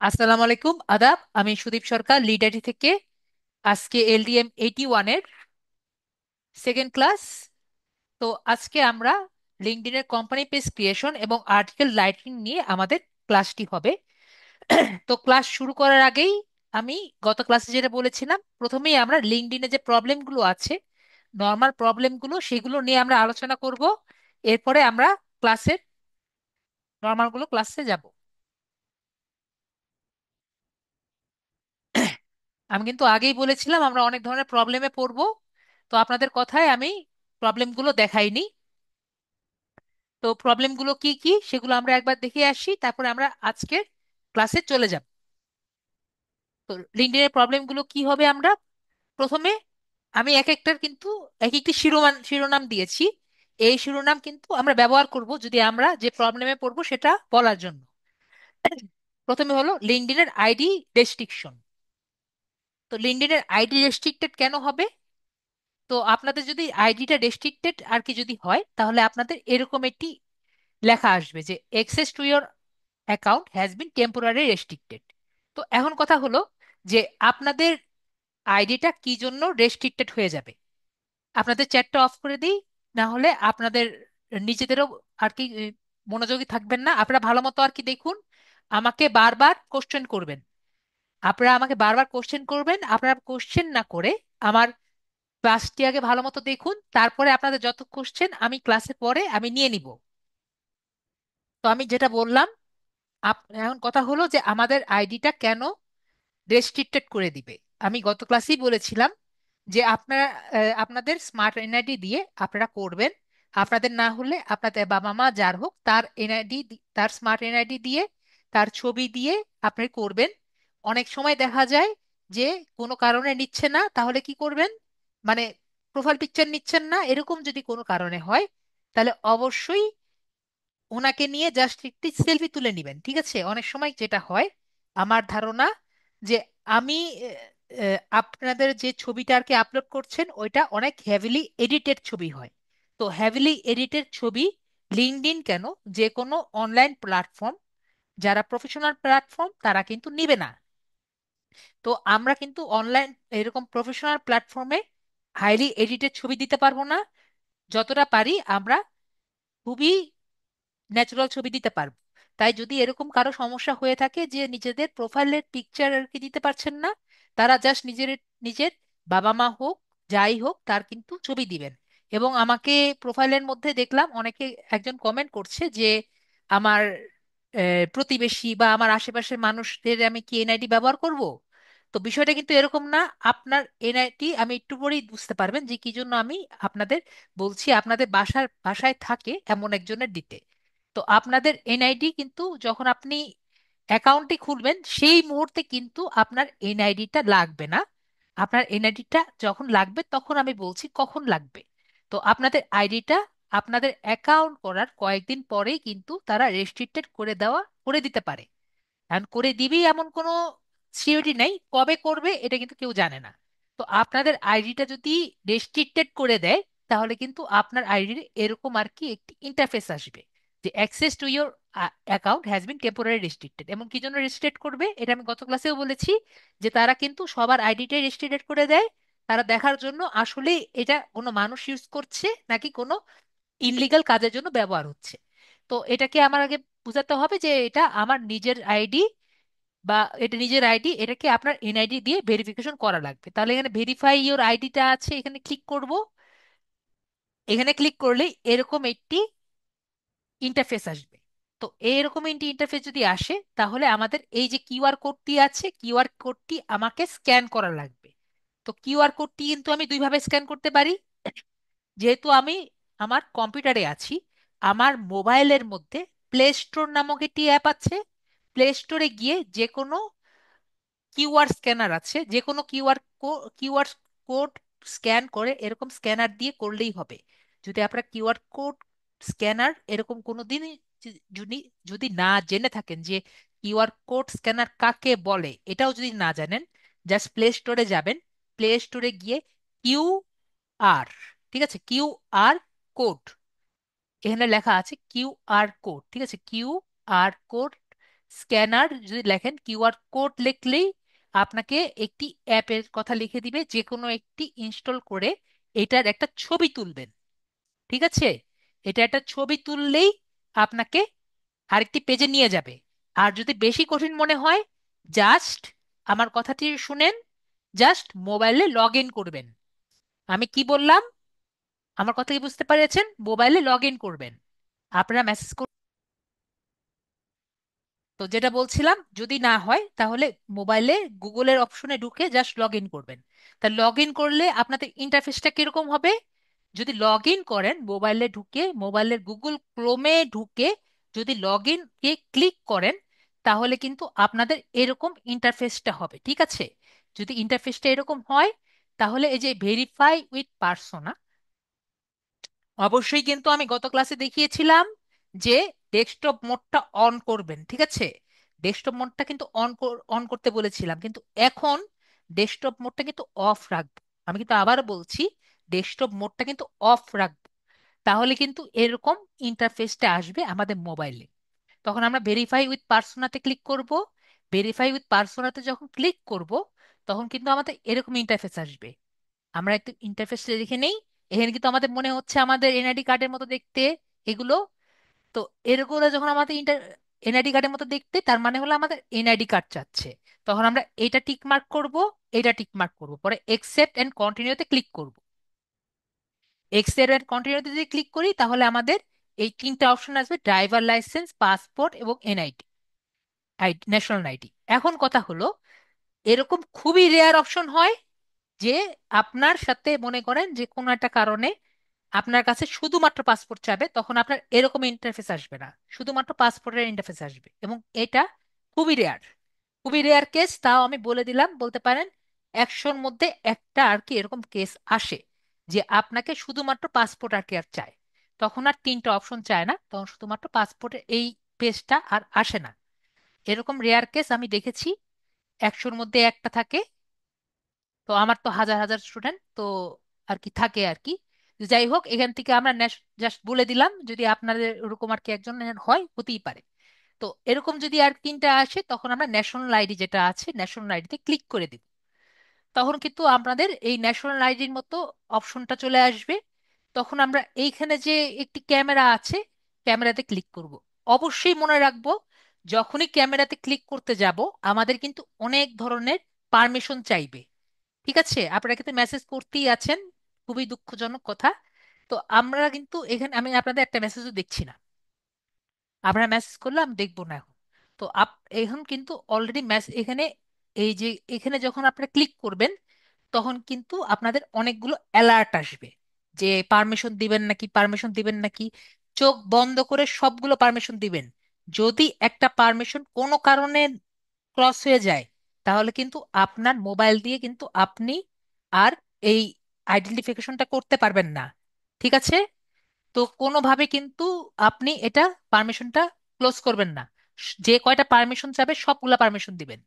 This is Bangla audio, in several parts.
আসসালামু আলাইকুম, আদাব। আমি সুদীপ সরকার, লিড আইটি থেকে। আজকে LDM 81-এর সেকেন্ড ক্লাস। তো আজকে আমরা লিঙ্কডইনের কোম্পানি পেজ ক্রিয়েশন এবং আর্টিকেল রাইটিং নিয়ে আমাদের ক্লাসটি হবে। তো ক্লাস শুরু করার আগেই আমি গত ক্লাসে যেটা বলেছিলাম, প্রথমেই আমরা লিঙ্কডইনে যে প্রবলেমগুলো আছে, নর্মাল প্রবলেমগুলো, সেগুলো নিয়ে আমরা আলোচনা করব। এরপরে আমরা ক্লাসের নর্মালগুলো ক্লাসে যাব। আমি কিন্তু আগেই বলেছিলাম আমরা অনেক ধরনের প্রবলেমে পড়বো। তো আপনাদের কথায় আমি প্রবলেমগুলো দেখাইনি। তো প্রবলেমগুলো কি কি সেগুলো আমরা একবার দেখে আসি, তারপরে আমরা আজকের ক্লাসে চলে যাব। তো লিঙ্কডইনের প্রবলেমগুলো কি হবে, আমরা প্রথমে আমি এক একটার কিন্তু এক একটি শিরোনাম দিয়েছি। এই শিরোনাম কিন্তু আমরা ব্যবহার করব যদি আমরা যে প্রবলেমে পড়বো সেটা বলার জন্য। প্রথমে হলো লিঙ্কডইনের আইডি রেস্ট্রিকশন। তো লিঙ্কডইনের আইডি রেস্ট্রিক্টেড কেন হবে? তো আপনাদের যদি আইডিটা রেস্ট্রিক্টেড আর কি যদি হয়, তাহলে আপনাদের এরকম একটি লেখা আসবে যে access to your account has been temporary restricted. তো এখন কথা হলো যে আপনাদের আইডিটা কি জন্য রেস্ট্রিক্টেড হয়ে যাবে। আপনাদের চ্যাটটা অফ করে দিই, না হলে আপনাদের নিজেদেরও আর কি মনোযোগী থাকবেন না। আপনারা ভালো মতো আর কি দেখুন, আমাকে বারবার কোশ্চেন করবেন। আপনারা আমাকে বারবার কোশ্চেন করবেন, আপনারা কোশ্চেন না করে আমার ক্লাসটি আগে ভালো মতো দেখুন, তারপরে আপনাদের যত কোশ্চেন আমি ক্লাসে পরে আমি নিয়ে নিব। তো আমি যেটা বললাম, এখন কথা হলো যে আমাদের আইডিটা কেন রেস্ট্রিক্টেড করে দিবে। আমি গত ক্লাসেই বলেছিলাম যে আপনারা আপনাদের স্মার্ট এনআইডি দিয়ে আপনারা করবেন। আপনাদের না হলে আপনাদের বাবা মা যার হোক তার এনআইডি, তার স্মার্ট এনআইডি দিয়ে, তার ছবি দিয়ে আপনি করবেন। অনেক সময় দেখা যায় যে কোনো কারণে নিচ্ছে না, তাহলে কি করবেন? মানে প্রোফাইল পিকচার নিচ্ছেন না, এরকম যদি কোনো কারণে হয়, তাহলে অবশ্যই ওনাকে নিয়ে জাস্ট একটি সেলফি তুলে নেবেন। ঠিক আছে? অনেক সময় যেটা হয়, আমার ধারণা যে আমি আপনাদের যে ছবিটা আর কি আপলোড করছেন ওইটা অনেক হেভিলি এডিটেড ছবি হয়। তো হেভিলি এডিটেড ছবি লিঙ্কডইন কেন, যে কোনো অনলাইন প্ল্যাটফর্ম, যারা প্রফেশনাল প্ল্যাটফর্ম তারা কিন্তু নিবে না। তো আমরা কিন্তু অনলাইন এরকম প্রফেশনাল প্ল্যাটফর্মে হাইলি এডিটেড ছবি দিতে পারবো না। যতটা পারি আমরা খুবই ন্যাচারাল ছবি দিতে পারবো। তাই যদি এরকম কারো সমস্যা হয়ে থাকে যে নিজেদের প্রোফাইলের পিকচার আর কি দিতে পারছেন না, তারা জাস্ট নিজের নিজের বাবা মা হোক, যাই হোক, তার কিন্তু ছবি দিবেন। এবং আমাকে প্রোফাইলের মধ্যে দেখলাম অনেকে, একজন কমেন্ট করছে যে আমার প্রতিবেশী বা আমার আশেপাশের মানুষদের আমি কি এনআইডি ব্যবহার করব। তো বিষয়টা কিন্তু এরকম না। আপনার এনআইডি আমি একটু পরেই বুঝতে পারবেন যে কি জন্য আমি আপনাদের বলছি আপনাদের বাসায় থাকে এমন একজনের দিতে। তো আপনাদের এনআইডি কিন্তু যখন আপনি অ্যাকাউন্টটি খুলবেন সেই মুহূর্তে কিন্তু আপনার এনআইডিটা লাগবে না। আপনার এনআইডিটা যখন লাগবে তখন আমি বলছি কখন লাগবে। তো আপনাদের আইডিটা আপনাদের অ্যাকাউন্ট করার কয়েকদিন পরেই কিন্তু তারা রেস্ট্রিক্টেড করে দিতে পারে। এখন করে দিবেই এমন কোনো সিওরিটি নেই, কবে করবে এটা কিন্তু কেউ জানে না। তো আপনাদের আইডিটা যদি রেস্ট্রিক্টেড করে দেয়, তাহলে কিন্তু আপনার আইডির এরকম আর কি একটি ইন্টারফেস আসবে যে access to your account has been temporary restricted. এবং কি জন্য রেস্ট্রিক্ট করবে এটা আমি গত ক্লাসেও বলেছি, যে তারা কিন্তু সবার আইডিটাই রেস্ট্রিক্টেড করে দেয়। তারা দেখার জন্য আসলে এটা কোনো মানুষ ইউজ করছে নাকি কোনো ইনলিগাল কাজের জন্য ব্যবহার হচ্ছে। তো এটাকে আমার আগে বোঝাতে হবে যে এটা আমার নিজের আইডি, বা এটা নিজের আইডি, এটাকে আপনার এনআইডি দিয়ে ভেরিফিকেশন করা লাগবে। তাহলে এখানে ভেরিফাই ইওর আইডিটা আছে, এখানে ক্লিক করব। এখানে ক্লিক করলে এরকম একটি ইন্টারফেস আসবে। তো এইরকম একটি ইন্টারফেস যদি আসে, তাহলে আমাদের এই যে কিউআর কোডটি আছে, কিউআর কোডটি আমাকে স্ক্যান করা লাগবে। তো কিউআর কোডটি কিন্তু আমি দুইভাবে স্ক্যান করতে পারি। যেহেতু আমি আমার কম্পিউটারে আছি, আমার মোবাইলের মধ্যে প্লে স্টোর নামক একটি অ্যাপ আছে। প্লে স্টোরে গিয়ে যে কোনো কিউআর স্ক্যানার আছে, যে কোনো কিউআর কোড স্ক্যান করে, এরকম স্ক্যানার দিয়ে করলেই হবে। যদি আপনার কিউআর কোড স্ক্যানার এরকম কোনো দিনই যদি যদি না জেনে থাকেন যে কিউআর কোড স্ক্যানার কাকে বলে, এটাও যদি না জানেন, জাস্ট প্লে স্টোরে যাবেন। প্লে স্টোরে গিয়ে কিউ আর, ঠিক আছে, কিউআর কোড, এখানে লেখা আছে কিউআর কোড, ঠিক আছে, কিউআর কোড স্ক্যানার যদি লেখেন, কিউআর কোড লিখলেই আপনাকে একটি অ্যাপের কথা লিখে দিবে, যে কোনো একটি ইনস্টল করে এটার একটা ছবি তুলবেন। ঠিক আছে? এটা একটা ছবি তুললেই আপনাকে আরেকটি পেজে নিয়ে যাবে। আর যদি বেশি কঠিন মনে হয়, জাস্ট আমার কথাটি শুনেন, জাস্ট মোবাইলে লগ ইন করবেন। আমি কি বললাম? আমার কথা কি বুঝতে পেরেছেন? মোবাইলে লগ ইন করবেন। আপনারা মেসেজ, তো যেটা বলছিলাম, যদি না হয় তাহলে মোবাইলে গুগলের অপশনে ঢুকে জাস্ট লগ ইন করবেন। তা লগ ইন করলে আপনাদের ইন্টারফেসটা কিরকম হবে? যদি লগ ইন করেন মোবাইলে ঢুকে, মোবাইলের গুগল ক্রোমে ঢুকে যদি লগ ইন কে ক্লিক করেন, তাহলে কিন্তু আপনাদের এরকম ইন্টারফেসটা হবে। ঠিক আছে? যদি ইন্টারফেসটা এরকম হয়, তাহলে এই যে ভেরিফাই উইথ পার্সোনা, অবশ্যই কিন্তু আমি গত ক্লাসে দেখিয়েছিলাম যে ডেস্কটপ মোডটা অন করবেন। ঠিক আছে? ডেস্কটপ মোডটা কিন্তু অন করতে বলেছিলাম, কিন্তু এখন ডেস্কটপ মোডটা কিন্তু অফ রাখবো। আমি কিন্তু আবার বলছি, ডেস্কটপ মোডটা কিন্তু অফ রাখবো। তাহলে কিন্তু এরকম ইন্টারফেসটা আসবে আমাদের মোবাইলে। তখন আমরা ভেরিফাই উইথ পার্সোনাতে ক্লিক করব। ভেরিফাই উইথ পার্সোনাতে যখন ক্লিক করব, তখন কিন্তু আমাদের এরকম ইন্টারফেস আসবে। আমরা একটু ইন্টারফেসটা দেখে নেই। এখানে কিন্তু আমাদের মনে হচ্ছে আমাদের এনআইডি কার্ডের মতো দেখতে এগুলো। তো এরগুলো যখন আমাদের এনআইডি কার্ডের মতো দেখতে, তার মানে হলো আমাদের এনআইডি কার্ড চাচ্ছে। তখন আমরা এটা টিক মার্ক করব, এটা টিক মার্ক করব, পরে একসেপ্ট এন্ড কন্টিনিউতে ক্লিক করব। একসেপ্ট এন্ড কন্টিনিউতে যদি ক্লিক করি, তাহলে আমাদের এই তিনটা অপশন আসবে: ড্রাইভার লাইসেন্স, পাসপোর্ট এবং এনআইডি, ন্যাশনাল আইডি। এখন কথা হলো, এরকম খুবই রেয়ার অপশন হয় যে আপনার সাথে মনে করেন যে কোনো একটা কারণে আপনার কাছে শুধুমাত্র পাসপোর্ট চাবে, তখন আপনার এরকম ইন্টারফেস আসবে না, শুধুমাত্র পাসপোর্টের ইন্টারফেস আসবে। এবং এটা খুবই রেয়ার, খুবই রেয়ার কেস। তাও আমি বলে দিলাম, বলতে পারেন 100-র মধ্যে একটা আর কি এরকম কেস আসে, যে আপনাকে শুধুমাত্র পাসপোর্ট আর কি আর চায়। তখন আর তিনটা অপশন চায় না, তখন শুধুমাত্র পাসপোর্টের এই পেজটা আর আসে না। এরকম রেয়ার কেস আমি দেখেছি, 100-র মধ্যে একটা থাকে। তো আমার তো হাজার হাজার স্টুডেন্ট তো আর কি থাকে আর কি। যাই হোক, এখান থেকে আমরা জাস্ট বলে দিলাম, যদি আপনাদের ওরকম আর কি একজন হয়, হতেই পারে। তো এরকম যদি আর তিনটা আসে, তখন আমরা ন্যাশনাল আইডি যেটা আছে, ন্যাশনাল আইডিতে ক্লিক করে দিব। তখন কিন্তু আপনাদের এই ন্যাশনাল আইডির মতো অপশনটা চলে আসবে। তখন আমরা এইখানে যে একটি ক্যামেরা আছে, ক্যামেরাতে ক্লিক করব। অবশ্যই মনে রাখবো, যখনই ক্যামেরাতে ক্লিক করতে যাব, আমাদের কিন্তু অনেক ধরনের পারমিশন চাইবে। ঠিক আছে? আপনারা কিন্তু মেসেজ করতেই আছেন, খুবই দুঃখজনক কথা। তো আমরা কিন্তু এখানে, আমি আপনাদের একটা মেসেজও দেখছি না। আপনারা মেসেজ করলে আমি দেখবো না এখন। তো এখন কিন্তু অলরেডি এখানে, এই যে এখানে যখন আপনারা ক্লিক করবেন, তখন কিন্তু আপনাদের অনেকগুলো অ্যালার্ট আসবে যে পারমিশন দিবেন নাকি, পারমিশন দিবেন নাকি। চোখ বন্ধ করে সবগুলো পারমিশন দিবেন। যদি একটা পারমিশন কোনো কারণে ক্রস হয়ে যায়, তাহলে কিন্তু আপনার মোবাইল দিয়ে কিন্তু আপনি আর এই আইডেন্টিফিকেশনটা করতে পারবেন না। ঠিক আছে? তো কোনোভাবে কিন্তু আপনি এটা পারমিশনটা ক্লোজ করবেন না। যে কয়টা পারমিশন চাবে সবগুলা পারমিশন দিবেন।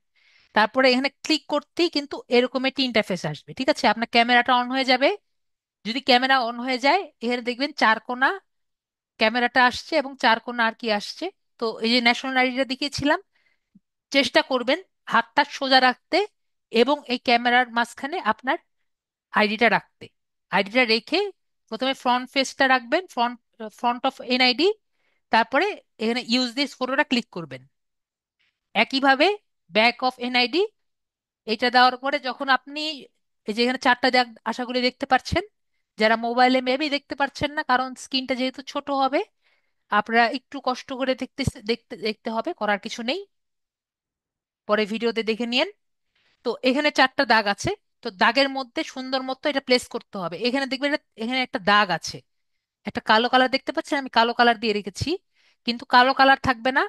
তারপরে এখানে ক্লিক করতেই কিন্তু এরকম একটি ইন্টারফেস আসবে। ঠিক আছে? আপনার ক্যামেরাটা অন হয়ে যাবে। যদি ক্যামেরা অন হয়ে যায়, এখানে দেখবেন চার কোণা ক্যামেরাটা আসছে এবং চার কোণা আর কি আসছে। তো এই যে ন্যাশনাল আইডিটা দেখিয়েছিলাম, চেষ্টা করবেন হাতটা সোজা রাখতে এবং এই ক্যামেরার মাঝখানে আপনার আইডিটা রাখতে। আইডিটা রেখে প্রথমে ফ্রন্ট ফেসটা রাখবেন, ফ্রন্ট ফ্রন্ট অফ এনআইডি। তারপরে এখানে ইউজ দিস ফটোটা ক্লিক করবেন। একইভাবে ব্যাক অফ এনআইডি, এটা দেওয়ার পরে যখন আপনি এই যে এখানে চারটা দাগ আশা করি দেখতে পাচ্ছেন, যারা মোবাইলে মেবি দেখতে পাচ্ছেন না, কারণ স্ক্রিনটা যেহেতু ছোট হবে, আপনারা একটু কষ্ট করে দেখতে দেখতে দেখতে হবে, করার কিছু নেই, পরে ভিডিওতে দেখে নিন। তো এখানে চারটা দাগ আছে। তো দাগের মধ্যে সুন্দর মতো এটা প্লেস করতে হবে। এখানে দেখবেন এখানে একটা দাগ আছে, একটা কালো কালার দেখতে পাচ্ছেন, আমি কালো কালার দিয়ে রেখেছি। কিন্তু কালো কালার থাকবে না।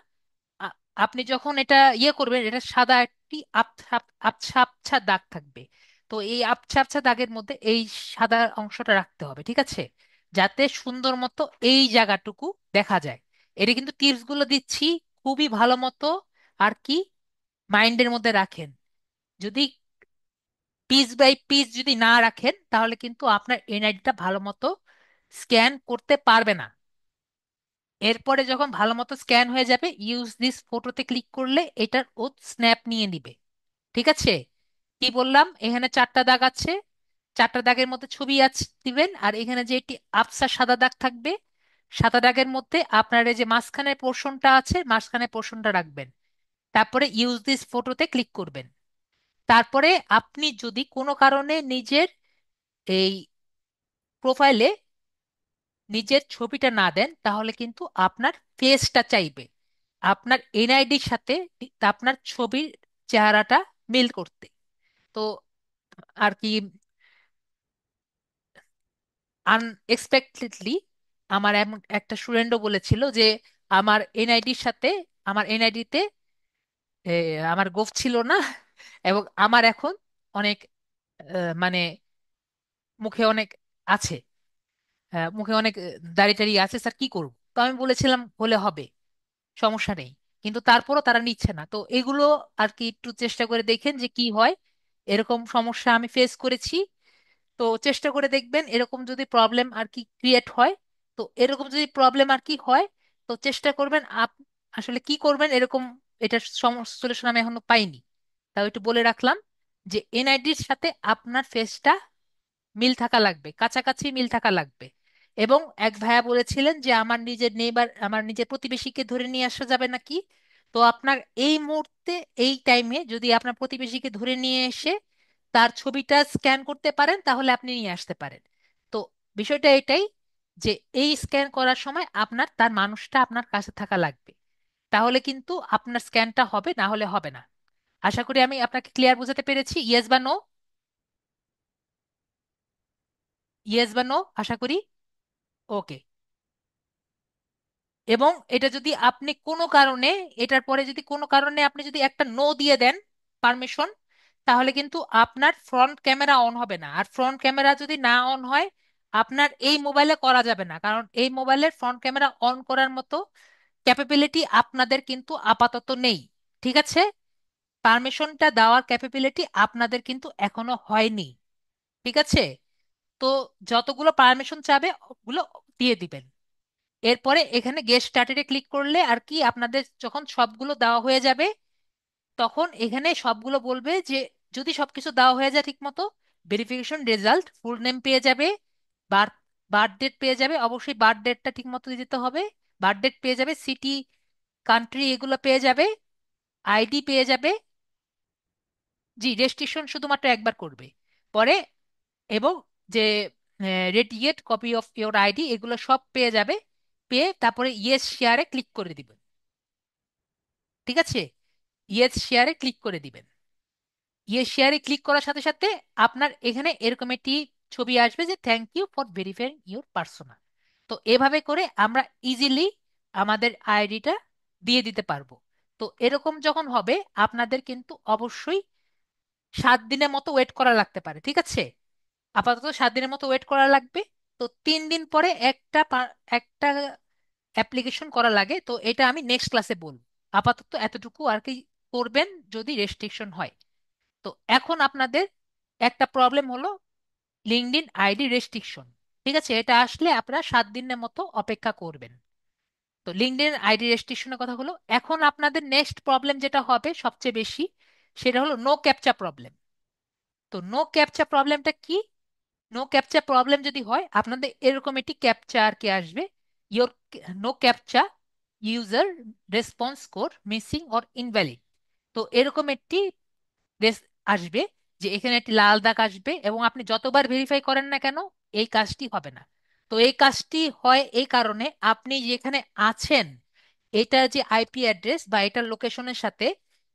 আ- আপনি যখন এটা ইয়ে করবেন, এটা সাদা একটি আবছা আবছা আবছা দাগ থাকবে। তো এই আবছা আবছা দাগের মধ্যে এই সাদা অংশটা রাখতে হবে। ঠিক আছে? যাতে সুন্দর মতো এই জায়গাটুকু দেখা যায়। এটা কিন্তু টিপস গুলো দিচ্ছি, খুবই ভালো মতো আর কি মাইন্ডের মধ্যে রাখেন। যদি পিস বাই পিস যদি না রাখেন, তাহলে কিন্তু আপনার এনআইডিটা ভালো মতো স্ক্যান করতে পারবে না। এরপরে যখন ভালো মতো স্ক্যান হয়ে যাবে, ইউজ দিস ফটোতে ক্লিক করলে এটার ও স্ন্যাপ নিয়ে নিবে। ঠিক আছে? কি বললাম, এখানে চারটা দাগ আছে, চারটা দাগের মধ্যে ছবি আছে দিবেন, আর এখানে যে একটি আবছা সাদা দাগ থাকবে, সাদা দাগের মধ্যে আপনার এই যে মাঝখানের পোর্শনটা আছে, মাঝখানের পোর্শনটা রাখবেন। তারপরে ইউজ দিস ফটোতে ক্লিক করবেন। তারপরে আপনি যদি কোনো কারণে নিজের এই প্রোফাইলে নিজের ছবিটা না দেন, তাহলে কিন্তু আপনার ফেসটা চাইবে আপনার এনআইডির সাথে আপনার ছবির চেহারাটা মিল করতে। তো আর কি, আনএক্সপেক্টেডলি আমার এমন একটা স্টুডেন্টও বলেছিল যে আমার এনআইডির সাথে, আমার এনআইডিতে আমার গোফ ছিল না, এবং আমার এখন অনেক মানে মুখে অনেক আছে, মুখে অনেক দাড়ি টাড়ি আছে, স্যার কি করব? তো আমি বলেছিলাম হলে হবে, সমস্যা নেই। কিন্তু তারপরও তারা নিচ্ছে না। তো এগুলো আর কি একটু চেষ্টা করে দেখেন যে কি হয়। এরকম সমস্যা আমি ফেস করেছি। তো চেষ্টা করে দেখবেন এরকম যদি প্রবলেম আর কি ক্রিয়েট হয়, তো এরকম যদি প্রবলেম আর কি হয়, তো চেষ্টা করবেন আসলে কি করবেন এরকম। এটার সলিউশন আমি এখনো পাইনি, তাও একটু বলে রাখলাম যে এনআইডির সাথে আপনার ফেসটা মিল থাকা লাগবে, কাছাকাছি মিল থাকা লাগবে। এবং এক ভাইয়া বলেছিলেন যে আমার নিজের নেইবার, আমার নিজের প্রতিবেশীকে ধরে নিয়ে আসা যাবে নাকি। তো আপনার এই মুহূর্তে, এই টাইমে যদি আপনার প্রতিবেশীকে ধরে নিয়ে এসে তার ছবিটা স্ক্যান করতে পারেন, তাহলে আপনি নিয়ে আসতে পারেন। তো বিষয়টা এটাই যে এই স্ক্যান করার সময় আপনার তার মানুষটা আপনার কাছে থাকা লাগবে, তাহলে কিন্তু আপনার স্ক্যানটা হবে, না হলে হবে না। আশা করি আমি আপনাকে ক্লিয়ার বোঝাতে পেরেছি। ইয়েস বা নো? ইয়েস বা নো, আশা করি। ওকে। এবং এটা যদি আপনি কোনো কারণে, এটার পরে যদি কোনো কারণে আপনি যদি একটা নো দিয়ে দেন, পারমিশন, তাহলে কিন্তু আপনার ফ্রন্ট ক্যামেরা অন হবে না। আর ফ্রন্ট ক্যামেরা যদি না অন হয়, আপনার এই মোবাইলে করা যাবে না, কারণ এই মোবাইলের ফ্রন্ট ক্যামেরা অন করার মতো ক্যাপাবিলিটি আপনাদের কিন্তু আপাতত নেই। ঠিক আছে? পারমিশনটা দেওয়ার ক্যাপাবিলিটি আপনাদের কিন্তু এখনো হয়নি। ঠিক আছে? তো যতগুলো পারমিশন চাবে ওগুলো দিয়ে দিবেন। এরপরে এখানে গেট স্টার্টেডে ক্লিক করলে আর কি আপনাদের যখন সবগুলো দেওয়া হয়ে যাবে, তখন এখানে সবগুলো বলবে যে যদি সবকিছু দেওয়া হয়ে যায় ঠিক মতো, ভেরিফিকেশন রেজাল্ট, ফুল নেম পেয়ে যাবে, বার্থ বার্থ ডেট পেয়ে যাবে, অবশ্যই বার্থ ডেটটা ঠিক মতো দিতে হবে, বার্থ ডেট পেয়ে যাবে, সিটি, কান্ট্রি এগুলো পেয়ে যাবে, আইডি পেয়ে যাবে। জি, রেজিস্ট্রেশন শুধুমাত্র একবার করবে পরে। এবং যে radiate copy of your ID, এগুলো সব পেয়ে যাবে। পেয়ে তারপরে ইয়েস শেয়ারে ক্লিক করে দিবেন। ঠিক আছে? ইয়েস শেয়ারে ক্লিক করে দিবেন। ইয়েস শেয়ারে ক্লিক করার সাথে সাথে আপনার এখানে এরকম একটি ছবি আসবে যে thank you for verifying your persona. তো এভাবে করে আমরা ইজিলি আমাদের আইডিটা দিয়ে দিতে পারবো। তো এরকম যখন হবে, আপনাদের কিন্তু অবশ্যই 7 দিনের মতো ওয়েট করা লাগতে পারে। ঠিক আছে? আপাতত 7 দিনের মতো ওয়েট করা লাগবে। তো 3 দিন পরে একটা অ্যাপ্লিকেশন করা লাগে, তো এটা আমি নেক্সট ক্লাসে বলবো। আপাতত এতটুকু আর কি করবেন যদি রেস্ট্রিকশন হয়। তো এখন আপনাদের একটা প্রবলেম হলো লিঙ্কডইন আইডি রেস্ট্রিকশন। ঠিক আছে? এটা আসলে আপনারা 7 দিনের মতো অপেক্ষা করবেন। তো লিঙ্কডইন আইডি রেস্ট্রিকশনের কথা হলো, এখন আপনাদের নেক্সট প্রবলেম যেটা হবে সবচেয়ে বেশি, সেটা হলো নো ক্যাপচা প্রবলেম। তো নো ক্যাপচা প্রবলেমটা কি? নো ক্যাপচা প্রবলেম যদি হয়, আপনাদের এরকম একটি ক্যাপচা আর কি আসবে, your no captcha user response code missing or invalid. তো এরকম একটি আসবে, যে এখানে একটি লাল দাগ আসবে, এবং আপনি যতবার ভেরিফাই করেন না কেন এই কাজটি হবে না। তো এই কাজটি হয় এই কারণে আপনি যেখানে আছেন, এটার যে আইপি অ্যাড্রেস বা এটার লোকেশনের সাথে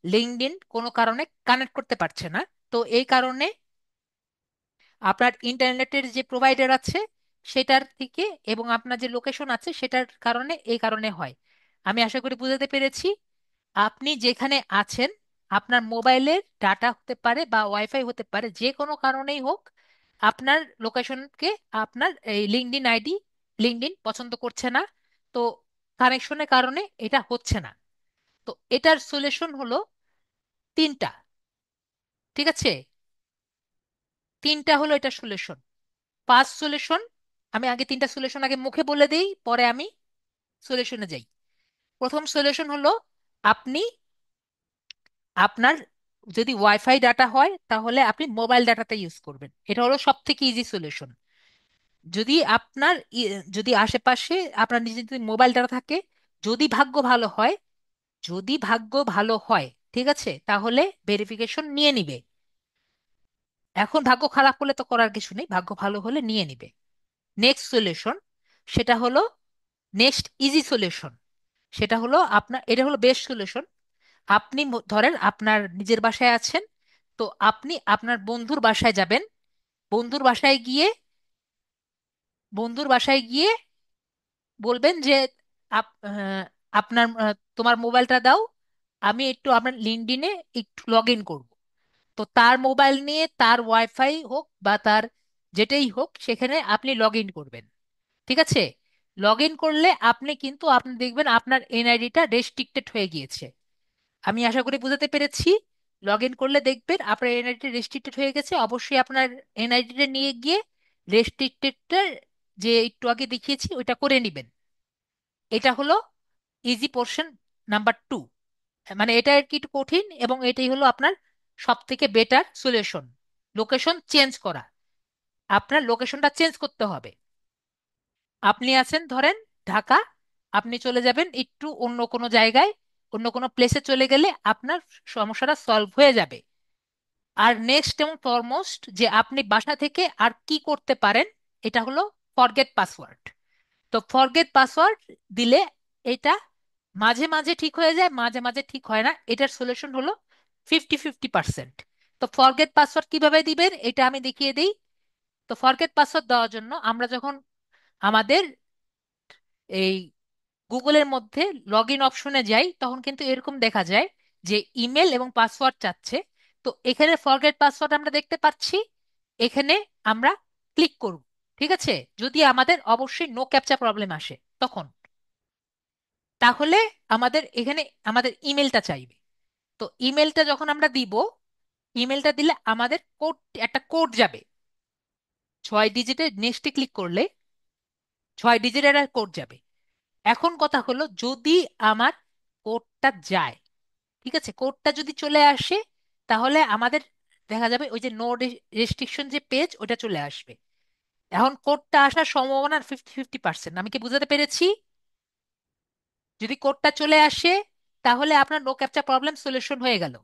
লিঙ্কডইন কোনো কারণে কানেক্ট করতে পারছে না। তো এই কারণে আপনার ইন্টারনেটের যে প্রোভাইডার আছে সেটার থেকে, এবং আপনার যে লোকেশন আছে সেটার কারণে, এই কারণে হয়। আমি আশা করি বুঝাতে পেরেছি। আপনি যেখানে আছেন, আপনার মোবাইলের ডাটা হতে পারে বা ওয়াইফাই হতে পারে, যে কোনো কারণেই হোক, আপনার লোকেশনকে আপনার এই লিঙ্কডইন আইডি, লিঙ্কডইন পছন্দ করছে না। তো কানেকশনের কারণে এটা হচ্ছে না। তো এটার সলিউশন হলো তিনটা। ঠিক আছে? তিনটা হলো এটা সলিউশন, 5 সলিউশন। আমি আগে তিনটা সলিউশন আগে মুখে বলে দিই, পরে আমি সলিউশনে যাই। প্রথম সলিউশন হলো, আপনি আপনার যদি ওয়াইফাই ডাটা হয় তাহলে আপনি মোবাইল ডাটাতে ইউজ করবেন, এটা হলো সব থেকে ইজি সলিউশন। যদি আপনার যদি আশেপাশে আপনার নিজের যদি মোবাইল ডাটা থাকে, যদি ভাগ্য ভালো হয়, যদি ভাগ্য ভালো হয়, ঠিক আছে, তাহলে ভেরিফিকেশন নিয়ে নিবে। এখন ভাগ্য খারাপ হলে তো করার কিছু নেই, ভাগ্য ভালো হলে নিয়ে নিবে। নেক্সট সলিউশন, সেটা হলো নেক্সট ইজি সলিউশন, সেটা হলো আপনার, এটা হলো বেস্ট সলিউশন। আপনি ধরেন আপনার নিজের বাসায় আছেন, তো আপনি আপনার বন্ধুর বাসায় যাবেন। বন্ধুর বাসায় গিয়ে বন্ধুর বাসায় গিয়ে বলবেন যে আপনার তোমার মোবাইলটা দাও, আমি একটু আপনার লিঙ্কডইনে একটু লগ ইন করবো। তো তার মোবাইল নিয়ে তার ওয়াইফাই হোক বা তার যেটাই হোক, সেখানে আপনি লগ ইন করবেন। ঠিক আছে? লগ ইন করলে আপনি দেখবেন আপনার এনআইডিটা রেস্ট্রিক্টেড হয়ে গিয়েছে। আমি আশা করি বুঝাতে পেরেছি। লগ ইন করলে দেখবেন আপনার এনআইডি রেস্ট্রিক্টেড হয়ে গেছে, অবশ্যই আপনার এনআইডিটা নিয়ে গিয়ে রেস্ট্রিক্টেডটা যে একটু আগে দেখিয়েছি ওইটা করে নেবেন। এটা হলো ইজি পোর্শন নাম্বার 2। মানে এটা আর কি একটু কঠিন, এবং এটাই হলো আপনার সব থেকে বেটার সলিউশন, লোকেশন চেঞ্জ করা। আপনার লোকেশনটা চেঞ্জ করতে হবে। আপনি আছেন ধরেন ঢাকা, আপনি চলে যাবেন একটু অন্য কোনো জায়গায়, অন্য কোনো প্লেসে চলে গেলে আপনার সমস্যাটা সলভ হয়ে যাবে। আর নেক্সট এবং ফরমোস্ট যে আপনি বাসা থেকে আর কি করতে পারেন, এটা হলো ফরগেট পাসওয়ার্ড। তো ফরগেট পাসওয়ার্ড দিলে এটা মাঝে মাঝে ঠিক হয়ে যায়, মাঝে মাঝে ঠিক হয় না। এটার সলিউশন হলো 50-50%। তো ফরগেট পাসওয়ার্ড কিভাবে দিবেন এটা আমি দেখিয়ে দিই। তো ফরগেট পাসওয়ার্ড দেওয়ার জন্য আমরা যখন আমাদের এই গুগলের মধ্যে লগ ইন অপশনে যাই, তখন কিন্তু এরকম দেখা যায় যে ইমেল এবং পাসওয়ার্ড চাচ্ছে। তো এখানে ফরগেট পাসওয়ার্ড আমরা দেখতে পাচ্ছি, এখানে আমরা ক্লিক করব। ঠিক আছে? যদি আমাদের অবশ্যই নো ক্যাপচা প্রবলেম আসে তখন, তাহলে আমাদের এখানে আমাদের ইমেলটা চাইবে। তো ইমেলটা যখন আমরা দিব, ইমেলটা দিলে আমাদের কোড, একটা কোড যাবে 6 ডিজিটের, নেক্সটে ক্লিক করলে 6 ডিজিটের একটা কোড যাবে। এখন কথা হলো, যদি আমার কোডটা যায়, ঠিক আছে, কোডটা যদি চলে আসে, তাহলে আমাদের দেখা যাবে ওই যে নো রেস্ট্রিকশন যে পেজ, ওটা চলে আসবে। এখন কোডটা আসার সম্ভাবনা 50-50%। আমি কি বুঝাতে পেরেছি? যদি কোডটা চলে আসে, তাহলে আপনার নো ক্যাপচা প্রবলেম সলিউশন হয়ে গেল।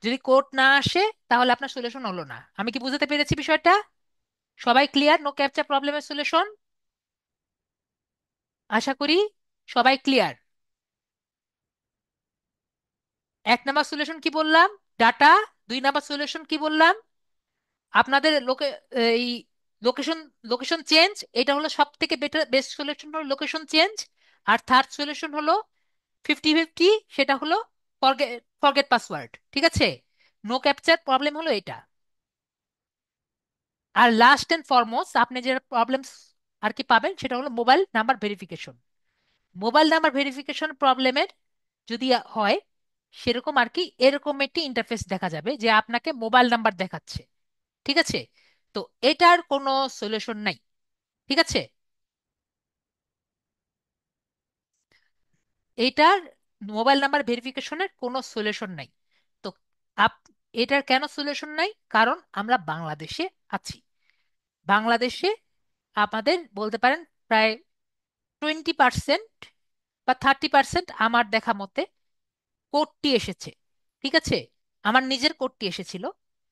যদি কোড না আসে, তাহলে আপনার সলিউশন হলো না। আমি কি বুঝাতে পেরেছি বিষয়টা? সবাই ক্লিয়ার নো ক্যাপচা প্রবলেমের সলিউশন? আশা করি সবাই ক্লিয়ার। 1 নাম্বার সলিউশন কি বললাম? ডাটা। 2 নাম্বার সলিউশন কি বললাম? আপনাদের এই লোকেশন লোকেশন চেঞ্জ। এটা হলো সব থেকে বেটার, বেস্ট সলিউশন হলো লোকেশন চেঞ্জ। আর থার্ড সলিউশন হলো 50-50, সেটা হলো ফরগেট ফরগেট পাসওয়ার্ড। ঠিক আছে? নো ক্যাপচার প্রবলেম হলো এটা। আর লাস্ট এন্ড ফরমোস্ট আপনি যে প্রবলেম আর কি পাবেন, সেটা হলো mobile number verification. Mobile number verification প্রবলেমের যদি হয়, সেরকম আর কি এরকম একটি ইন্টারফেস দেখা যাবে যে আপনাকে মোবাইল নাম্বার দেখাচ্ছে। ঠিক আছে? তো এটার কোনো সলিউশন নাই। ঠিক আছে? এটার মোবাইল নাম্বার ভেরিফিকেশনের কোনো সলিউশন নাই। তো আপ এটার কেন সলিউশন নাই? কারণ আমরা বাংলাদেশে আছি। বাংলাদেশে আমাদের বলতে পারেন প্রায় 20% বা 30% আমার দেখা মতে কোডটি এসেছে। ঠিক আছে? আমার নিজের কোডটি এসেছিল।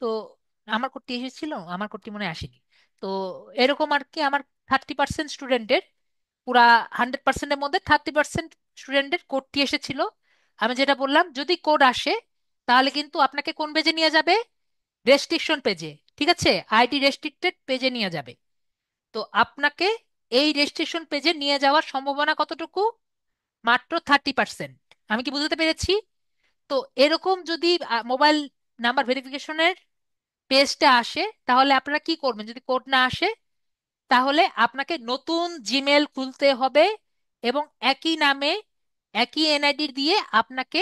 তো আমার কোডটি মনে হয় আসেনি। তো এরকম আর কি আমার 30% স্টুডেন্টের, পুরা 100%-এর মধ্যে 30% স্টুডেন্টের কোডটি এসেছিল। আমি যেটা বললাম, যদি কোড আসে, তাহলে কিন্তু আপনাকে কোন পেজে নিয়ে যাবে? রেস্ট্রিকশন পেজে। ঠিক আছে? আইডি রেস্ট্রিক্টেড পেজে নিয়ে যাবে। তো আপনাকে এই রেজিস্ট্রেশন পেজে নিয়ে যাওয়ার সম্ভাবনা কতটুকু? মাত্র 30%। আমি কি বুঝতে পেরেছি? তো এরকম যদি মোবাইল নাম্বার ভেরিফিকেশনের পেজটা আসে, তাহলে আপনারা কি করবেন? যদি কোড না আসে, তাহলে আপনাকে নতুন জিমেল খুলতে হবে, এবং একই নামে একই এনআইডি দিয়ে আপনাকে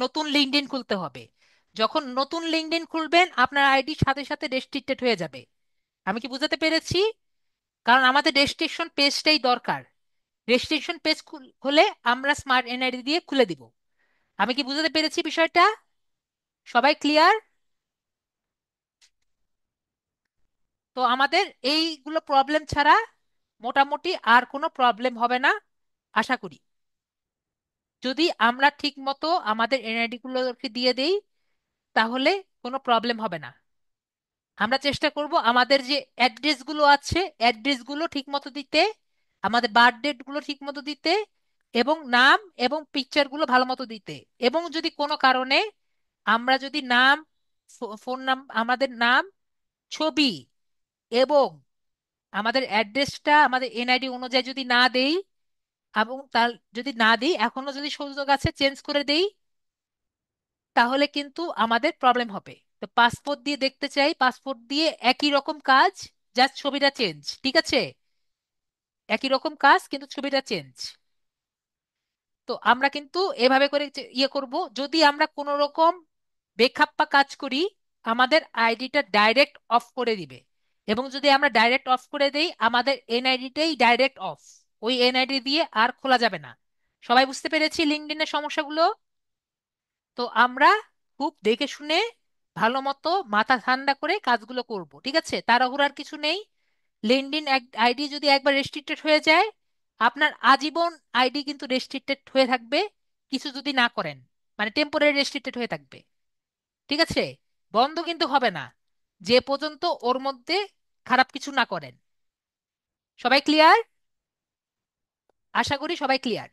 নতুন লিঙ্কডইন খুলতে হবে। যখন নতুন লিঙ্কডইন খুলবেন, আপনার আইডি সাথে সাথে রেস্ট্রিক্টেড হয়ে যাবে। আমি কি বুঝাতে পেরেছি? কারণ আমাদের রেজিস্ট্রেশন পেজটাই দরকার। রেজিস্ট্রেশন পেজ হলে আমরা স্মার্ট এনআইডি দিয়ে খুলে দিব। আমি কি বুঝতে পেরেছি বিষয়টা? সবাই ক্লিয়ার? তো আমাদের এইগুলো প্রবলেম ছাড়া মোটামুটি আর কোনো প্রবলেম হবে না আশা করি, যদি আমরা ঠিক মতো আমাদের এনআইডি গুলোকে দিয়ে দেই, তাহলে কোনো প্রবলেম হবে না। আমরা চেষ্টা করব আমাদের যে অ্যাড্রেস গুলো আছে অ্যাড্রেস গুলো ঠিক মতো দিতে, আমাদের বার্থ ডেট গুলো ঠিক মতো দিতে, এবং নাম এবং পিকচার গুলো ভালো মতো দিতে। এবং যদি কোনো কারণে আমরা যদি নাম, ফোন নাম, আমাদের নাম, ছবি এবং আমাদের অ্যাড্রেসটা আমাদের এনআইডি অনুযায়ী যদি না দেই, এবং তার যদি না দিই, এখনো যদি সুযোগ আছে চেঞ্জ করে দেই, তাহলে কিন্তু আমাদের প্রবলেম হবে। তো পাসপোর্ট দিয়ে দেখতে চাই, পাসপোর্ট দিয়ে একই রকম কাজ, জাস্ট ছবিটা চেঞ্জ, ঠিক আছে? একই রকম কাজ কিন্তু ছবিটা চেঞ্জ। তো আমরা কিন্তু এভাবে করে ইয়ে করব। যদি আমরা কোনো রকম বেখাপ্পা কাজ করি, আমাদের আইডিটা ডাইরেক্ট অফ করে দিবে। এবং যদি আমরা ডাইরেক্ট অফ করে দেই, আমাদের এনআইডিটাই ডাইরেক্ট অফ, ওই এনআইডি দিয়ে আর খোলা যাবে না। সবাই বুঝতে পেরেছি লিঙ্কডইনের সমস্যাগুলো? তো আমরা খুব দেখে শুনে ভালো মতো মাথা ঠান্ডা করে কাজগুলো করব, ঠিক আছে? তাড়াহুড়ার কিছু নেই। লিঙ্কডইন আইডি যদি একবার রেস্ট্রিক্টেড হয়ে যায়, আপনার আজীবন আইডি কিন্তু রেস্ট্রিক্টেড হয়ে থাকবে, কিছু যদি না করেন, মানে টেম্পোরারি রেস্ট্রিক্টেড হয়ে থাকবে, ঠিক আছে? বন্ধ কিন্তু হবে না, যে পর্যন্ত ওর মধ্যে খারাপ কিছু না করেন। সবাই ক্লিয়ার? আশা করি সবাই ক্লিয়ার।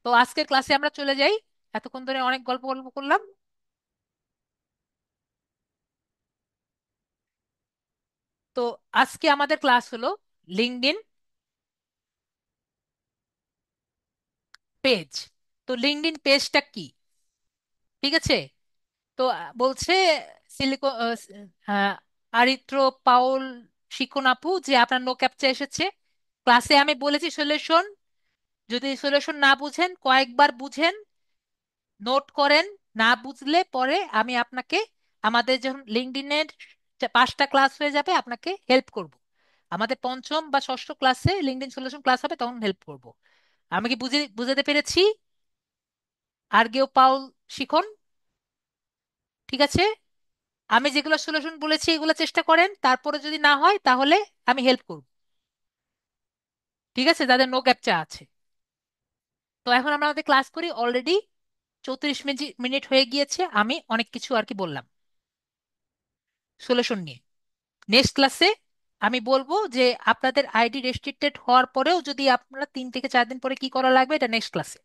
তো আজকের ক্লাসে আমরা চলে যাই, এতক্ষণ ধরে অনেক গল্প গল্প করলাম। তো আজকে আমাদের ক্লাস হলো লিঙ্কডইন পেজ। তো লিঙ্কডইন পেজটা কি, ঠিক আছে? তো বলছে সিলিকো আরিত্র পাউল শিকন আপু যে আপনার নো ক্যাপচা এসেছে। ক্লাসে আমি বলেছি সলিউশন, যদি সলিউশন না বুঝেন কয়েকবার বুঝেন, নোট করেন। না বুঝলে পরে আমি আপনাকে, আমাদের যখন লিঙ্কডইনের 5টা ক্লাস হয়ে যাবে, আপনাকে হেল্প করব। আমাদের পঞ্চম বা ষষ্ঠ ক্লাসে লিঙ্কডইন সলিউশন ক্লাস হবে, তখন হেল্প করব। আমি কি বুঝাতে পেরেছি? আর কেউ পাউল শিখন, ঠিক আছে? আমি যেগুলো সলিউশন বলেছি এগুলো চেষ্টা করেন, তারপরে যদি না হয় তাহলে আমি হেল্প করব, ঠিক আছে? যাদের নো ক্যাপচা আছে। তো এখন আমরা আমাদের ক্লাস করি। অলরেডি 34 মিনিট হয়ে গিয়েছে, আমি অনেক কিছু আর কি বললাম সলিউশন নিয়ে। নেক্সট ক্লাসে আমি বলবো যে আপনাদের আইডি রেস্ট্রিক্টেড হওয়ার পরেও যদি আপনারা 3 থেকে 4 দিন পরে কি করা লাগবে, এটা নেক্সট ক্লাসে।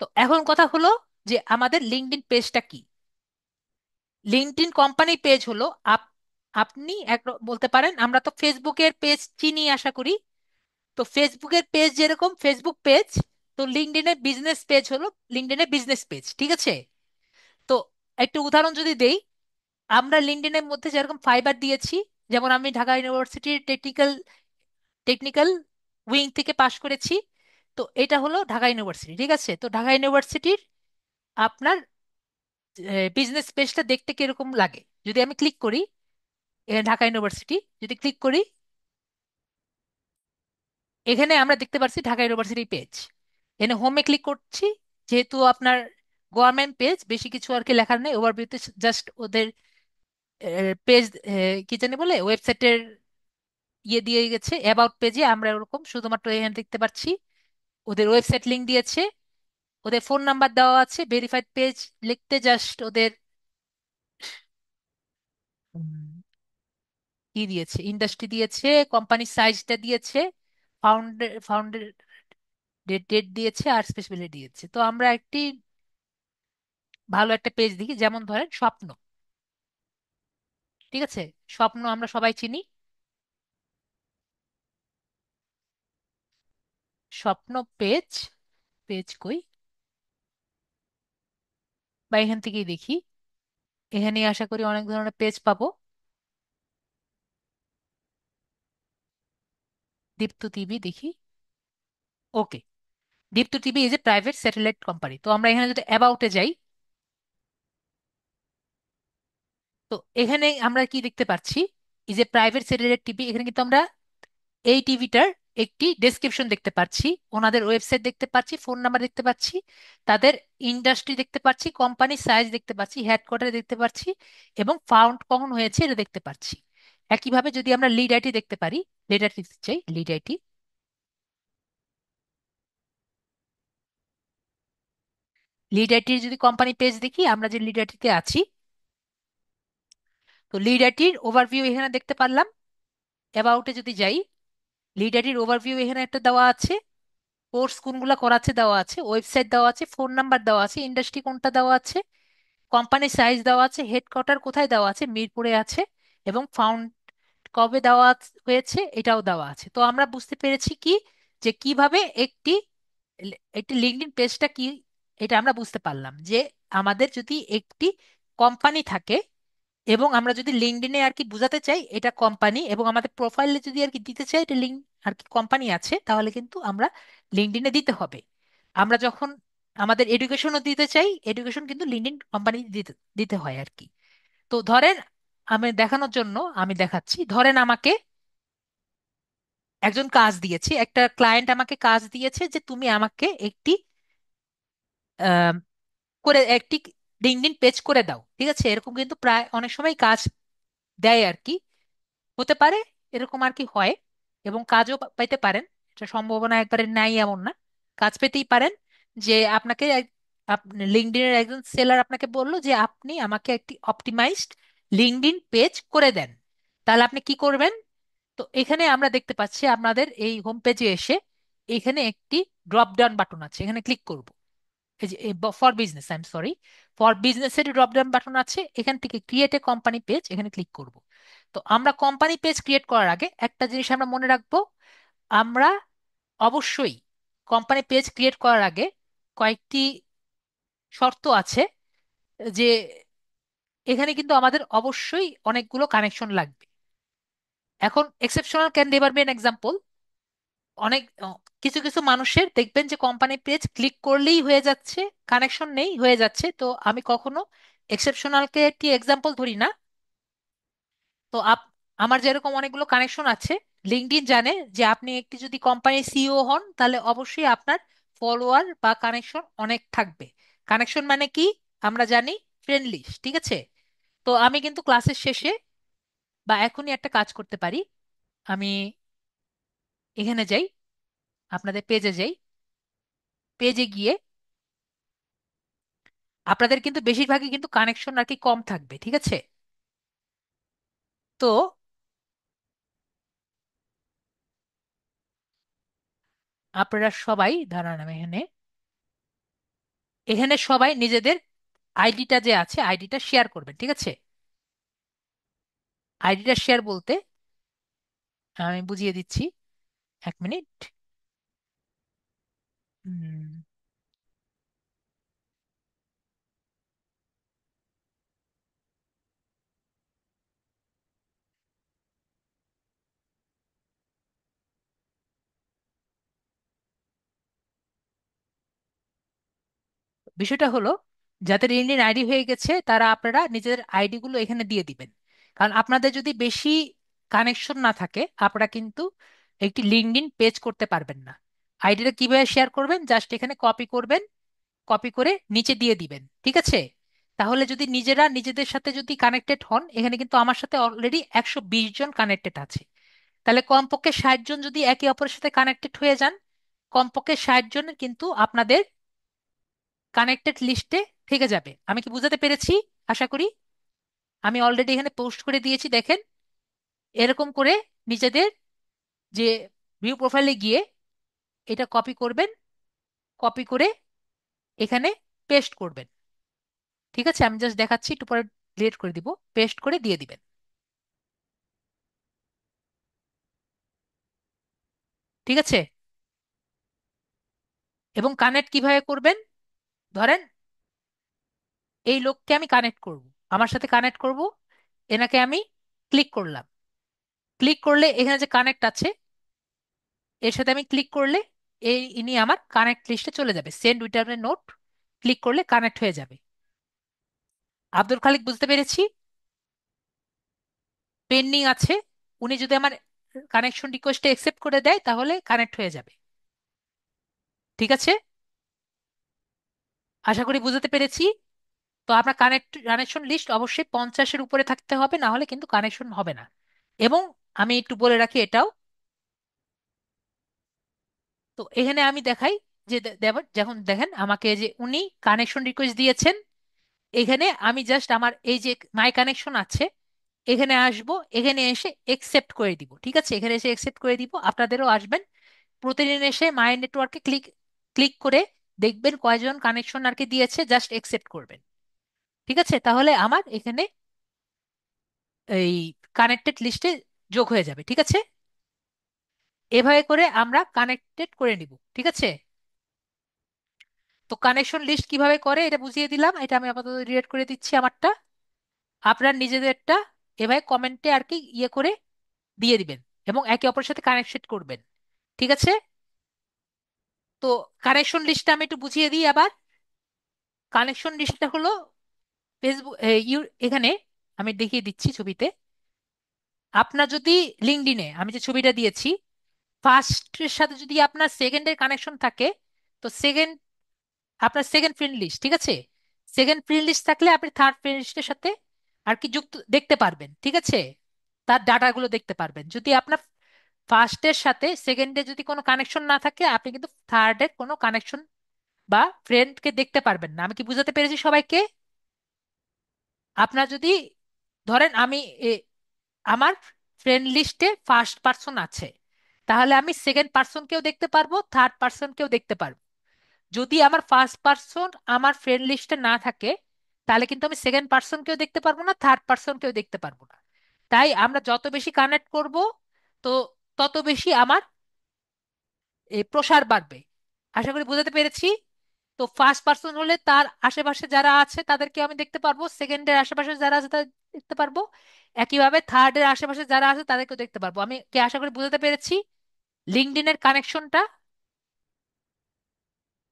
তো এখন কথা হলো যে আমাদের লিঙ্কডইন পেজটা কি। লিঙ্কডইন কোম্পানি পেজ হলো আপনি বলতে পারেন, আমরা তো ফেসবুকের পেজ চিনি আশা করি। তো ফেসবুকের পেজ যেরকম ফেসবুক পেজ, তো লিঙ্কডইনের বিজনেস পেজ হলো লিঙ্কডইনের বিজনেস পেজ, ঠিক আছে? তো একটু উদাহরণ যদি দেই, আমরা লিঙ্কডইনের মধ্যে যেরকম ফাইবার দিয়েছি, যেমন আমি ঢাকা ইউনিভার্সিটির টেকনিক্যাল উইং থেকে পাশ করেছি। তো এটা হলো ঢাকা ইউনিভার্সিটি, ঠিক আছে? তো ঢাকা ইউনিভার্সিটির আপনার বিজনেস পেজটা দেখতে কিরকম লাগে, যদি আমি ক্লিক করি, ঢাকা ইউনিভার্সিটি যদি ক্লিক করি, এখানে আমরা দেখতে পাচ্ছি ঢাকা ইউনিভার্সিটি পেজ। এখানে হোমে ক্লিক করছি, যেহেতু আপনার গভর্নমেন্ট পেজ, বেশি কিছু আর কি লেখার নেই, ওভারভিউতে জাস্ট ওদের পেজ, কি জানি বলে, ওয়েবসাইটের ইয়ে দিয়ে গেছে অ্যাবাউট পেজে, আমরা ওরকম শুধুমাত্র এখানে দেখতে পাচ্ছি ওদের ওয়েবসাইট লিংক দিয়েছে, ওদের ফোন নাম্বার দেওয়া আছে, ভেরিফাইড পেজ লিখতে জাস্ট ওদের উম, কি দিয়েছে, ইন্ডাস্ট্রি দিয়েছে, কোম্পানির সাইজটা দিয়েছে, ফাউন্ডের ডেট দিয়েছে, আর স্পেসিফিসিটি দিয়েছে। তো আমরা একটি ভালো একটা পেজ দেখি, যেমন ধরেন স্বপ্ন, ঠিক আছে? স্বপ্ন আমরা সবাই চিনি। স্বপ্ন পেজ, পেজ কই, বা এখান থেকেই দেখি। এখানে আশা করি অনেক ধরনের পেজ পাবো। দীপ্ত টিভি দেখি, okay. Deepto TV is a private satellite company. তো আমরা এখানে যদি অ্যাবাউটে যাই, তো এখানে আমরা কি দেখতে পাচ্ছি, এই যে প্রাইভেট স্যাটেলাইট টিভি, এখানে কিন্তু আমরা এই টিভিটার একটি ডেসক্রিপশন দেখতে পাচ্ছি, ওনাদের ওয়েবসাইট দেখতে পাচ্ছি, ফোন নাম্বার দেখতে পাচ্ছি, তাদের ইন্ডাস্ট্রি দেখতে পাচ্ছি, কোম্পানি সাইজ দেখতে পাচ্ছি, হেডকোয়ার্টার দেখতে পাচ্ছি, এবং ফাউন্ড কখন হয়েছে এটা দেখতে পাচ্ছি। একইভাবে যদি আমরা লিড আইটি দেখতে পারি, লিড আইটি চাই, লিড আইটি, লিড আইটির যদি কোম্পানি পেজ দেখি, আমরা যে লিড আইটিতে আছি, তো লিড আইটির ওভারভিউ এখানে দেখতে পারলাম। অ্যাবাউটে যদি যাই, লিড আইটির ওভারভিউ এখানে একটা দেওয়া আছে, কোর্স কোনগুলা করাচ্ছে দেওয়া আছে, ওয়েবসাইট দেওয়া আছে, ফোন নাম্বার দেওয়া আছে, ইন্ডাস্ট্রি কোনটা দেওয়া আছে, কোম্পানি সাইজ দেওয়া আছে, হেডকোয়ার্টার কোথায় দেওয়া আছে, মিরপুরে আছে, এবং ফাউন্ড কবে দেওয়া হয়েছে এটাও দেওয়া আছে। তো আমরা বুঝতে পেরেছি কি, যে কিভাবে একটি একটি লিঙ্কডইন পেজটা কি, এটা আমরা বুঝতে পারলাম যে আমাদের যদি একটি কোম্পানি থাকে, এবং আমরা যদি লিঙ্কডইনে আর কি বোঝাতে চাই এটা কোম্পানি, এবং আমাদের প্রোফাইলে যদি আর কি দিতে চাই এটা লিঙ্ক আর কি কোম্পানি আছে, তাহলে কিন্তু আমরা লিঙ্কডইনে দিতে হবে। আমরা যখন আমাদের এডুকেশনও দিতে চাই, এডুকেশন কিন্তু লিঙ্কডইন কোম্পানি দিতে দিতে হয় আর কি। তো ধরেন, আমি দেখানোর জন্য আমি দেখাচ্ছি, ধরেন আমাকে একজন কাজ দিয়েছে, একটা ক্লায়েন্ট আমাকে কাজ দিয়েছে যে তুমি আমাকে একটি আহ, করে একটি লিঙ্কডইন পেজ করে দাও, ঠিক আছে? এরকম কিন্তু প্রায় অনেক সময় কাজ দেয় আর কি, হতে পারে এরকম আর কি হয়, এবং কাজও পাইতে পারেন। এটা সম্ভাবনা একবারে নাই এমন না, কাজ পেতেই পারেন। যে আপনাকে লিঙ্কডইনের একজন সেলার আপনাকে বললো যে আপনি আমাকে একটি অপটিমাইজড লিঙ্কডইন পেজ করে দেন, তাহলে আপনি কি করবেন? তো এখানে আমরা দেখতে পাচ্ছি আপনাদের এই হোম পেজে এসে এখানে একটি ড্রপ ডাউন বাটন আছে, এখানে ক্লিক করব। এই যে for business, I am sorry, for বিজনেসের ড্রপ ডাউন বাটন আছে, এখান থেকে ক্রিয়েট এ কোম্পানি পেজ, এখানে ক্লিক করব। তো আমরা কোম্পানি পেজ ক্রিয়েট করার আগে একটা জিনিস আমরা মনে রাখবো, আমরা অবশ্যই কোম্পানি পেজ ক্রিয়েট করার আগে কয়েকটি শর্ত আছে, যে এখানে কিন্তু আমাদের অবশ্যই অনেকগুলো কানেকশন লাগবে। এখন exceptional can never be an example. অনেক কিছু কিছু মানুষের দেখবেন যে কোম্পানি পেজ ক্লিক করলেই হয়ে যাচ্ছে, কানেকশন নেই, হয়ে যাচ্ছে। তো আমি কখনো এক্সেপশনালকে একটি এক্সাম্পল ধরি না। তো আমার যেরকম অনেকগুলো কানেকশন আছে, লিঙ্কডইন জানে যে আপনি একটি যদি কোম্পানির সিইও হন, তাহলে অবশ্যই আপনার ফলোয়ার বা কানেকশন অনেক থাকবে। কানেকশন মানে কি আমরা জানি, ফ্রেন্ড লিস্ট, ঠিক আছে? তো আমি কিন্তু ক্লাসের শেষে বা এখনই একটা কাজ করতে পারি, আমি এখানে যাই, আপনাদের পেজে যাই, পেজে গিয়ে আপনাদের কিন্তু বেশিরভাগই কিন্তু কানেকশন আর কি কম থাকবে, ঠিক আছে? তো আপনারা সবাই দাঁড়ান, আমি এখানে এখানে সবাই নিজেদের আইডিটা যে আছে আইডিটা শেয়ার করবেন, ঠিক আছে? আইডিটা শেয়ার বলতে আমি বুঝিয়ে দিচ্ছি, 1 মিনিট। উম, বিষয়টা হলো, যাদের লিঙ্কডইন আইডি হয়ে গেছে তারা আপনারা নিজেদের আইডি গুলো এখানে দিয়ে দিবেন। কারণ আপনাদের যদি বেশি কানেকশন না থাকে, আপনারা কিন্তু একটি লিঙ্কডইন পেজ করতে পারবেন না। আইডিটা কিভাবে শেয়ার করবেন, জাস্ট এখানে কপি করবেন, কপি করে নিচে দিয়ে দিবেন, ঠিক আছে? তাহলে যদি নিজেরা নিজেদের সাথে যদি কানেক্টেড হন, এখানে কিন্তু আমার সাথে অলরেডি 120 জন কানেক্টেড আছে, তাহলে কমপক্ষে 60 জন যদি একে অপরের সাথে কানেক্টেড হয়ে যান, কমপক্ষে 60 জনের কিন্তু আপনাদের কানেক্টেড লিস্টে থেকে যাবে। আমি কি বুঝাতে পেরেছি? আশা করি। আমি অলরেডি এখানে পোস্ট করে দিয়েছি, দেখেন। এরকম করে নিজেদের যে ভিউ প্রোফাইলে গিয়ে এটা কপি করবেন, কপি করে এখানে পেস্ট করবেন, ঠিক আছে? আমি জাস্ট দেখাচ্ছি, একটু পরে ডিলিট করে দিব, পেস্ট করে দিয়ে দিবেন, ঠিক আছে? এবং কানেক্ট কিভাবে করবেন, ধরেন এই লোককে আমি কানেক্ট করব, আমার সাথে কানেক্ট করব, এনাকে আমি ক্লিক করলাম, ক্লিক করলে এখানে যে কানেক্ট আছে এর সাথে আমি ক্লিক করলে ইনি আমার কানেক্ট লিস্টে চলে যাবে, সেন্ড উইটার নোট, ক্লিক করলে কানেক্ট হয়ে যাবে। আব্দুল খালিক বুঝতে পেরেছি, পেন্ডিং আছে, উনি যদি আমার কানেকশন রিকোয়েস্টে একসেপ্ট করে দেয় তাহলে কানেক্ট হয়ে যাবে। ঠিক আছে, আশা করি বুঝতে পেরেছি। তো আপনার কানেকশন লিস্ট অবশ্যই 50-এর উপরে থাকতে হবে, না হলে কিন্তু কানেকশন হবে না। এবং আমি একটু বলে রাখি এটাও, তো এখানে আমি দেখাই যে যখন দেখেন আমাকে যে উনি কানেকশন রিকোয়েস্ট দিয়েছেন, এখানে আমি জাস্ট আমার এই যে মাই কানেকশন আছে এখানে আসব, এখানে এসে একসেপ্ট করে দিব। ঠিক আছে, এখানে এসে একসেপ্ট করে দিব। আপনাদেরও আসবেন, প্রতিদিন এসে মাই নেটওয়ার্কে ক্লিক ক্লিক করে দেখবেন কয়জন কানেকশন আর কি দিয়েছে, জাস্ট একসেপ্ট করবেন। ঠিক আছে, তাহলে আমার এখানে এই কানেক্টেড লিস্টে যোগ হয়ে যাবে। ঠিক আছে, এভাবে করে আমরা কানেক্টেড করে নিব। ঠিক আছে, তো কানেকশন লিস্ট কিভাবে করে এটা বুঝিয়ে দিলাম, এটা আমি আপাতত রিড করে দিচ্ছি আমারটা। আপনার নিজেদেরটা এভাবে কমেন্টে আর কি ইয়ে করে দিয়ে দিবেন এবং একে অপরের সাথে কানেকশন করবেন। ঠিক আছে, তো কানেকশন লিস্টটা আমি একটু বুঝিয়ে দিই আবার। কানেকশন লিস্টটা হলো ফেসবুক এখানে আমি দেখিয়ে দিচ্ছি ছবিতে। আপনার যদি লিঙ্কডইনে আমি যে ছবিটা দিয়েছি, ফার্স্টের সাথে যদি আপনার সেকেন্ডের কানেকশন থাকে, তো সেকেন্ড আপনার সেকেন্ড ফ্রেন্ড লিস্ট। ঠিক আছে, সেকেন্ড ফ্রেন্ড লিস্ট থাকলে আপনি থার্ড ফ্রেন্ড লিস্টের সাথে আর কি যুক্ত দেখতে পারবেন। ঠিক আছে, তার ডাটাগুলো দেখতে পারবেন। যদি আপনার ফার্স্টের সাথে সেকেন্ডে যদি কোনো কানেকশন না থাকে, আপনি কিন্তু থার্ডের কোনো কানেকশন বা ফ্রেন্ডকে দেখতে পারবেন না। আমি কি বুঝাতে পেরেছি সবাইকে? আপনার যদি ধরেন আমি আমার ফ্রেন্ড লিস্টে ফার্স্ট পার্সন আছে, তাহলে আমি সেকেন্ড পার্সনকেও দেখতে পারবো, থার্ড পার্সনকেও দেখতে পারবো। যদি আমার ফার্স্ট পার্সন আমার ফ্রেন্ড লিস্টে না থাকে, তাহলে কিন্তু আমি সেকেন্ড পার্সনকেও দেখতে পারবো না, থার্ড পার্সনকেও দেখতে পারবো না। তাই আমরা যত বেশি কানেক্ট করব, তো তত বেশি আমার প্রসার বাড়বে। আশা করি বোঝাতে পেরেছি। তো ফার্স্ট পার্সন হলে তার আশেপাশে যারা আছে তাদেরকে আমি দেখতে পারবো, সেকেন্ডের আশেপাশে যারা আছে তাদের দেখতে পারবো, একইভাবে থার্ডের আশেপাশে যারা আছে তাদেরকেও দেখতে পারবো। আমি কি আশা করি বুঝাতে পেরেছি লিঙ্কডইনের কানেকশনটা?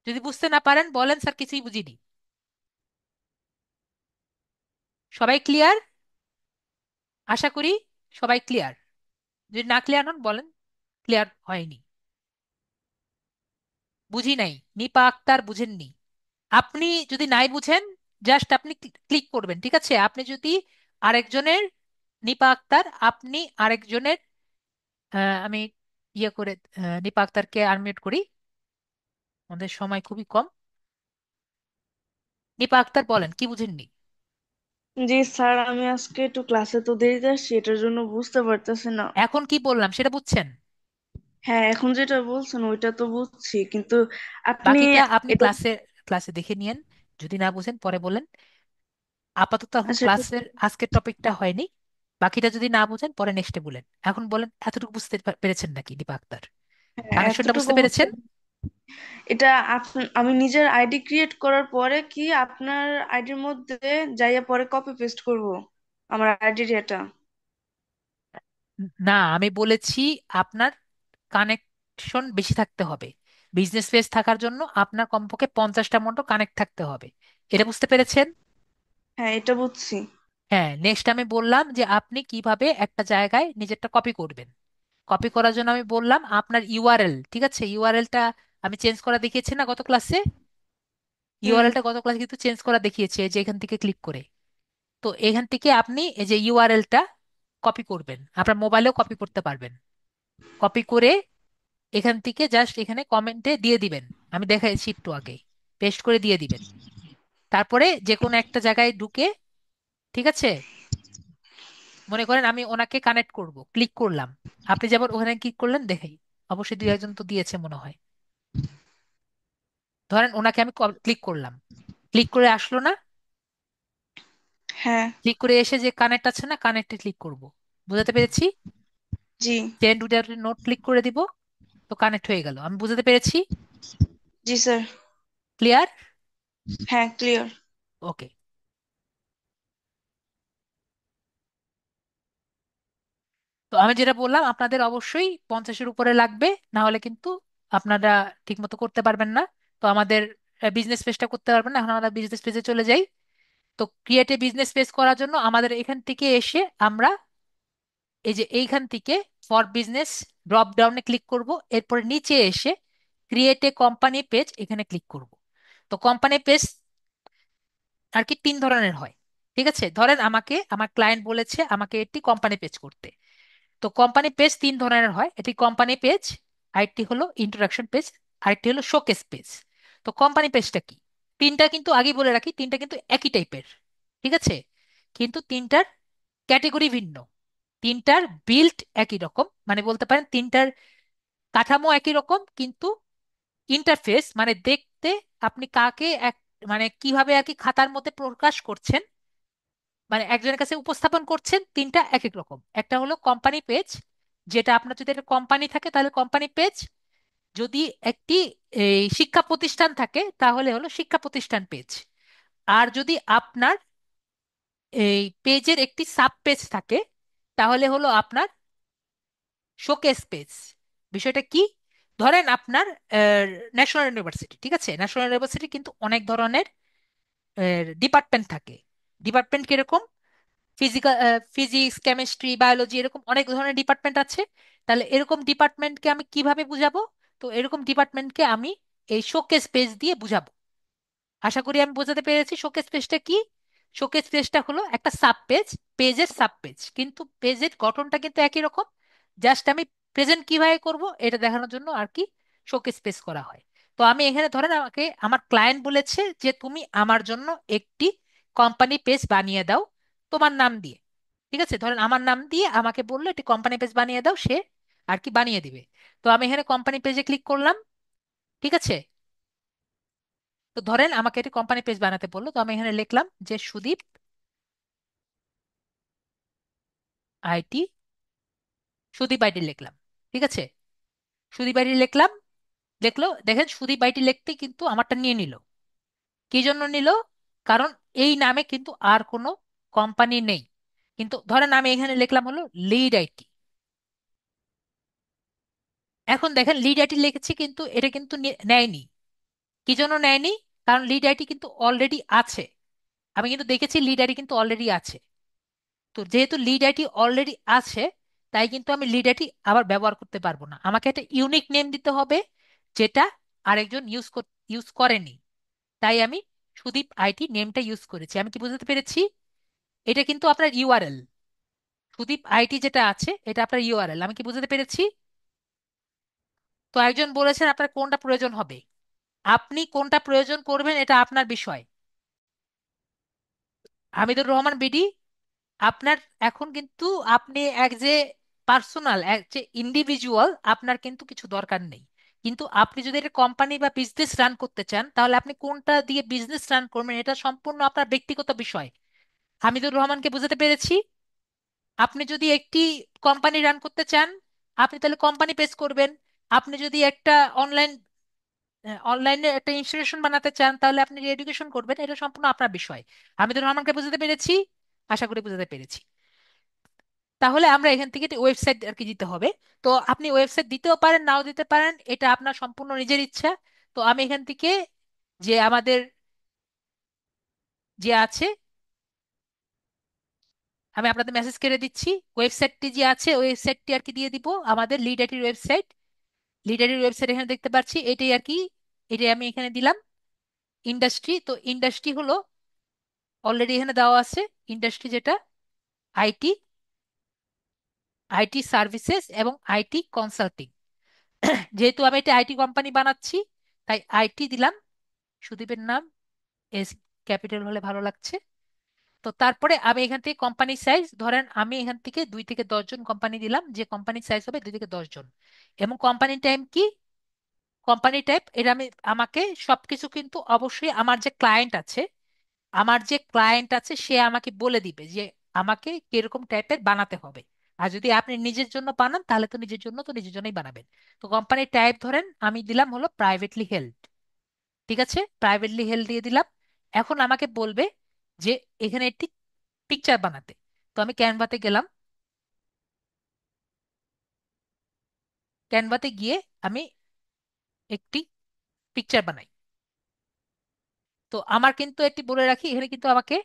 যদি বুঝতে না পারেন বলেন স্যার কিছুই বুঝিনি। সবাই ক্লিয়ার? আশা করি সবাই ক্লিয়ার। যদি না ক্লিয়ার হন বলেন ক্লিয়ার হয়নি, বুঝি নাই, নিপা আক্তার বুঝেননি। আপনি যদি নাই বুঝেন জাস্ট আপনি ক্লিক করবেন। ঠিক আছে, আপনি যদি আরেকজনের, নিপা আক্তার আপনি আরেকজনের আমি ইয়ে করে নিপা আক্তারকে আনমিউট করি, আমাদের সময় খুবই কম। নিপা আক্তার বলেন কি বুঝেননি? জি স্যার, আমি আজকে একটু ক্লাসে তো দেরিতে আসছি, এটার জন্য বুঝতে পারতেছি না। এখন কি বললাম সেটা বুঝছেন? হ্যাঁ, এখন যেটা বলছেন ওইটা তো বুঝছি, কিন্তু আপনি বাকিটা আপনি এটা, ক্লাসে ক্লাসে দেখে নিয়েন, যদি না বুঝেন পরে বলেন। আপাতত এখন আচ্ছা ক্লাসের আজকের টপিকটা হয়নি, বাকিটা যদি না বুঝেন পরে নেক্সটে বলেন। এখন বলেন এতটুকু বুঝতে পেরেছেন নাকি দীপা আক্তার? হ্যাঁ, কানেকশনটা এতটুকু বুঝতে বুঝতে, পেরেছেন? এটা আমি নিজের আইডি ক্রিয়েট করার পরে কি আপনার আইডির মধ্যে যাইয়া পরে কপি পেস্ট করব আমার আইডির এটা? না, আমি বলেছি আপনার কানেকশন বেশি থাকতে হবে। বিজনেস পেজ থাকার জন্য আপনার কমপক্ষে 50টা মতো কানেক্ট থাকতে হবে। এটা বুঝতে পেরেছেন? হ্যাঁ, এটা বুঝছি। হ্যাঁ, নেক্সট আমি বললাম যে আপনি কিভাবে একটা জায়গায় নিজেরটা কপি করবেন। কপি করার জন্য আমি বললাম আপনার ইউআরএল। ঠিক আছে, ইউআরএলটা আমি চেঞ্জ করা দেখিয়েছি না গত ক্লাসে? হুম। ইউআরএলটা গত ক্লাসে কিন্তু চেঞ্জ করা দেখিয়েছি, এই যে এখান থেকে ক্লিক করে। তো এখান থেকে আপনি এই যে ইউআরএলটা কপি করবেন, আপনার মোবাইলেও কপি করতে পারবেন। কপি করে এখান থেকে জাস্ট এখানে কমেন্টে দিয়ে দিবেন, আমি দেখাইছি একটু আগে, পেস্ট করে দিয়ে দিবেন। তারপরে যে কোনো একটা জায়গায় ঢুকে, ঠিক আছে, মনে করেন আমি ওনাকে কানেক্ট করব, ক্লিক করলাম। আপনি যেমন ওখানে ক্লিক করলেন দেখাই, অবশ্যই দুই একজন তো দিয়েছে মনে হয়। ধরেন ওনাকে আমি ক্লিক করলাম, ক্লিক করে আসলো না? হ্যাঁ। ক্লিক করে এসে যে কানেক্ট আছে না, কানেক্টে ক্লিক করব। বুঝাতে পেরেছি? জি। সেন্ড উইদাউট নোট ক্লিক করে দিব, তো কানেক্ট হয়ে গেল। আমি বুঝাতে পেরেছি? জি স্যার। ক্লিয়ার? হ্যাঁ, ক্লিয়ার। ওকে। তো আমি যেটা বললাম আপনাদের অবশ্যই 50-এর উপরে লাগবে, না হলে কিন্তু আপনারা ঠিক মতো করতে পারবেন না। তো আমাদের বিজনেস পেজটা করতে পারবেন না। এখন আমরা বিজনেস পেজে চলে যাই। তো ক্রিয়েটে বিজনেস পেজ করার জন্য আমাদের এখান থেকে এসে আমরা এই যে এইখান থেকে ফর বিজনেস ড্রপ ডাউনে ক্লিক করব। এরপরে নিচে এসে ক্রিয়েট এ কোম্পানি পেজ এখানে ক্লিক করব। তো কোম্পানি পেজ আর কি তিন ধরনের হয়। ঠিক আছে, ধরেন আমাকে আমার ক্লায়েন্ট বলেছে আমাকে একটি কোম্পানি পেজ করতে। তো কোম্পানি পেজ তিন ধরনের হয়, এটি কোম্পানি পেজ, আরেকটি হলো ইন্ট্রোডাকশন পেজ, আরেকটি হলো শোকেস পেজ। তো কোম্পানি পেজটা কি? তিনটা কিন্তু আগেই বলে রাখি, তিনটা কিন্তু একই টাইপের। ঠিক আছে, কিন্তু তিনটার ক্যাটেগরি ভিন্ন। তিনটার বিল্ড একই রকম, মানে বলতে পারেন তিনটার কাঠামো একই রকম, কিন্তু ইন্টারফেস মানে দেখতে আপনি কাকে এক মানে কিভাবে আর কি খাতার মধ্যে প্রকাশ করছেন, মানে একজনের কাছে উপস্থাপন করছেন, তিনটা এক এক রকম। একটা হলো কোম্পানি পেজ, যেটা আপনার যদি একটা কোম্পানি থাকে তাহলে কোম্পানি পেজ, যদি একটি এই শিক্ষা প্রতিষ্ঠান থাকে তাহলে হলো শিক্ষা প্রতিষ্ঠান পেজ, আর যদি আপনার এই পেজের একটি সাব পেজ থাকে তাহলে হলো আপনার শোকেস পেজ। বিষয়টা কি? ধরেন আপনার ন্যাশনাল ইউনিভার্সিটি, ঠিক আছে, ন্যাশনাল ইউনিভার্সিটি কিন্তু অনেক ধরনের ডিপার্টমেন্ট থাকে। ডিপার্টমেন্ট কিরকম? ফিজিক্যাল, ফিজিক্স, কেমিস্ট্রি, বায়োলজি, এরকম অনেক ধরনের ডিপার্টমেন্ট আছে। তাহলে এরকম ডিপার্টমেন্টকে আমি কিভাবে বুঝাবো? তো এরকম ডিপার্টমেন্টকে আমি এই শোকেস পেজ দিয়ে বুঝাবো। আশা করি আমি বোঝাতে পেরেছি শোকেস পেজটা কি। শোকেস পেজটা হলো একটা সাব পেজ, পেজের সাব পেজ, কিন্তু পেজের গঠনটা কিন্তু একই রকম। জাস্ট আমি প্রেজেন্ট কিভাবে করব এটা দেখানোর জন্য আর কি শোকেস পেজ করা হয়। তো আমি এখানে ধরেন আমাকে আমার ক্লায়েন্ট বলেছে যে তুমি আমার জন্য একটি কোম্পানি পেজ বানিয়ে দাও তোমার নাম দিয়ে। ঠিক আছে, ধরেন আমার নাম দিয়ে আমাকে বললো একটি কোম্পানি পেজ বানিয়ে দাও, সে আর কি বানিয়ে দিবে। তো আমি এখানে কোম্পানি পেজে ক্লিক করলাম। ঠিক আছে, তো ধরেন আমাকে একটি কোম্পানি পেজ বানাতে বললো, তো আমি এখানে লিখলাম যে সুদীপ আইটি, সুদীপ আইটি লিখলাম। ঠিক আছে, সুদীপ আইটি লিখলাম। দেখলো, দেখেন সুদীপ আইটি লিখতে কিন্তু আমারটা নিয়ে নিল। কি জন্য নিল? কারণ এই নামে কিন্তু আর কোনো কোম্পানি নেই। কিন্তু ধরেন আমি এখানে লিখলাম হলো লিড আইটি। এখন দেখেন লিড আইটি লিখেছি কিন্তু এটা কিন্তু নেয়নি। কি জন্য নেয়নি? কারণ লিড আইটি কিন্তু অলরেডি আছে। আমি কিন্তু দেখেছি লিড আইটি কিন্তু অলরেডি আছে। তো যেহেতু লিড আইটি অলরেডি আছে, তাই কিন্তু আমি লিড আইটি আবার ব্যবহার করতে পারবো না। আমাকে একটা ইউনিক নেম দিতে হবে, যেটা আরেকজন ইউজ করেনি। তাই আমি সুদীপ আইটি নেমটা ইউজ করেছি। আমি কি বুঝতে পেরেছি? এটা কিন্তু আপনার ইউআরএল। সুদীপ আইটি যেটা আছে এটা আপনার ইউআরএল। আমি কি বুঝতে পেরেছি? তো একজন বলেছেন আপনার কোনটা প্রয়োজন হবে। আপনি কোনটা প্রয়োজন করবেন এটা আপনার বিষয়। হামিদুর রহমান বিডি আপনার এখন কিন্তু আপনি এক যে পার্সোনাল, এক যে ইন্ডিভিজুয়াল, আপনার কিন্তু কিছু দরকার নেই। কিন্তু আপনি যদি একটা কোম্পানি বা বিজনেস রান করতে চান তাহলে আপনি কোনটা দিয়ে বিজনেস রান করবেন এটা সম্পূর্ণ আপনার ব্যক্তিগত বিষয়। হামিদুর রহমানকে বুঝাতে পেরেছি? আপনি যদি একটি কোম্পানি রান করতে চান আপনি তাহলে কোম্পানি পেজ করবেন। আপনি যদি একটা অনলাইন অনলাইনে একটা ইনস্টিটিউশন বানাতে চান তাহলে আপনি এডুকেশন করবেন, এটা সম্পূর্ণ আপনার বিষয়। হামিদুর রহমানকে বুঝাতে পেরেছি? আশা করি বুঝাতে পেরেছি। তাহলে আমরা এখান থেকে ওয়েবসাইট আর কি দিতে হবে। তো আপনি ওয়েবসাইট দিতেও পারেন নাও দিতে পারেন, এটা আপনার সম্পূর্ণ নিজের ইচ্ছা। তো আমি এখান থেকে যে আমাদের যে আছে, আমি আপনাদের মেসেজ করে দিচ্ছি, ওয়েবসাইটটি যে আছে ওয়েবসাইটটি আর কি দিয়ে দিব, আমাদের লিডারির ওয়েবসাইট। লিডারির ওয়েবসাইট এখানে দেখতে পাচ্ছি, এটাই আর কি, এটাই আমি এখানে দিলাম। ইন্ডাস্ট্রি, তো ইন্ডাস্ট্রি হলো অলরেডি এখানে দেওয়া আছে। ইন্ডাস্ট্রি যেটা আইটি, আইটি সার্ভিসেস এবং আইটি কনসাল্টিং। যেহেতু আমি এটা আইটি কোম্পানি বানাচ্ছি তাই আইটি দিলাম। সুদীপের নাম এস ক্যাপিটাল হলে ভালো লাগছে। তো তারপরে আমি এখান থেকে কোম্পানি সাইজ ধরেন আমি এখান থেকে 2 থেকে 10 জন কোম্পানি দিলাম, যে কোম্পানি সাইজ হবে 2 থেকে 10 জন। এবং কোম্পানি টাইম কি? কোম্পানি টাইপ এটা আমি আমাকে সবকিছু কিন্তু অবশ্যই আমার যে ক্লায়েন্ট আছে, আমার যে ক্লায়েন্ট আছে সে আমাকে বলে দিবে যে আমাকে কিরকম টাইপের বানাতে হবে। আর যদি আপনি নিজের জন্য বানান তাহলে তো নিজের জন্য তো নিজের জন্যই বানাবেন। তো কোম্পানি টাইপ ধরেন আমি দিলাম হলো প্রাইভেটলি হেল্ড। ঠিক আছে, প্রাইভেটলি হেল্ড দিয়ে দিলাম। এখন আমাকে বলবে যে এখানে একটি পিকচার বানাতে। তো আমি ক্যানভাতে গেলাম। ক্যানভাতে গিয়ে আমি একটি পিকচার বানাই। তো আমার কিন্তু একটি বলে রাখি, এখানে কিন্তু আমাকে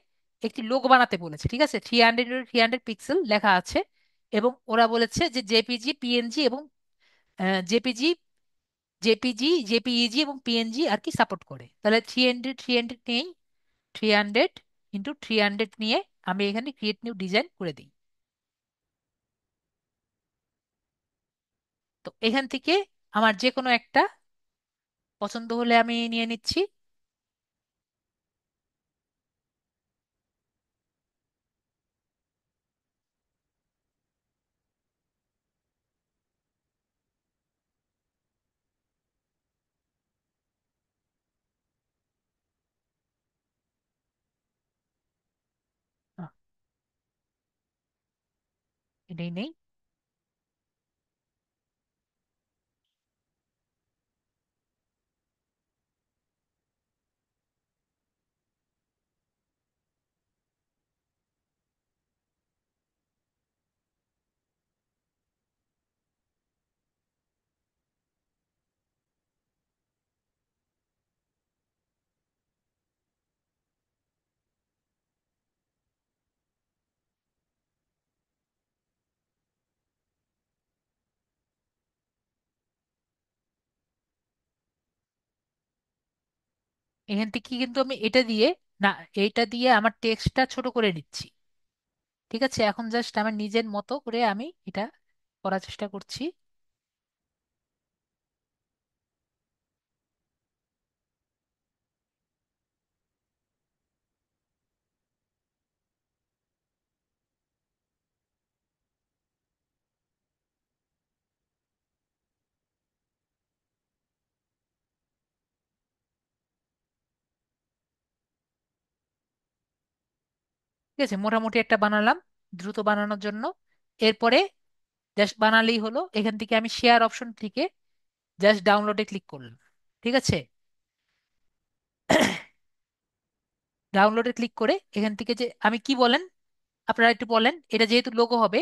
একটি লোগো বানাতে বলেছে। ঠিক আছে, 300 পিক্সেল লেখা আছে। এবং ওরা বলেছে যে জেপিজি, পিএনজি এবং জেপিজি, জেপিইজি এবং পিএনজি আর কি সাপোর্ট করে। তাহলে 300 300 নেই, 300 × 300 নিয়ে আমি এখানে ক্রিয়েট নিউ ডিজাইন করে দিই। তো এখান থেকে আমার যে কোনো একটা পছন্দ হলে আমি নিয়ে নিচ্ছি। আহ, এটাই নেই। এখান থেকে কিন্তু আমি এটা দিয়ে, না, এইটা দিয়ে আমার টেক্সটটা ছোট করে নিচ্ছি। ঠিক আছে, এখন জাস্ট আমার নিজের মতো করে আমি এটা করার চেষ্টা করছি। ঠিক আছে, মোটামুটি একটা বানালাম দ্রুত বানানোর জন্য। এরপরে জাস্ট বানালেই হলো। এখান থেকে আমি শেয়ার অপশন থেকে জাস্ট ডাউনলোডে ক্লিক করলাম। ঠিক আছে, ডাউনলোডে ক্লিক করে এখান থেকে যে আমি কি বলেন, আপনারা একটু বলেন, এটা যেহেতু লোগো হবে,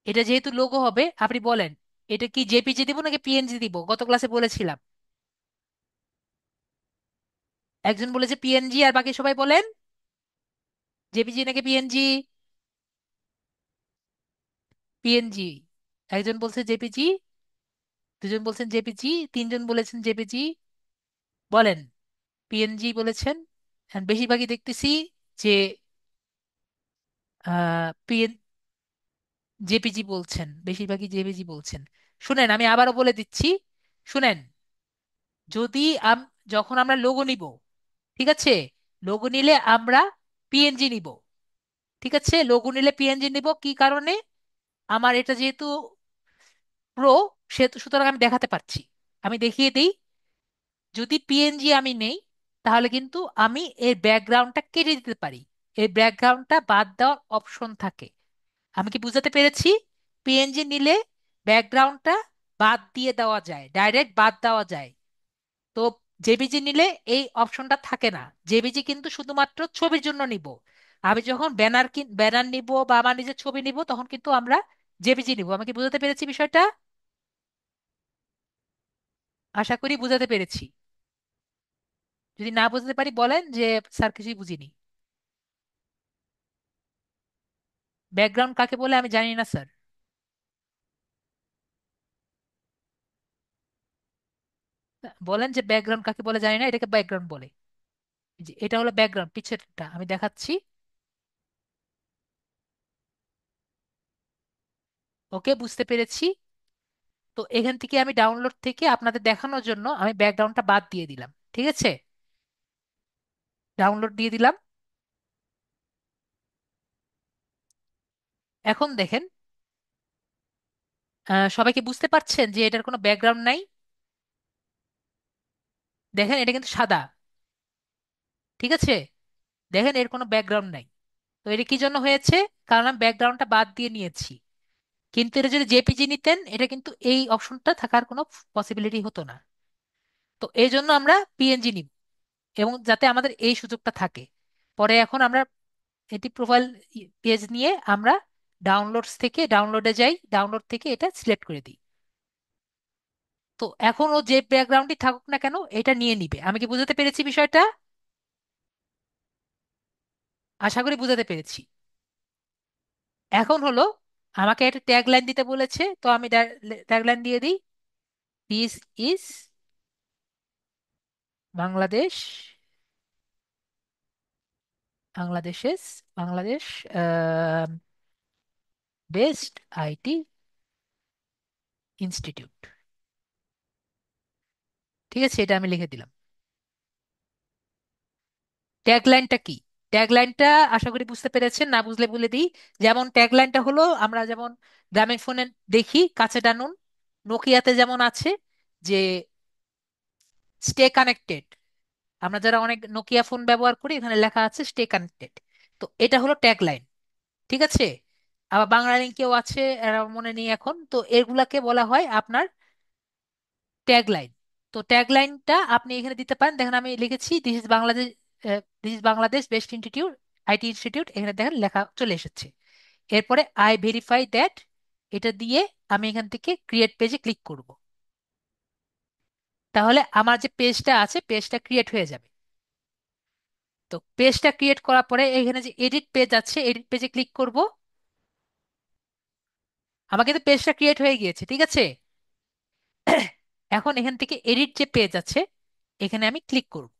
এটা যেহেতু লোগো হবে আপনি বলেন এটা কি জেপিজি দিব নাকি পিএনজি দিব? গত ক্লাসে বলেছিলাম। একজন বলেছে পিএনজি, আর বাকি সবাই বলেন জেপিজি নাকি পিএনজি। পিএনজি। একজন বলছে জেপিজি, দুজন বলছেন জেপিজি, তিনজন বলেছেন জেপিজি। বলেন। পিএনজি বলেছেন। And বেশিরভাগই দেখতেছি যে পিএন জেপিজি বলছেন, বেশিরভাগই জেপিজি বলছেন। শুনেন, আমি আবারও বলে দিচ্ছি, শুনেন। যদি যখন আমরা লোগো নিব, ঠিক আছে, লোগো নিলে আমরা পিএনজি নিব। ঠিক আছে, লোগো নিলে পিএনজি নিব কি কারণে? আমার এটা যেহেতু প্রো, সেহেতু সুতরাং আমি দেখাতে পারছি। আমি দেখিয়ে দিই। যদি পিএনজি আমি নেই, তাহলে কিন্তু আমি এর ব্যাকগ্রাউন্ডটা কেটে দিতে পারি। এই ব্যাকগ্রাউন্ডটা বাদ দেওয়ার অপশন থাকে। আমি কি বুঝাতে পেরেছি? পিএনজি নিলে ব্যাকগ্রাউন্ডটা বাদ দিয়ে দেওয়া যায়, ডাইরেক্ট বাদ দেওয়া যায়। তো জেপিজি নিলে এই অপশনটা থাকে না। জেপিজি কিন্তু শুধুমাত্র ছবির জন্য নিব। আমি যখন ব্যানার নিব বা আমার নিজের ছবি নিব, তখন কিন্তু আমরা জেপিজি নিব। আমি কি বুঝাতে পেরেছি বিষয়টা? আশা করি বুঝাতে পেরেছি। যদি না বুঝতে পারি বলেন যে স্যার কিছুই বুঝিনি। ব্যাকগ্রাউন্ড কাকে বলে আমি জানি না স্যার। বলেন যে ব্যাকগ্রাউন্ড কাকে বলে জানি না, এটাকে ব্যাকগ্রাউন্ড বলে। এই যে এটা হলো ব্যাকগ্রাউন্ড, পিছনেরটা আমি দেখাচ্ছি। ওকে, বুঝতে পেরেছি। তো এখান থেকে আমি ডাউনলোড থেকে আপনাদের দেখানোর জন্য আমি ব্যাকগ্রাউন্ডটা বাদ দিয়ে দিলাম। ঠিক আছে, ডাউনলোড দিয়ে দিলাম। এখন দেখেন, সবাইকে বুঝতে পারছেন যে এটার কোনো ব্যাকগ্রাউন্ড নাই? দেখেন, এটা কিন্তু সাদা। ঠিক আছে, দেখেন এর কোনো ব্যাকগ্রাউন্ড নাই। তো এটা কি জন্য হয়েছে? কারণ আমি ব্যাকগ্রাউন্ডটা বাদ দিয়ে নিয়েছি। কিন্তু এটা যদি জেপিজি নিতেন, এটা কিন্তু এই অপশনটা থাকার কোনো পসিবিলিটি হতো না। তো এই জন্য আমরা পিএনজি নিব, এবং যাতে আমাদের এই সুযোগটা থাকে। পরে এখন আমরা এটি প্রোফাইল পেজ নিয়ে আমরা ডাউনলোডস থেকে ডাউনলোডে যাই, ডাউনলোড থেকে এটা সিলেক্ট করে দিই। তো এখন ও যে ব্যাকগ্রাউন্ডই থাকুক না কেন, এটা নিয়ে নিবে। আমি কি বুঝাতে পেরেছি বিষয়টা? আশা করি বুঝাতে পেরেছি। এখন হলো আমাকে একটা ট্যাগলাইন দিতে বলেছে, তো আমি ট্যাগলাইন দিয়ে দিই, this is Bangladesh, Bangladesh's Bangladesh best IT institute. ঠিক আছে, এটা আমি লিখে দিলাম। ট্যাগলাইনটা কি? ট্যাগলাইনটা আশা করি বুঝতে পেরেছেন, না বুঝলে বলে দিই। যেমন ট্যাগলাইনটা হলো, আমরা যেমন গ্রামীণ ফোনে দেখি কাছে টানুন, নোকিয়াতে যেমন আছে যে স্টে কানেক্টেড, আমরা যারা অনেক নোকিয়া ফোন ব্যবহার করি এখানে লেখা আছে স্টে কানেক্টেড। তো এটা হলো ট্যাগলাইন। ঠিক আছে, আবার বাংলা লিঙ্কেও আছে, এরা মনে নেই এখন, তো এগুলাকে বলা হয় আপনার ট্যাগলাইন। তো ট্যাগলাইনটা আপনি এখানে দিতে পারেন, দেখেন আমি লিখেছি this is Bangladesh, this is Bangladesh best institute, IT institute, এখানে দেখেন লেখা চলে এসেছে। এরপরে আই ভেরিফাই দ্যাট, এটা দিয়ে আমি এখান থেকে ক্রিয়েট পেজে ক্লিক করব। তাহলে আমার যে পেজটা আছে পেজটা ক্রিয়েট হয়ে যাবে। তো পেজটা ক্রিয়েট করার পরে এখানে যে এডিট পেজ আছে এডিট পেজে ক্লিক করব। আমার কিন্তু পেজটা ক্রিয়েট হয়ে গিয়েছে, ঠিক আছে। এখন এখান থেকে এডিট যে পেজ আছে এখানে আমি ক্লিক করব।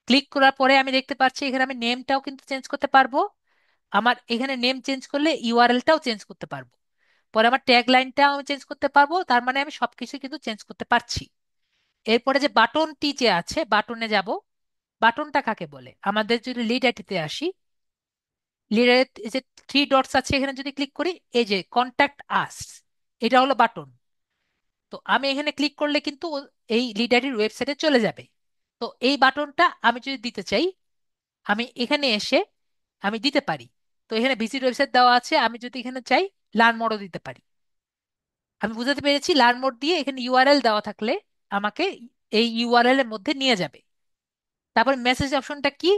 ক্লিক করার পরে আমি দেখতে পাচ্ছি এখানে আমি নেমটাও কিন্তু চেঞ্জ করতে পারবো। আমার এখানে নেম চেঞ্জ করলে ইউআরএলটাও চেঞ্জ করতে পারবো। পরে আমার ট্যাগ লাইনটাও আমি চেঞ্জ করতে পারবো, তার মানে আমি সবকিছু কিন্তু চেঞ্জ করতে পারছি। এরপরে যে বাটনটি যে আছে বাটনে যাব। বাটনটা কাকে বলে? আমাদের যদি লিড আইটিতে আসি, লিডের যে থ্রি ডটস আছে এখানে যদি ক্লিক করি, এই যে কন্ট্যাক্ট আস, এটা হলো বাটন। তো আমি এখানে ক্লিক করলে কিন্তু এই লিড আইটির ওয়েবসাইটে চলে যাবে। তো এই বাটনটা আমি যদি দিতে চাই, আমি এখানে এসে আমি দিতে পারি। তো এখানে ভিজিট ওয়েবসাইট দেওয়া আছে, আমি যদি এখানে চাই লার্ন মোডও দিতে পারি। আমি বুঝাতে পেরেছি? লার্ন মোড দিয়ে এখানে ইউআরএল দেওয়া থাকলে আমাকে এই ইউআরএল এর মধ্যে নিয়ে যাবে। তারপর মেসেজ অপশনটা কি?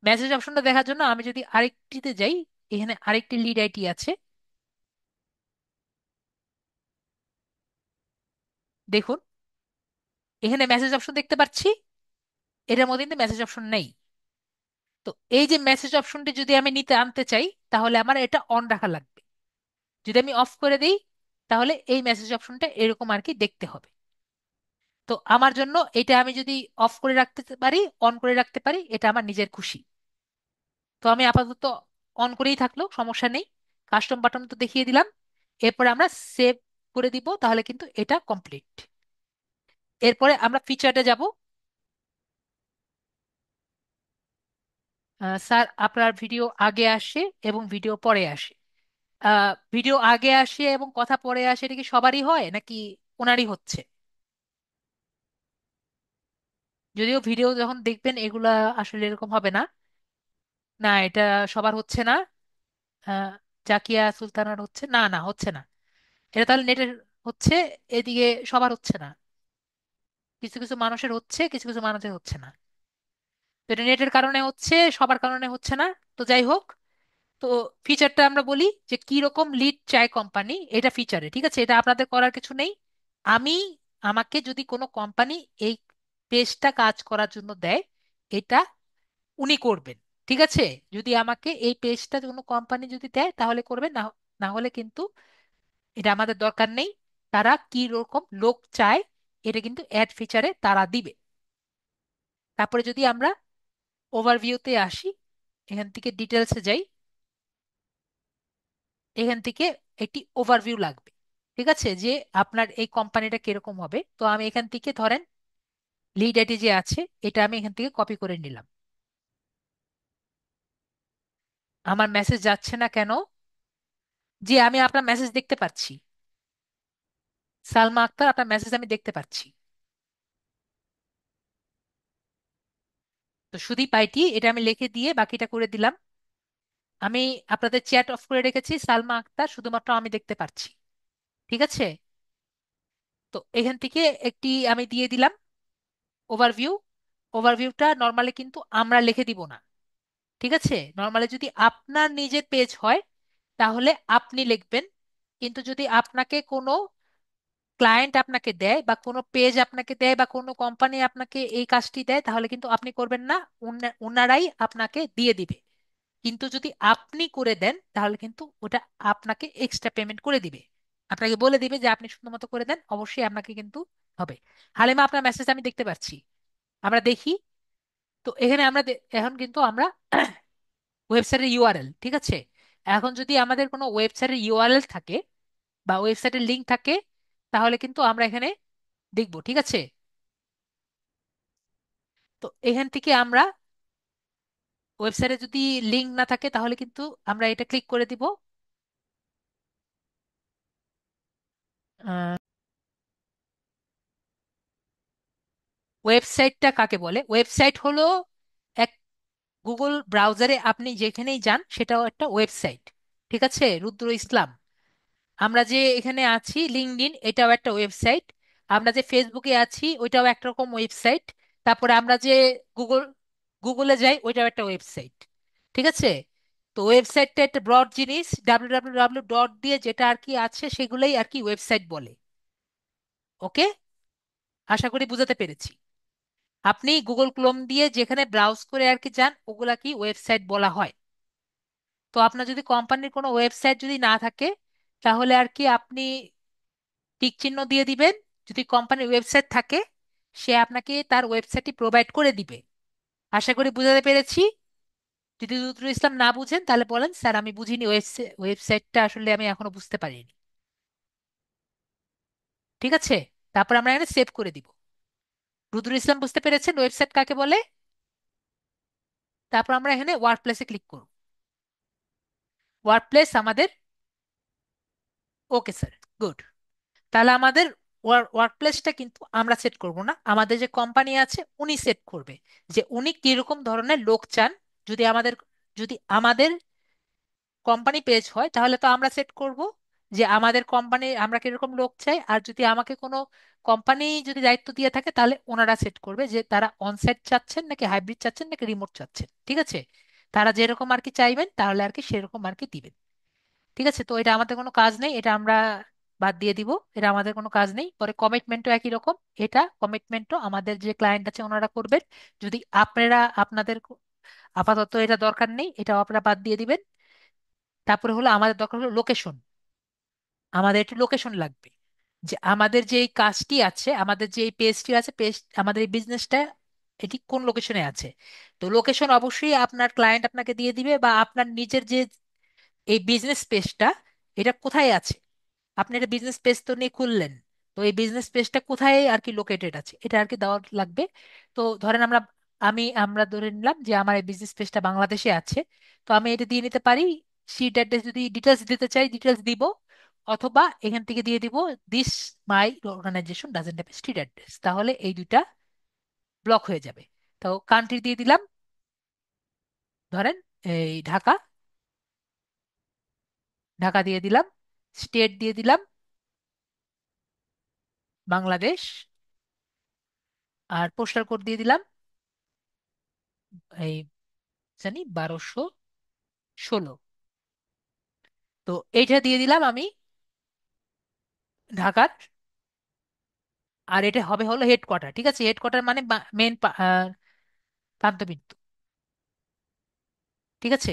মেসেজ অপশনটা দেখার জন্য আমি যদি আরেকটিতে যাই, এখানে আরেকটি লিড আইটি আছে, দেখুন এখানে মেসেজ অপশন দেখতে পাচ্ছি, এটার মধ্যে কিন্তু মেসেজ অপশন নেই। তো এই যে মেসেজ অপশনটি যদি আমি নিতে আনতে চাই তাহলে আমার এটা অন রাখা লাগবে। যদি আমি অফ করে দিই তাহলে এই মেসেজ অপশনটা এরকম আর কি দেখতে হবে। তো আমার জন্য এটা আমি যদি অফ করে রাখতে পারি, অন করে রাখতে পারি, এটা আমার নিজের খুশি। তো আমি আপাতত অন করেই থাকলো, সমস্যা নেই। কাস্টম বাটন তো দেখিয়ে দিলাম। এরপরে আমরা সেভ করে দিব, তাহলে কিন্তু এটা কমপ্লিট। এরপরে আমরা ফিচারে যাব। স্যার আপনার ভিডিও আগে আসে এবং ভিডিও পরে আসে। ভিডিও আগে আসে এবং কথা পরে আসে, এটা কি সবারই হয় নাকি ওনারই হচ্ছে? যদিও ভিডিও যখন দেখবেন এগুলা আসলে এরকম হবে না। না, এটা সবার হচ্ছে না। আহ, জাকিয়া সুলতানার হচ্ছে না, না হচ্ছে না। এটা তাহলে নেটের হচ্ছে, এদিকে সবার হচ্ছে না। কিছু কিছু মানুষের হচ্ছে, কিছু কিছু মানুষের হচ্ছে না। তো এটা নেটের কারণে হচ্ছে, সবার কারণে হচ্ছে না। তো যাই হোক, তো ফিচারটা আমরা বলি যে কি রকম লিড চায় কোম্পানি, এটা ফিচারে, ঠিক আছে, এটা আপনাদের করার কিছু নেই। আমি, আমাকে যদি কোনো কোম্পানি এই পেজটা কাজ করার জন্য দেয়, এটা উনি করবেন। ঠিক আছে, যদি আমাকে এই পেজটা কোনো কোম্পানি যদি দেয় তাহলে করবেন, না না হলে কিন্তু এটা আমাদের দরকার নেই। তারা কি রকম লোক চায় এটা কিন্তু অ্যাড ফিচারে তারা দিবে। তারপরে যদি আমরা ওভারভিউতে আসি, এখান থেকে ডিটেলসে যাই, এখান থেকে একটি ওভারভিউ লাগবে। ঠিক আছে, যে আপনার এই কোম্পানিটা কিরকম হবে। তো আমি এখান থেকে ধরেন লিড আইডি যে আছে এটা আমি এখান থেকে কপি করে নিলাম। আমার মেসেজ যাচ্ছে না কেন? যে আমি আপনার মেসেজ দেখতে পাচ্ছি, সালমা আক্তার, আপনার মেসেজ আমি দেখতে পাচ্ছি। তো সুদীপ আইটি এটা আমি লিখে দিয়ে বাকিটা করে দিলাম। আমি আপনাদের চ্যাট অফ করে রেখেছি, সালমা আক্তার শুধুমাত্র আমি দেখতে পাচ্ছি। ঠিক আছে, তো এখান থেকে একটি আমি দিয়ে দিলাম ওভারভিউ। ওভারভিউটা নর্মালি কিন্তু আমরা লিখে দিব না। ঠিক আছে, নর্মালি যদি আপনার নিজের পেজ হয় তাহলে আপনি লিখবেন। কিন্তু যদি আপনাকে কোনো ক্লায়েন্ট আপনাকে দেয় বা কোনো পেজ আপনাকে দেয় বা কোনো কোম্পানি আপনাকে এই কাজটি দেয় তাহলে কিন্তু আপনি করবেন না, ওনারাই আপনাকে দিয়ে দিবে। কিন্তু যদি আপনি করে দেন তাহলে কিন্তু ওটা আপনাকে এক্সট্রা পেমেন্ট করে দিবে, আপনাকে বলে দিবে যে আপনি সুন্দর মতো করে দেন, অবশ্যই আপনাকে কিন্তু হবে। হালিমা, আপনার মেসেজ আমি দেখতে পাচ্ছি, আমরা দেখি। তো এখানে এখন কিন্তু আমরা ওয়েবসাইটের ইউআরএল, ঠিক আছে, এখন যদি আমাদের কোনো ওয়েবসাইটের ইউআরএল থাকে বা ওয়েবসাইটের লিংক থাকে, তাহলে কিন্তু আমরা এখানে দেখব, ঠিক আছে। তো এখান থেকে আমরা ওয়েবসাইটে যদি লিংক না থাকে তাহলে কিন্তু আমরা এটা ক্লিক করে দিব। ওয়েবসাইটটা কাকে বলে? ওয়েবসাইট হলো এক, গুগল ব্রাউজারে আপনি যেখানেই যান সেটাও একটা ওয়েবসাইট, ঠিক আছে রুদ্র ইসলাম। আমরা যে এখানে আছি লিঙ্কডইন, এটাও একটা ওয়েবসাইট। আমরা যে ফেসবুকে আছি ওইটাও একরকম ওয়েবসাইট। তারপরে আমরা যে গুগল গুগলে যাই ওইটাও একটা ওয়েবসাইট, ঠিক আছে। তো ওয়েবসাইটটা একটা ব্রড জিনিস, ডাব্লিউ ডট দিয়ে যেটা আর কি আছে সেগুলোই আর কি ওয়েবসাইট বলে। ওকে, আশা করি বুঝাতে পেরেছি। আপনি গুগল ক্রোম দিয়ে যেখানে ব্রাউজ করে আর কি যান ওগুলা কি ওয়েবসাইট বলা হয়। তো আপনার যদি কোম্পানির কোনো ওয়েবসাইট যদি না থাকে তাহলে আর কি আপনি টিক চিহ্ন দিয়ে দিবেন। যদি কোম্পানির ওয়েবসাইট থাকে সে আপনাকে তার ওয়েবসাইটটি প্রোভাইড করে দিবে। আশা করি বুঝাতে পেরেছি। যদি নজরুল ইসলাম না বুঝেন তাহলে বলেন, স্যার আমি বুঝিনি, ওয়েবসাইটটা আসলে আমি এখনো বুঝতে পারিনি। ঠিক আছে, তারপর আমরা এখানে সেভ করে দিব। নজরুল ইসলাম বুঝতে পেরেছেন ওয়েবসাইট কাকে বলে? তারপর আমরা এখানে ওয়ার্ক প্লেসে ক্লিক করব। ওয়ার্ক প্লেস আমাদের, ওকে স্যার, গুড। তাহলে আমাদের ওয়ার্ক প্লেসটা কিন্তু আমরা সেট করব না, আমাদের যে কোম্পানি আছে উনি সেট করবে যে উনি কিরকম ধরনের লোক চান। যদি আমাদের কোম্পানি পেজ হয় তাহলে তো আমরা সেট করব যে আমাদের কোম্পানি আমরা কিরকম লোক চাই, আর যদি আমাকে কোনো কোম্পানি যদি দায়িত্ব দিয়ে থাকে তাহলে ওনারা সেট করবে যে তারা অনসাইট চাচ্ছেন নাকি হাইব্রিড চাচ্ছেন নাকি রিমোট চাচ্ছেন, ঠিক আছে। তারা যেরকম আর কি চাইবেন তাহলে আর কি সেরকম আর কি দিবেন। ঠিক আছে, তো এটা আমাদের কোনো কাজ নেই, এটা আমরা বাদ দিয়ে দিব, এটা আমাদের কোনো কাজ নেই। পরে কমিটমেন্টও একই রকম, এটা কমিটমেন্টও আমাদের যে ক্লায়েন্ট আছে ওনারা করবেন। যদি আপনাদের আপাতত এটা দরকার নেই, এটাও আপনারা বাদ দিয়ে দিবেন। তারপরে হলো আমাদের দরকার হলো লোকেশন। আমাদের একটু লোকেশন লাগবে যে আমাদের যে এই কাজটি আছে, আমাদের যে এই পেজটি আছে, পেজ আমাদের এই বিজনেসটা এটি কোন লোকেশনে আছে। তো লোকেশন অবশ্যই আপনার ক্লায়েন্ট আপনাকে দিয়ে দিবে, বা আপনার নিজের যে এই বিজনেস পেজটা এটা কোথায় আছে। আপনি একটা বিজনেস পেজ তো নিয়ে খুললেন, তো এই বিজনেস পেজটা কোথায় আর কি লোকেটেড আছে এটা আর কি দেওয়া লাগবে। তো ধরেন আমরা ধরে নিলাম যে আমার এই বিজনেস পেজটা বাংলাদেশে আছে, তো আমি এটা দিয়ে নিতে পারি। সিট অ্যাড্রেস যদি ডিটেলস দিতে চাই ডিটেলস দিব, অথবা এখান থেকে দিয়ে দিব this my organisation doesn't have street address, তাহলে এই দুইটা ব্লক হয়ে যাবে। তো কান্ট্রি দিয়ে দিলাম, ধরেন এই ঢাকা, ঢাকা দিয়ে দিলাম। স্টেট দিয়ে দিলাম বাংলাদেশ। আর পোস্টাল কোড দিয়ে দিলাম এই জানি 1216। তো এইটা দিয়ে দিলাম আমি ঢাকার। আর এটা হবে হলো হেডকোয়ার্টার, ঠিক আছে, হেডকোয়ার্টার মানে মেন প্রান্তবিন্দু, ঠিক আছে।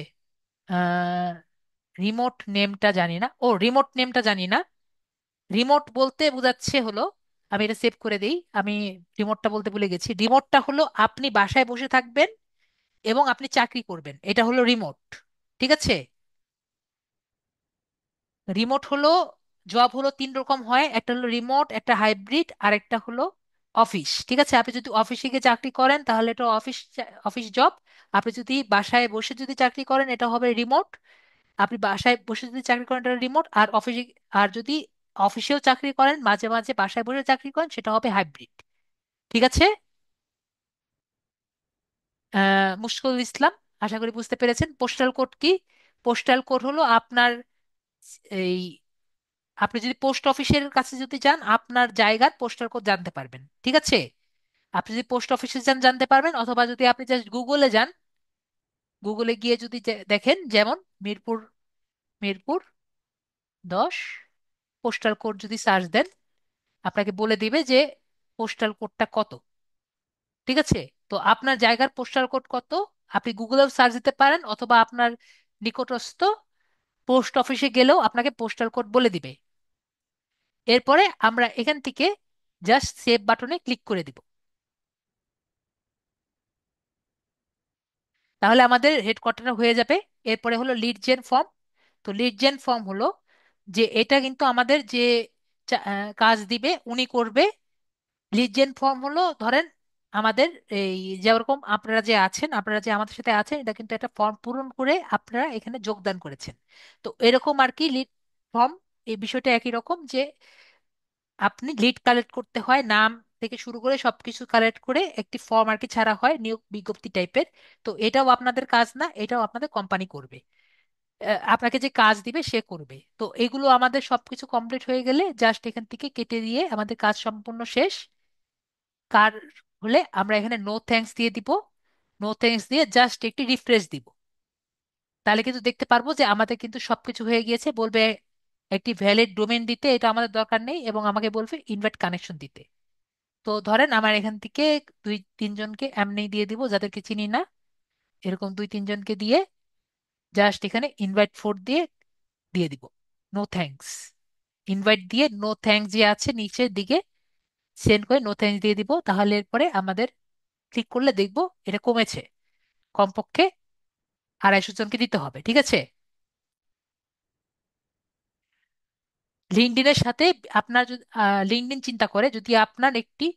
রিমোট নেমটা জানি না, ও রিমোট নেমটা জানি না। রিমোট বলতে বোঝাচ্ছে হলো, আমি এটা সেভ করে দিই, আমি রিমোটটা বলতে ভুলে গেছি। রিমোটটা হলো আপনি বাসায় বসে থাকবেন এবং আপনি চাকরি করবেন, এটা হলো রিমোট, ঠিক আছে। রিমোট হলো, জব হলো তিন রকম হয়, একটা হলো রিমোট, একটা হাইব্রিড, আর একটা হলো অফিস, ঠিক আছে। আপনি যদি অফিসে গিয়ে চাকরি করেন তাহলে এটা অফিস, অফিস জব। আপনি যদি বাসায় বসে যদি চাকরি করেন এটা হবে রিমোট। আপনি বাসায় বসে যদি চাকরি করেন এটা রিমোট, আর অফিসে, আর যদি অফিসেও চাকরি করেন মাঝে মাঝে বাসায় বসে চাকরি করেন সেটা হবে হাইব্রিড, ঠিক আছে। মুশকিল ইসলাম, আশা করি বুঝতে পেরেছেন। পোস্টাল কোড কি? পোস্টাল কোড হলো আপনার এই, আপনি যদি পোস্ট অফিসের কাছে যদি যান আপনার জায়গার পোস্টাল কোড জানতে পারবেন, ঠিক আছে। আপনি যদি পোস্ট অফিসে যান জানতে পারবেন, অথবা যদি আপনি জাস্ট গুগলে যান, গুগলে গিয়ে যদি দেখেন যেমন মিরপুর, মিরপুর 10 পোস্টাল কোড যদি সার্চ দেন আপনাকে বলে দিবে যে পোস্টাল কোডটা কত, ঠিক আছে। তো আপনার জায়গার পোস্টাল কোড কত আপনি গুগলেও সার্চ দিতে পারেন, অথবা আপনার নিকটস্থ পোস্ট অফিসে গেলেও আপনাকে পোস্টাল কোড বলে দিবে। এরপরে আমরা এখান থেকে জাস্ট সেভ বাটনে ক্লিক করে দিব। তাহলে আমাদের হেডকোয়ার্টার হয়ে যাবে। এরপরে হলো লিড জেন ফর্ম। তো লিড জেন ফর্ম হলো যে এটা কিন্তু আমাদের যে কাজ দিবে উনি করবে। লিড জেন ফর্ম হলো ধরেন আমাদের এই যেরকম আপনারা যে আছেন, আপনারা যে আমাদের সাথে আছেন, এটা কিন্তু একটা ফর্ম পূরণ করে আপনারা এখানে যোগদান করেছেন। তো এরকম আর কি লিড ফর্ম। এই বিষয়টা একই রকম যে আপনি লিড কালেক্ট করতে হয়, নাম থেকে শুরু করে সবকিছু কালেক্ট করে একটি ফর্ম আর কি ছাড়া হয় নিয়োগ বিজ্ঞপ্তি টাইপের। তো এটাও আপনাদের কাজ না, এটাও আপনাদের কোম্পানি করবে। আপনাকে যে কাজ দিবে সে করবে। তো এগুলো আমাদের সবকিছু কমপ্লিট হয়ে গেলে জাস্ট এখান থেকে কেটে দিয়ে আমাদের কাজ সম্পূর্ণ শেষ। কার হলে আমরা এখানে নো থ্যাঙ্কস দিয়ে দিব। নো থ্যাঙ্কস দিয়ে জাস্ট একটি রিফ্রেশ দিব। তাহলে কিন্তু দেখতে পারবো যে আমাদের কিন্তু সবকিছু হয়ে গিয়েছে। বলবে একটি ভ্যালিড ডোমেন দিতে, এটা আমাদের দরকার নেই, এবং আমাকে বলবে ইনভাইট কানেকশন দিতে। তো ধরেন আমার এখান থেকে দুই তিনজনকে এমনি দিয়ে দিব যাদেরকে চিনি না, এরকম দুই তিনজনকে দিয়ে জাস্ট এখানে ইনভাইট ফোর দিয়ে দিয়ে দিব নো থ্যাঙ্কস। ইনভাইট দিয়ে নো থ্যাঙ্কস যে আছে নিচের দিকে সেন্ড করে নো থ্যাঙ্কস দিয়ে দিব। তাহলে এরপরে আমাদের ক্লিক করলে দেখবো এটা কমেছে। কমপক্ষে 250 জনকে দিতে হবে, ঠিক আছে। লিঙ্কডইনের সাথে আপনার যদি লিঙ্কডইন চিন্তা করে, যদি আপনার একটি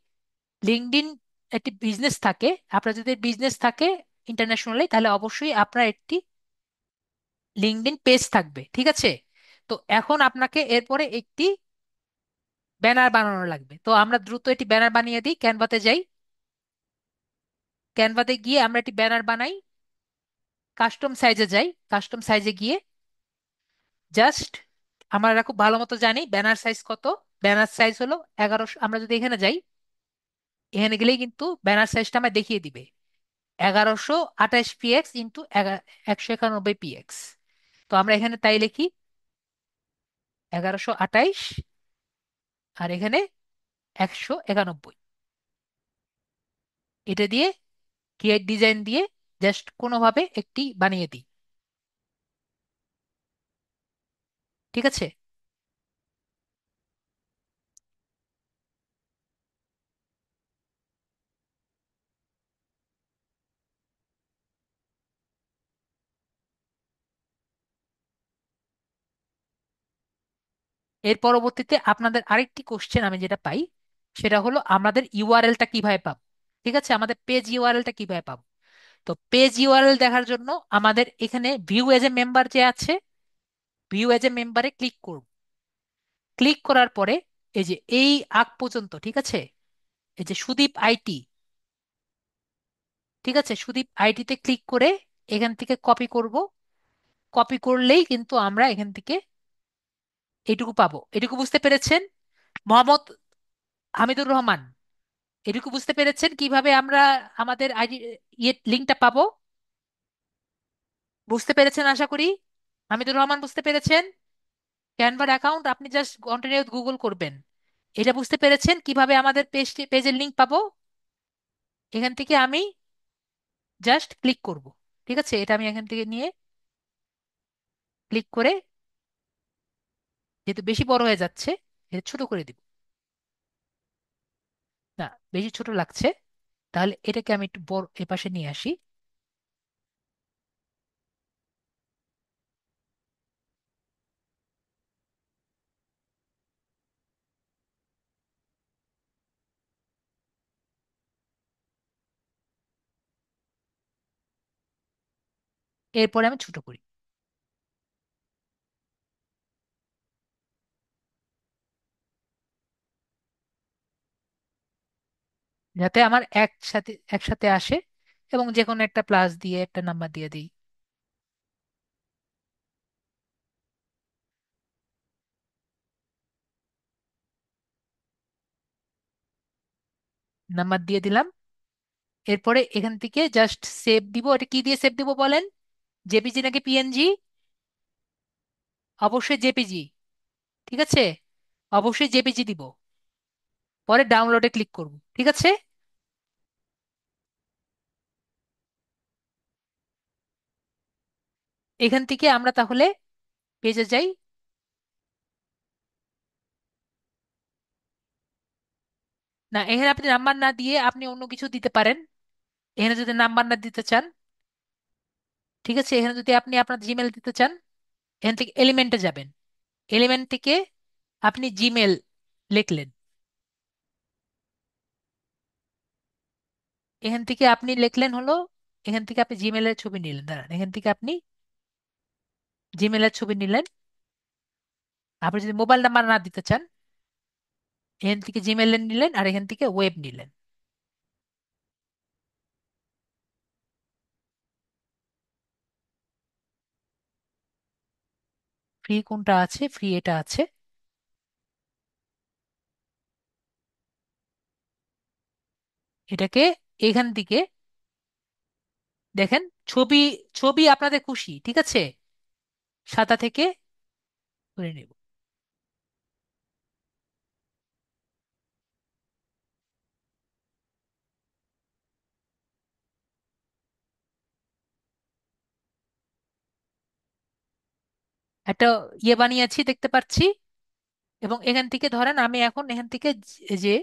লিঙ্কডইন একটি বিজনেস থাকে, আপনার যদি বিজনেস থাকে ইন্টারন্যাশনালি, তাহলে অবশ্যই আপনার একটি লিঙ্কডইন পেজ থাকবে, ঠিক আছে। তো এখন আপনাকে এরপরে একটি ব্যানার বানানো লাগবে। তো আমরা দ্রুত একটি ব্যানার বানিয়ে দিই, ক্যানভাতে যাই। ক্যানভাতে গিয়ে আমরা একটি ব্যানার বানাই। কাস্টম সাইজে যাই। কাস্টম সাইজে গিয়ে জাস্ট আমরা খুব ভালো মতো জানি ব্যানার সাইজ কত। ব্যানার সাইজ হলো 1100। আমরা যদি এখানে যাই, এখানে গেলেই কিন্তু ব্যানার সাইজটা আমরা দেখিয়ে দিবে 1128 px ইন্টু 191 px। তো আমরা এখানে তাই লিখি 1128, আর এখানে 191। এটা দিয়ে ক্রিয়েট ডিজাইন দিয়ে জাস্ট কোনোভাবে একটি বানিয়ে দিই, ঠিক আছে। এর পরবর্তীতে আপনাদের আরেকটি কোশ্চেন আমি যেটা পাই, সেটা হলো আমাদের ইউআরএলটা কিভাবে পাবো। ঠিক আছে, আমাদের পেজ ইউআরএলটা কিভাবে পাবো। তো পেজ ইউআরএল দেখার জন্য আমাদের এখানে ভিউ এজ এ মেম্বার যে আছে, ভিউ এজ এ মেম্বারে ক্লিক করব। ক্লিক করার পরে এই যে এই আগ পর্যন্ত, ঠিক আছে, এই যে সুদীপ আইটি, ঠিক আছে, সুদীপ আইটিতে ক্লিক করে এখান থেকে কপি করব। কপি করলেই কিন্তু আমরা এখান থেকে এটুকু পাবো। এটুকু বুঝতে পেরেছেন? মোহাম্মদ হামিদুর রহমান, এটুকু বুঝতে পেরেছেন কিভাবে আমরা আমাদের আইডি লিঙ্কটা পাবো? বুঝতে পেরেছেন আশা করি। হামিদুর রহমান বুঝতে পেরেছেন? ক্যানভার অ্যাকাউন্ট আপনি জাস্ট কন্টিনিউ গুগল করবেন। এটা বুঝতে পেরেছেন কিভাবে আমাদের পেজের লিংক পাবো? এখান থেকে আমি জাস্ট ক্লিক করব। ঠিক আছে, এটা আমি এখান থেকে নিয়ে ক্লিক করে, যেহেতু বেশি বড় হয়ে যাচ্ছে, এটা ছোট করে দিব। না, বেশি ছোট লাগছে। তাহলে এটাকে আমি একটু বড় এপাশে নিয়ে আসি। এরপরে আমি ছোট করি, যাতে আমার একসাথে একসাথে আসে, এবং যে কোনো একটা প্লাস দিয়ে একটা নাম্বার দিয়ে দিই। নাম্বার দিয়ে দিলাম। এরপরে এখান থেকে জাস্ট সেভ দিব। এটা কি দিয়ে সেভ দিব বলেন? জেপিজি নাকি পিএনজি? অবশ্যই জেপিজি, ঠিক আছে। অবশ্যই জেপিজি দিব। পরে ডাউনলোডে ক্লিক করব, ঠিক আছে। এখান থেকে আমরা তাহলে পেজে যাই। না, এখানে আপনি নাম্বার না দিয়ে আপনি অন্য কিছু দিতে পারেন। এখানে যদি নাম্বার না দিতে চান, ঠিক আছে, এখানে যদি আপনি আপনার জিমেল দিতে চান, এখান থেকে এলিমেন্টে যাবেন। এলিমেন্ট থেকে আপনি জিমেল লিখলেন। এখান থেকে আপনি লিখলেন হলো, এখান থেকে আপনি জিমেলের ছবি নিলেন, দাঁড়ান, এখান থেকে আপনি জিমেলের ছবি নিলেন। আপনি যদি মোবাইল নাম্বার না দিতে চান, এখান থেকে জিমেল নিলেন আর এখান থেকে ওয়েব নিলেন। ফ্রি কোনটা আছে? ফ্রি এটা আছে। এটাকে এখান থেকে দেখেন, ছবি, ছবি আপনাদের খুশি, ঠিক আছে, সাদা থেকে করে নেব। একটা ইয়ে বানিয়েছি দেখতে পাচ্ছি। এবং এখান থেকে ধরেন আমি এখন এখান থেকে যে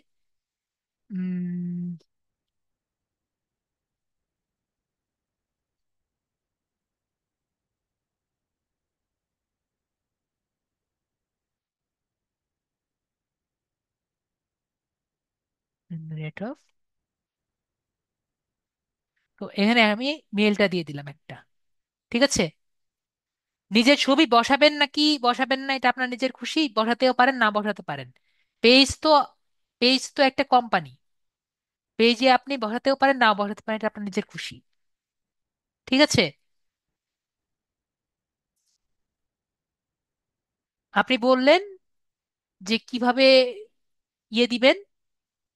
রেট অফ, তো এখানে আমি মেলটা দিয়ে দিলাম একটা, ঠিক আছে। নিজের ছবি বসাবেন নাকি বসাবেন না এটা আপনার নিজের খুশি, বসাতেও পারেন না বসাতে পারেন। পেজ তো, পেজ তো একটা কোম্পানি, পেজে আপনি বসাতেও পারেন না বসাতে পারেন, এটা আপনার নিজের খুশি, ঠিক আছে। আপনি বললেন যে কিভাবে ইয়ে দিবেন।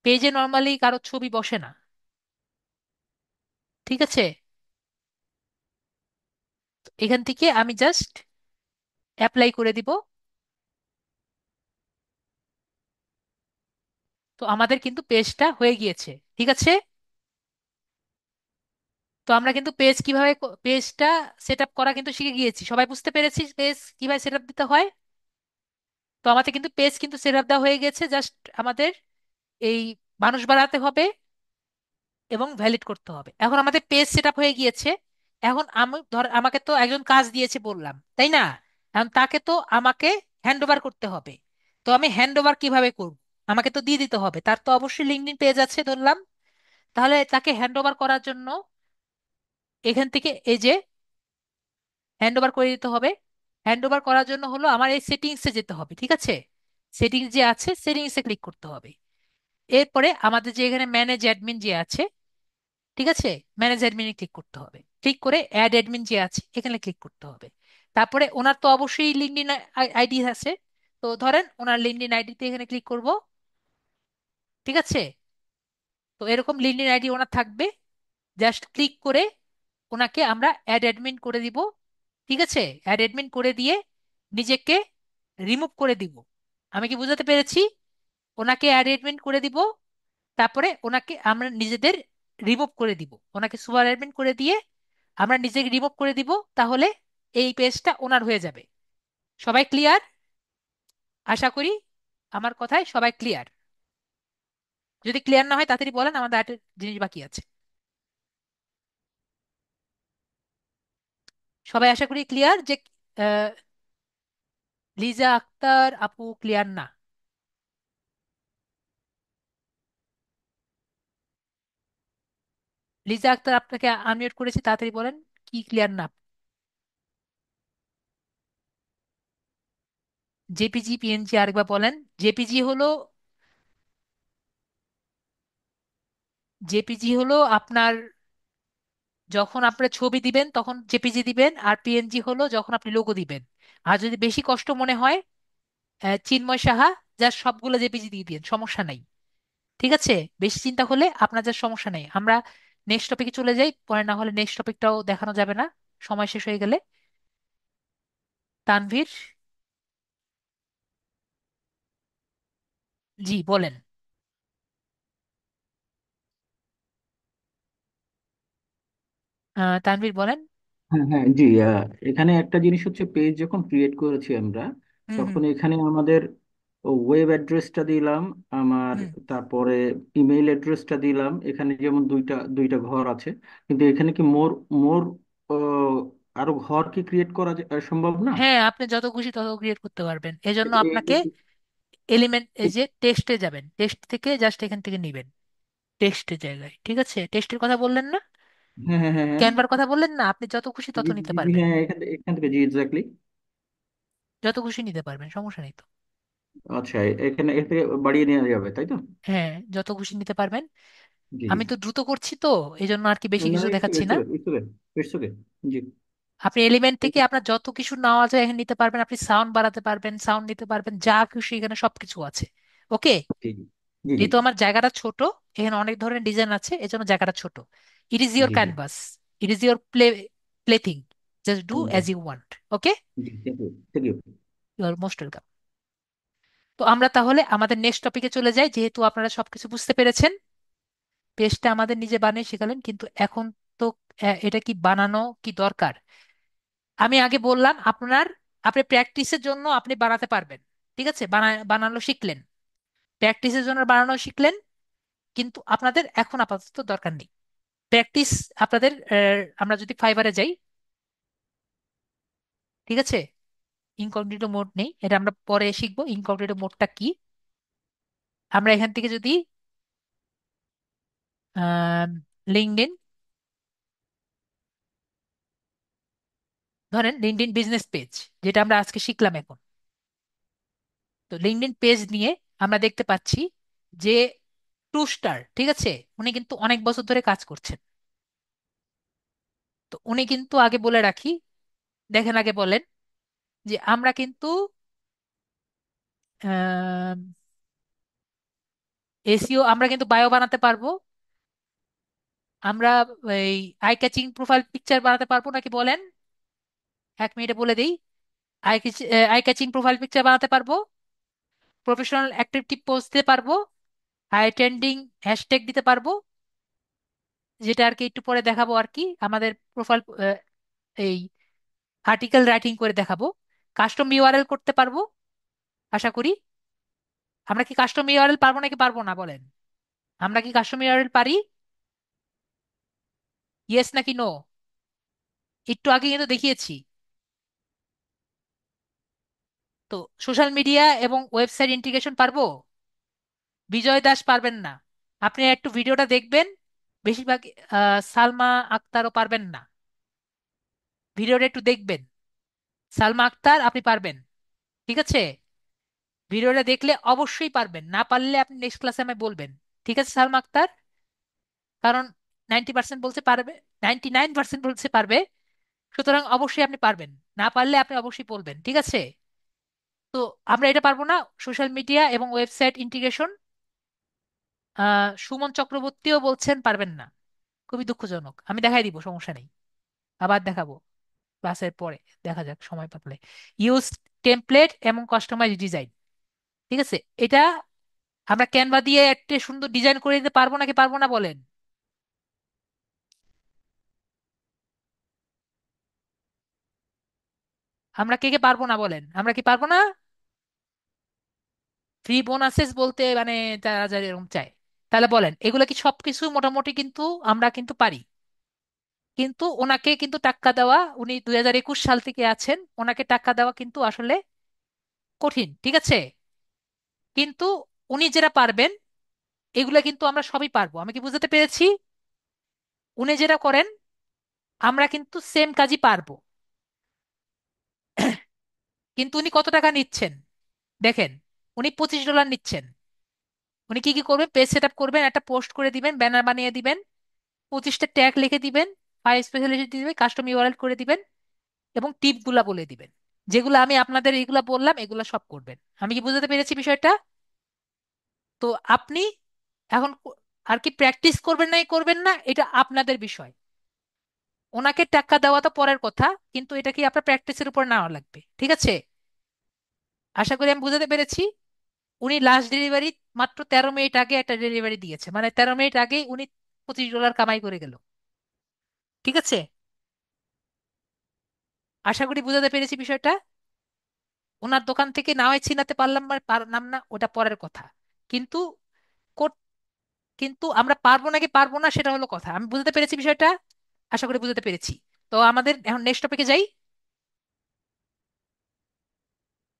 পেজে নর্মালি কারো ছবি বসে না, ঠিক আছে। তো এখান থেকে আমি জাস্ট অ্যাপ্লাই করে দিব। তো আমাদের কিন্তু পেজটা হয়ে গিয়েছে, ঠিক আছে। তো আমরা কিন্তু পেজ কিভাবে, পেজটা সেট আপ করা কিন্তু শিখে গিয়েছি, সবাই বুঝতে পেরেছি পেজ কিভাবে সেট আপ দিতে হয়। তো আমাদের কিন্তু পেজ কিন্তু সেট আপ দেওয়া হয়ে গেছে, জাস্ট আমাদের এই মানুষ বাড়াতে হবে এবং ভ্যালিড করতে হবে। এখন আমাদের পেজ সেট আপ হয়ে গিয়েছে। এখন আমি ধর, আমাকে তো একজন কাজ দিয়েছে বললাম, তাই না? এখন তাকে তো আমাকে হ্যান্ড ওভার করতে হবে। তো আমি হ্যান্ড ওভার কিভাবে করব? আমাকে তো দিয়ে দিতে হবে, তার তো অবশ্যই লিঙ্কডইন পেজ আছে ধরলাম। তাহলে তাকে হ্যান্ড ওভার করার জন্য এখান থেকে এই যে হ্যান্ড ওভার করে দিতে হবে। হ্যান্ড ওভার করার জন্য হলো আমার এই সেটিংসে যেতে হবে, ঠিক আছে। সেটিংস যে আছে, সেটিংসে ক্লিক করতে হবে। এরপরে আমাদের যে এখানে ম্যানেজ অ্যাডমিন যে আছে, ঠিক আছে, ম্যানেজ অ্যাডমিনে ক্লিক করতে হবে। ক্লিক করে অ্যাড অ্যাডমিন যে আছে এখানে ক্লিক করতে হবে। তারপরে ওনার তো অবশ্যই লিঙ্কডইন আইডি আছে। তো ধরেন ওনার লিঙ্কডইন আইডিতে এখানে ক্লিক করব, ঠিক আছে। তো এরকম লিঙ্কডইন আইডি ওনার থাকবে। জাস্ট ক্লিক করে ওনাকে আমরা অ্যাড অ্যাডমিন করে দিব, ঠিক আছে। অ্যাড অ্যাডমিন করে দিয়ে নিজেকে রিমুভ করে দিব। আমি কি বুঝাতে পেরেছি? ওনাকে অ্যাড অ্যাডমিন করে দিব, তারপরে ওনাকে আমরা নিজেদের রিমুভ করে দিব, ওনাকে সুপার অ্যাডমিন করে দিয়ে আমরা নিজেকে রিমুভ করে দিব। তাহলে এই পেজটা ওনার হয়ে যাবে। সবাই ক্লিয়ার? আশা করি আমার কথায় সবাই ক্লিয়ার। যদি ক্লিয়ার না হয় তাড়াতাড়ি বলেন, আমাদের একটা জিনিস বাকি আছে। সবাই আশা করি ক্লিয়ার যে আহ, লিজা আক্তার আপু ক্লিয়ার না? লিজা আক্তার, আপনাকে আনমিউট করেছি, তাড়াতাড়ি বলেন কি ক্লিয়ার না। জেপিজি পিএনজি আরেকবার বলেন। জেপিজি হলো, জেপিজি হলো আপনার যখন আপনার ছবি দিবেন তখন জেপিজি দিবেন, আর পিএনজি হলো যখন আপনি লোগো দিবেন। আর যদি বেশি কষ্ট মনে হয়, চিন্ময় সাহা, যা সবগুলো জেপিজি দিয়ে দিন, সমস্যা নাই, ঠিক আছে। বেশি চিন্তা হলে আপনার যা সমস্যা নেই। আমরা নেক্সট টপিকে চলে যাই, পরে না হলে নেক্সট টপিকটাও দেখানো যাবে না, সময় শেষ হয়ে গেলে। তানভীর, জি বলেন। তানভীর বলেন। হ্যাঁ হ্যাঁ জি, এখানে একটা জিনিস হচ্ছে, পেজ যখন ক্রিয়েট করেছি আমরা, হুম হুম তখন এখানে আমাদের ওয়েব অ্যাড্রেসটা দিলাম আমার, হুম। তারপরে ইমেইল অ্যাড্রেসটা দিলাম। এখানে যেমন দুইটা দুইটা ঘর আছে, কিন্তু এখানে কি মোর মোর আরো ঘর কি ক্রিয়েট করা সম্ভব না? হ্যাঁ, আপনি যত খুশি তত ক্রিয়েট করতে পারবেন, এজন্য এ- আপনাকে এ- এলিমেন্ট, এই এ- যে টেক্সটে যাবেন, টেক্সট থেকে জাস্ট এখান থেকে নিবেন, টেক্সটের জায়গায়, ঠিক আছে? টেক্সটের কথা বললেন না, হ্যাঁ হ্যাঁ হ্যাঁ হ্যাঁ ক্যানভার কথা বললেন না, আপনি যত খুশি তত জি নিতে জি জি, পারবেন। হ্যাঁ এখান থেকে জি এক্স্যাক্টলি। যত খুশি নিতে পারবেন, সমস্যা নেই তো। আচ্ছা, এখানে এর থেকে বাড়িয়ে নেওয়া যাবে তাই তো? হ্যাঁ, যত খুশি নিতে পারবেন। জি জি। আমি তো দ্রুত করছি তো, এই জন্য আর কি বেশি না, কিছু ইটস ওকে দেখাচ্ছি ইটস না। Okay it's okay it's okay. জি। আপনি এলিমেন্ট থেকে আপনার যত কিছু নেওয়া যায় এখানে নিতে পারবেন, আপনি সাউন্ড বাড়াতে পারবেন, সাউন্ড নিতে পারবেন, যা খুশি এখানে সবকিছু আছে। ওকে। জি জি জি জি যেহেতু আমার জায়গাটা ছোট, এখানে অনেক ধরনের ডিজাইন আছে, এজন্য জায়গাটা ছোট। ইট ইজ ইয়োর জি জি। Canvas, it is your plaything, just do জি অ্যাজ ইউ ওয়ান্ট। ওকে। জি, thank you thank you. You are most welcome. তো আমরা তাহলে আমাদের নেক্সট টপিকে চলে যাই, যেহেতু আপনারা সবকিছু বুঝতে পেরেছেন। পেজটা আমাদের নিজে বানিয়ে শেখালেন, কিন্তু এখন তো এটা কি বানানো কি দরকার? আমি আগে বললাম আপনার, আপনি প্র্যাকটিসের জন্য আপনি বানাতে পারবেন, ঠিক আছে? বানানো শিখলেন, প্র্যাকটিসের জন্য বানানো শিখলেন, কিন্তু আপনাদের এখন আপাতত দরকার নেই প্র্যাকটিস। আপনাদের আমরা যদি ফাইবারে যাই, ঠিক আছে? ইনকগনিটো মোড নেই, এটা আমরা পরে শিখবো ইনকগনিটো মোডটা কি। আমরা এখান থেকে যদি লিঙ্কডইন, ধরেন লিঙ্কডইন বিজনেস পেজ, যেটা আমরা আজকে শিখলাম এখন, তো লিঙ্কডইন পেজ নিয়ে আমরা দেখতে পাচ্ছি যে টু স্টার, ঠিক আছে, উনি কিন্তু অনেক বছর ধরে কাজ করছেন। তো উনি কিন্তু, আগে বলে রাখি, দেখেন আগে বলেন, যে আমরা কিন্তু এসিও, আমরা কিন্তু বায়ো বানাতে পারবো, আমরা এই আই ক্যাচিং প্রোফাইল পিকচার বানাতে পারবো নাকি বলেন? 1 মিনিটে বলে দিই। Eye eye catching profile picture বানাতে পারবো, প্রফেশনাল অ্যাক্টিভিটি পোস্ট দিতে পারবো, হাই ট্রেন্ডিং হ্যাশট্যাগ দিতে পারবো, যেটা আর কি একটু পরে দেখাবো আর কি, আমাদের প্রোফাইল এই আর্টিকেল রাইটিং করে দেখাবো, কাস্টম ইউআরএল করতে পারবো আশা করি। আমরা কি কাস্টম ইউআরএল পারবো নাকি পারবো না বলেন? আমরা কি কাস্টম ইউআরএল পারি? ইয়েস নাকি নো? একটু আগে কিন্তু দেখিয়েছি। তো সোশ্যাল মিডিয়া এবং ওয়েবসাইট ইন্টিগ্রেশন পারবো? বিজয় দাস পারবেন না। আপনি একটু ভিডিওটা দেখবেন, বেশিরভাগ সালমা আক্তারও পারবেন না, ভিডিওটা একটু দেখবেন। সালমা আক্তার আপনি পারবেন, ঠিক আছে? ভিডিওটা দেখলে অবশ্যই পারবেন, না পারলে আপনি নেক্সট ক্লাসে আমায় বলবেন, ঠিক আছে সালমা আক্তার? কারণ 90% বলছে পারবে, 99% বলছে পারবে, সুতরাং অবশ্যই আপনি পারবেন। না পারলে আপনি অবশ্যই বলবেন, ঠিক আছে? তো আমরা এটা পারবো না, সোশ্যাল মিডিয়া এবং ওয়েবসাইট ইন্টিগ্রেশন। সুমন চক্রবর্তীও বলছেন পারবেন না, খুবই দুঃখজনক। আমি দেখাই দিব, সমস্যা নেই, আবার দেখাবো ক্লাসের পরে, দেখা যাক সময় পাতলে। ইউজ টেমপ্লেট এবং কাস্টমাইজ ডিজাইন, ঠিক আছে? এটা আমরা ক্যানভা দিয়ে একটা সুন্দর ডিজাইন করে দিতে পারবো নাকি পারবো না বলেন? আমরা কে কে পারবো না বলেন? আমরা কি পারবো না? ফ্রি বোনাসেস বলতে মানে যারা যারা এরকম চায়, তাহলে বলেন, এগুলো কি সবকিছু মোটামুটি কিন্তু আমরা কিন্তু পারি। কিন্তু ওনাকে কিন্তু টাক্কা দেওয়া, উনি 2021 সাল থেকে আছেন, ওনাকে টাক্কা দেওয়া কিন্তু আসলে কঠিন, ঠিক আছে? কিন্তু উনি যেটা পারবেন, এগুলা কিন্তু আমরা সবই পারবো। আমি কি বুঝাতে পেরেছি? উনি যেটা করেন আমরা কিন্তু সেম কাজই পারবো। কিন্তু উনি কত টাকা নিচ্ছেন দেখেন, উনি $25 নিচ্ছেন। উনি কি কি করবেন? পেজ সেট আপ করবেন, একটা পোস্ট করে দিবেন, ব্যানার বানিয়ে দিবেন, 25টা ট্যাগ লিখে দিবেন, ফাইল স্পেশালিটি দিবেন, কাস্টম ইউআরএল করে দিবেন, এবং টিপ গুলা বলে দিবেন, যেগুলো আমি আপনাদের এইগুলা বললাম, এগুলা সব করবেন। আমি কি বুঝাতে পেরেছি বিষয়টা? তো আপনি এখন আর কি প্র্যাকটিস করবেন নাই করবেন না, এটা আপনাদের বিষয়। ওনাকে টাকা দেওয়া তো পরের কথা, কিন্তু এটা কি আপনার প্র্যাকটিসের উপর নেওয়া লাগবে, ঠিক আছে? আশা করি আমি বুঝাতে পেরেছি। উনি লাস্ট ডেলিভারি মাত্র 13 মিনিট আগে একটা ডেলিভারি দিয়েছে, মানে 13 মিনিট আগেই উনি $25 কামাই করে গেল, ঠিক আছে? আশা করি বুঝাতে পেরেছি বিষয়টা। ওনার দোকান থেকে না হয় ছিনাতে পারলাম না পারলাম না, ওটা পরের কথা। কিন্তু কোট- কিন্তু আমরা পারবো নাকি পারবো না সেটা হলো কথা। আমি বুঝতে পেরেছি বিষয়টা, আশা করি বুঝতে পেরেছি। তো আমাদের এখন নেক্সট টপিকে যাই।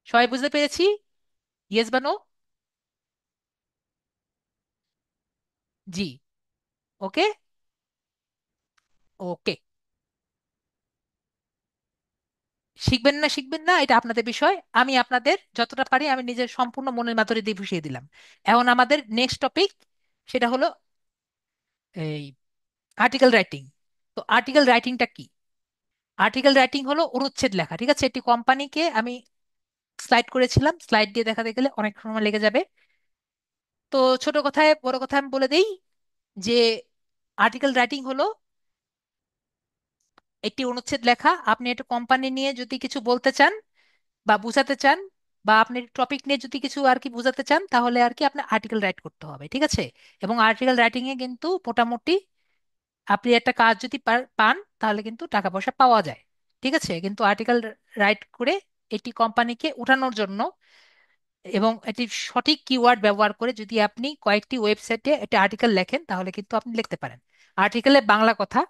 সবাই বুঝতে পেরেছি? ইয়েস বা নো? জি। ওকে। ওকে। শিখবেন না শিখবেন না এটা আপনাদের বিষয়, আমি আপনাদের যতটা পারি আমি নিজের সম্পূর্ণ মনের মাধুরী দিয়ে বুঝিয়ে দিলাম। এখন আমাদের নেক্সট টপিক, সেটা হলো এই আর্টিকেল রাইটিং। তো আর্টিকেল রাইটিংটা কি? আর্টিকেল রাইটিং হলো অনুচ্ছেদ লেখা, ঠিক আছে? একটি কোম্পানিকে আমি স্লাইড করেছিলাম, স্লাইড দিয়ে দেখাতে গেলে অনেক সময় লেগে যাবে। তো ছোট কথায় বড় কথা আমি বলে দেই যে আর্টিকেল রাইটিং হলো একটি অনুচ্ছেদ লেখা। আপনি একটা কোম্পানি নিয়ে যদি কিছু বলতে চান বা বুঝাতে চান, বা আপনি টপিক নিয়ে যদি কিছু আর কি বুঝাতে চান, তাহলে আর কি আপনি আর্টিকেল রাইট করতে হবে, ঠিক আছে? এবং আর্টিকেল রাইটিং এ কিন্তু মোটামুটি আপনি একটা কাজ যদি পান তাহলে কিন্তু টাকা পয়সা পাওয়া যায়, ঠিক আছে? কিন্তু আর্টিকেল রাইট করে এটি কোম্পানিকে উঠানোর জন্য এবং এটি সঠিক কিওয়ার্ড ব্যবহার করে যদি আপনি কয়েকটি ওয়েবসাইটে একটা আর্টিকেল লেখেন তাহলে কিন্তু আপনি লিখতে পারেন। আর্টিকেলের বাংলা কথা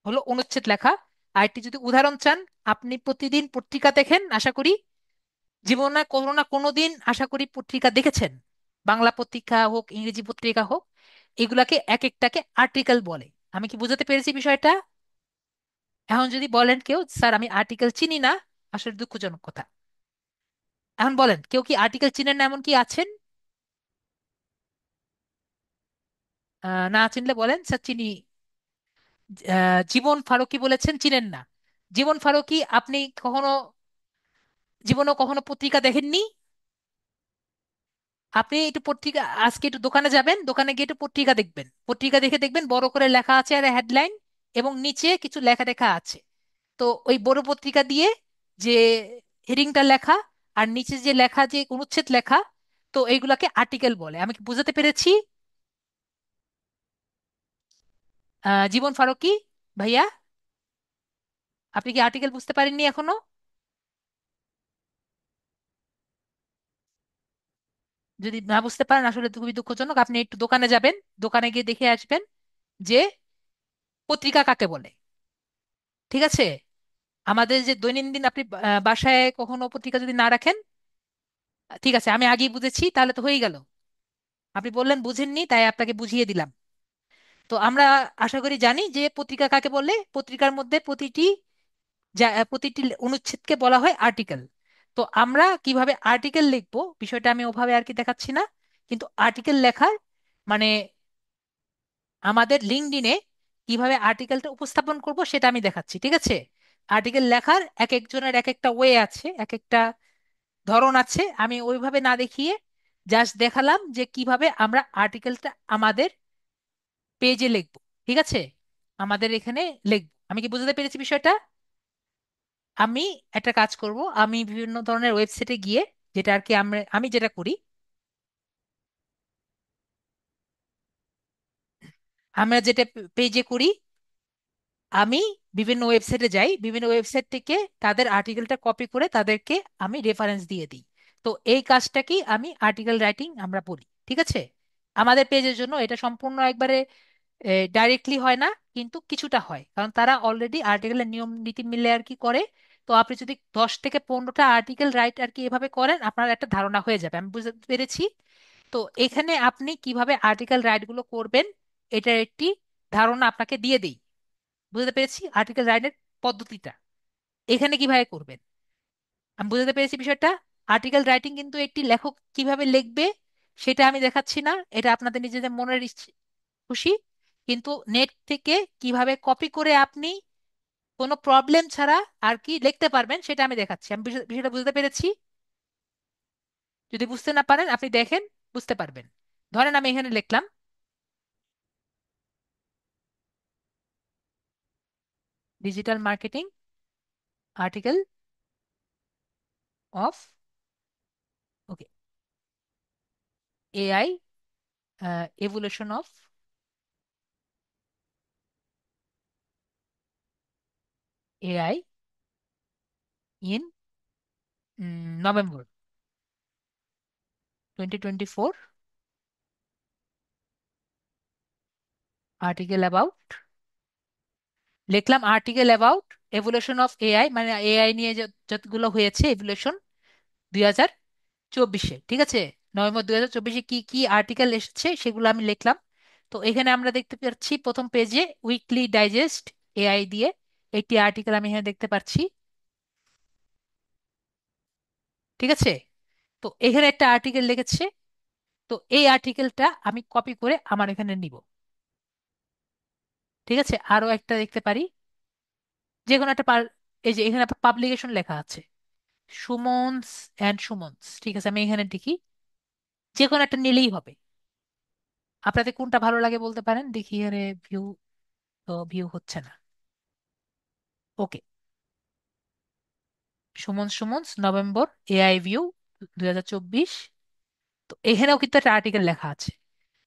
হলো অনুচ্ছেদ লেখা। আর একটি যদি উদাহরণ চান, আপনি প্রতিদিন পত্রিকা দেখেন আশা করি, জীবনে কোনো না কোনো দিন আশা করি পত্রিকা দেখেছেন, বাংলা পত্রিকা হোক ইংরেজি পত্রিকা হোক, এগুলাকে এক একটাকে আর্টিকেল বলে। আমি কি বুঝাতে পেরেছি বিষয়টা? এখন যদি বলেন কেউ, স্যার আমি আর্টিকেল চিনি না, আসলে দুঃখজনক কথা। এখন বলেন, কেউ কি আর্টিকেল চিনেন না এমন কি আছেন? না চিনলে বলেন স্যার চিনি। জীবন ফারুকী বলেছেন চিনেন না। জীবন ফারুকী আপনি কখনো জীবনে কখনো পত্রিকা দেখেননি? আপনি একটু পত্রিকা, আজকে একটু দোকানে যাবেন, দোকানে গিয়ে একটু পত্রিকা দেখবেন, পত্রিকা দেখে দেখবেন বড় করে লেখা আছে আর হেডলাইন, এবং নিচে কিছু লেখা লেখা আছে। তো ওই বড় পত্রিকা দিয়ে যে হেডিংটা লেখা আর নিচে যে লেখা, যে অনুচ্ছেদ লেখা, তো এইগুলাকে আর্টিকেল বলে। আমি কি বুঝাতে পেরেছি? জীবন ফারুকী ভাইয়া, আপনি কি আর্টিকেল বুঝতে পারেননি এখনো? যদি না বুঝতে পারেন আসলে তো খুবই দুঃখজনক। আপনি একটু দোকানে যাবেন, দোকানে গিয়ে দেখে আসবেন যে পত্রিকা কাকে বলে, ঠিক আছে? আমাদের যে দৈনন্দিন আপনি বাসায় কখনো পত্রিকা যদি না রাখেন, ঠিক আছে আমি আগেই বুঝেছি তাহলে তো হয়েই গেল। আপনি বললেন বুঝেননি তাই আপনাকে বুঝিয়ে দিলাম। তো আমরা আশা করি জানি যে পত্রিকা কাকে বলে। পত্রিকার মধ্যে প্রতিটি অনুচ্ছেদকে বলা হয় আর্টিকেল। তো আমরা কিভাবে আর্টিকেল লিখবো বিষয়টা আমি ওভাবে আর কি দেখাচ্ছি না, কিন্তু আর্টিকেল লেখার মানে আমাদের লিঙ্কডইনে কিভাবে আর্টিকেলটা উপস্থাপন করব সেটা আমি দেখাচ্ছি, ঠিক আছে? আর্টিকেল লেখার এক একজনের এক একটা ওয়ে আছে, এক একটা ধরন আছে। আমি ওইভাবে না দেখিয়ে জাস্ট দেখালাম যে কিভাবে আমরা আর্টিকেলটা আমাদের পেজে লিখবো, ঠিক আছে? আমাদের এখানে লিখবো। আমি কি বুঝতে পেরেছি বিষয়টা? আমি একটা কাজ করব, আমি বিভিন্ন ধরনের ওয়েবসাইটে গিয়ে, যেটা আর কি আমি যেটা করি, আমরা যেটা পেজে করি, আমি বিভিন্ন ওয়েবসাইটে যাই, বিভিন্ন ওয়েবসাইট থেকে তাদের আর্টিকেলটা কপি করে তাদেরকে আমি রেফারেন্স দিয়ে দিই। তো এই কাজটাকেই আমি আর্টিকেল রাইটিং আমরা বলি, ঠিক আছে? আমাদের পেজের জন্য এটা সম্পূর্ণ একবারে ডাইরেক্টলি হয় না, কিন্তু কিছুটা হয়, কারণ তারা অলরেডি আর্টিকেলের নিয়ম নীতি মিলে আর কি করে। তো আপনি যদি 10 থেকে 15টা আর্টিকেল রাইট আর কি এভাবে করেন, আপনার একটা ধারণা হয়ে যাবে। আমি বুঝতে পেরেছি। তো এখানে আপনি কিভাবে আর্টিকেল রাইট গুলো করবেন এটার একটি ধারণা আপনাকে দিয়ে দিই। বুঝতে পেরেছি আর্টিকেল রাইটের পদ্ধতিটা এখানে কিভাবে করবেন। আমি বুঝতে পেরেছি বিষয়টা। আর্টিকেল রাইটিং কিন্তু একটি লেখক কিভাবে লিখবে সেটা আমি দেখাচ্ছি না, এটা আপনাদের নিজেদের মনের খুশি। কিন্তু নেট থেকে কিভাবে কপি করে আপনি কোনো প্রবলেম ছাড়া আর কি লিখতে পারবেন সেটা আমি দেখাচ্ছি। আমি বিষয়টা বুঝতে পেরেছি। যদি বুঝতে না পারেন আপনি দেখেন, বুঝতে পারবেন। ধরেন আমি এখানে লিখলাম digital marketing article of, okay, AI, evolution of AI in November 2024, article about, লিখলাম article about evolution of AI, মানে এআই নিয়ে যতগুলো হয়েছে এভলিউশন 2024-এ, ঠিক আছে? নভেম্বর 2024-এ কি কি আর্টিকেল এসেছে সেগুলো আমি লিখলাম। তো এখানে আমরা দেখতে পাচ্ছি প্রথম পেজে উইকলি ডাইজেস্ট এআই দিয়ে একটি আর্টিকেল আমি এখানে দেখতে পাচ্ছি, ঠিক আছে? তো এখানে একটা আর্টিকেল লিখেছে। তো এই আর্টিকেলটা আমি কপি করে আমার এখানে নিব, ঠিক আছে? আরো একটা দেখতে পারি, যে কোনো একটা এই যে এখানে পাবলিকেশন লেখা আছে, সুমনস অ্যান্ড সুমনস, ঠিক আছে? আমি এখানে দেখি, যে কোনো একটা নিলেই হবে। আপনাদের কোনটা ভালো লাগে বলতে পারেন, দেখি আরে ভিউ, তো ভিউ হচ্ছে না। ওকে, সুমন সুমনস নভেম্বর এআই ভিউ 2024। তো এখানেও কিন্তু একটা আর্টিকেল লেখা আছে।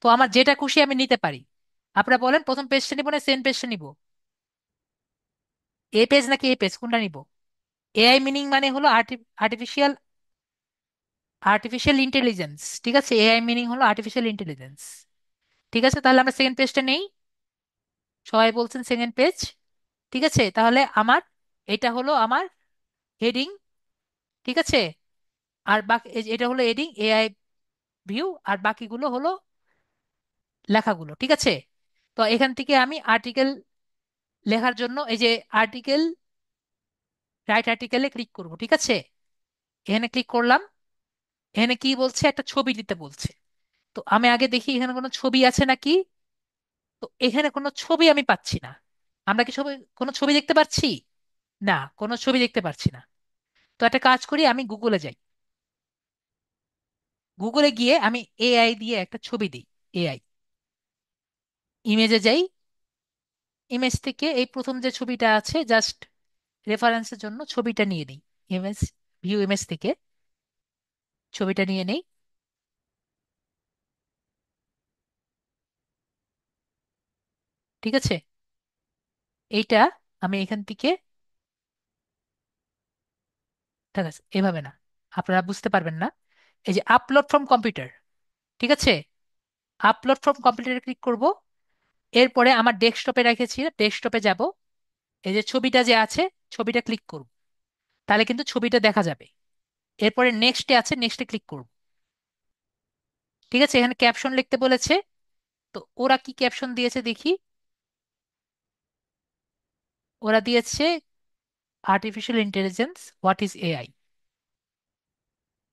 তো আমার যেটা খুশি আমি নিতে পারি। আপনারা বলেন প্রথম পেজটা নিব না সেকেন্ড পেজটা নিব? এ পেজ নাকি এ পেজ, কোনটা নিব? এআই মিনিং মানে হলো আর্টিফিশিয়াল আর্টিফিশিয়াল ইন্টেলিজেন্স, ঠিক আছে? এআই মিনিং হলো আর্টিফিশিয়াল ইন্টেলিজেন্স, ঠিক আছে? তাহলে আমরা সেকেন্ড পেজটা নেই, সবাই বলছেন সেকেন্ড পেজ, ঠিক আছে? তাহলে আমার এটা হলো আমার হেডিং, ঠিক আছে? আর বাকি এটা হলো হেডিং এআই ভিউ, আর বাকিগুলো হলো লেখাগুলো, ঠিক আছে? তো এখান থেকে আমি আর্টিকেল লেখার জন্য এই যে আর্টিকেল, রাইট আর্টিকেলে ক্লিক করব, ঠিক আছে? এখানে ক্লিক করলাম। এখানে কি বলছে, একটা ছবি দিতে বলছে। তো আমি আগে দেখি এখানে কোনো ছবি আছে নাকি। তো এখানে কোনো ছবি আমি পাচ্ছি না। আমরা কি কোনো ছবি দেখতে পাচ্ছি? না, কোনো ছবি দেখতে পাচ্ছি না। তো একটা কাজ করি, আমি গুগলে যাই। গুগলে গিয়ে আমি এআই দিয়ে একটা ছবি দিই। এআই ইমেজে যাই, ইমেজ থেকে এই প্রথম যে ছবিটা আছে জাস্ট রেফারেন্সের জন্য ছবিটা নিয়ে নিই। ইমেজ, ভিউ ইমেজ থেকে ছবিটা নিয়ে নেই, ঠিক আছে? এইটা আমি এখান থেকে, ঠিক আছে, এভাবে না, আপনারা বুঝতে পারবেন না। এই যে আপলোড ফ্রম কম্পিউটার, ঠিক আছে? আপলোড ফ্রম কম্পিউটারে ক্লিক করব। এরপরে আমার ডেস্কটপে রেখেছি, ডেস্কটপে যাব। এই যে ছবিটা যে আছে, ছবিটা ক্লিক করব, তাহলে কিন্তু ছবিটা দেখা যাবে। এরপরে নেক্সটে আছে, নেক্সটে ক্লিক করব, ঠিক আছে? এখানে ক্যাপশন লিখতে বলেছে। তো ওরা কি ক্যাপশন দিয়েছে দেখি। ওরা দিয়েছে artificial intelligence what is AI,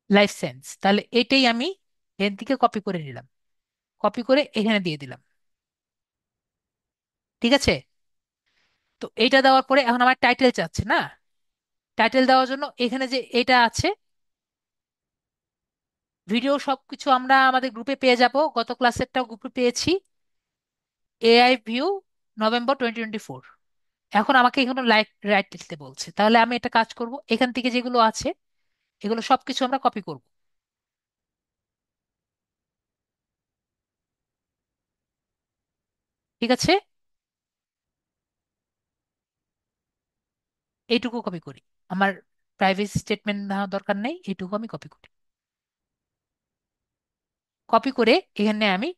life science. তাহলে এটাই আমি এখান থেকে কপি করে নিলাম, কপি করে এখানে দিয়ে দিলাম, ঠিক আছে? তো এইটা দেওয়ার পরে এখন আমার টাইটেল চাচ্ছে না? টাইটেল দেওয়ার জন্য এখানে যে এটা আছে, ভিডিও সবকিছু আমরা আমাদের গ্রুপে পেয়ে যাব, গত ক্লাসেরটাও গ্রুপে পেয়েছি। AI view November 2024। এখন আমাকে এখানে রাইট লিখতে বলছে, তাহলে আমি একটা কাজ করব, এখান থেকে যেগুলো আছে এগুলো সবকিছু আমরা কপি করব, ঠিক আছে? এইটুকু কপি করি, আমার প্রাইভেসি স্টেটমেন্ট দেওয়ার দরকার নেই, এইটুকু আমি কপি করি। কপি করে এখানে আমি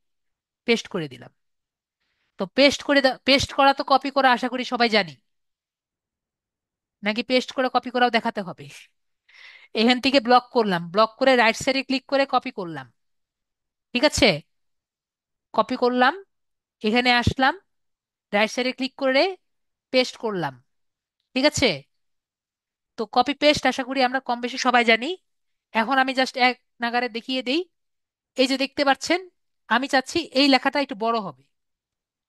পেস্ট করে দিলাম। তো পেস্ট করা তো কপি করা আশা করি সবাই জানি, নাকি পেস্ট করে কপি করাও দেখাতে হবে? এখান থেকে ব্লক করলাম, ব্লক করে রাইট সাইডে ক্লিক করে কপি করলাম, ঠিক আছে? কপি করলাম, এখানে আসলাম, রাইট সাইডে ক্লিক করে পেস্ট করলাম, ঠিক আছে? তো কপি পেস্ট আশা করি আমরা কম বেশি সবাই জানি। এখন আমি জাস্ট এক নাগারে দেখিয়ে দেই। এই যে দেখতে পাচ্ছেন, আমি চাচ্ছি এই লেখাটা একটু বড় হবে,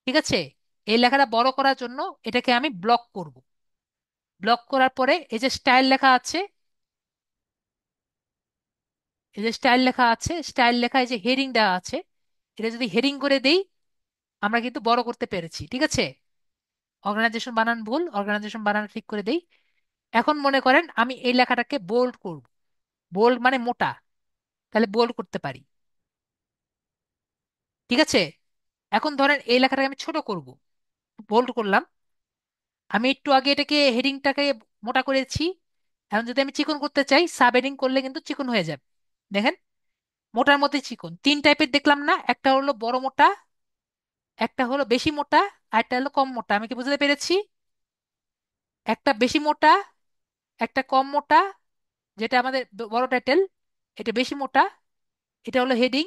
ঠিক আছে? এই লেখাটা বড় করার জন্য এটাকে আমি ব্লক করব। ব্লক করার পরে এই যে স্টাইল লেখা আছে, এই যে স্টাইল লেখা আছে, স্টাইল লেখা এই যে হেডিং দেওয়া আছে, এটা যদি হেডিং করে দেই আমরা কিন্তু বড় করতে পেরেছি, ঠিক আছে? অর্গানাইজেশন বানান ভুল, অর্গানাইজেশন বানান ঠিক করে দেই। এখন মনে করেন আমি এই লেখাটাকে বোল্ড করব, বোল্ড মানে মোটা, তাহলে বোল্ড করতে পারি, ঠিক আছে? এখন ধরেন এই লেখাটাকে আমি ছোট করব, বোল্ড করলাম। আমি একটু আগে এটাকে হেডিংটাকে মোটা করেছি, এখন যদি আমি চিকন করতে চাই, সাব হেডিং করলে কিন্তু চিকন হয়ে যাবে। দেখেন, মোটার মধ্যে চিকন তিন টাইপের দেখলাম না? একটা হলো বড় মোটা, একটা হলো বেশি মোটা, আর একটা হলো কম মোটা। আমি কি বুঝতে পেরেছি? একটা বেশি মোটা, একটা কম মোটা, যেটা আমাদের বড় টাইটেল, এটা বেশি মোটা, এটা হলো হেডিং।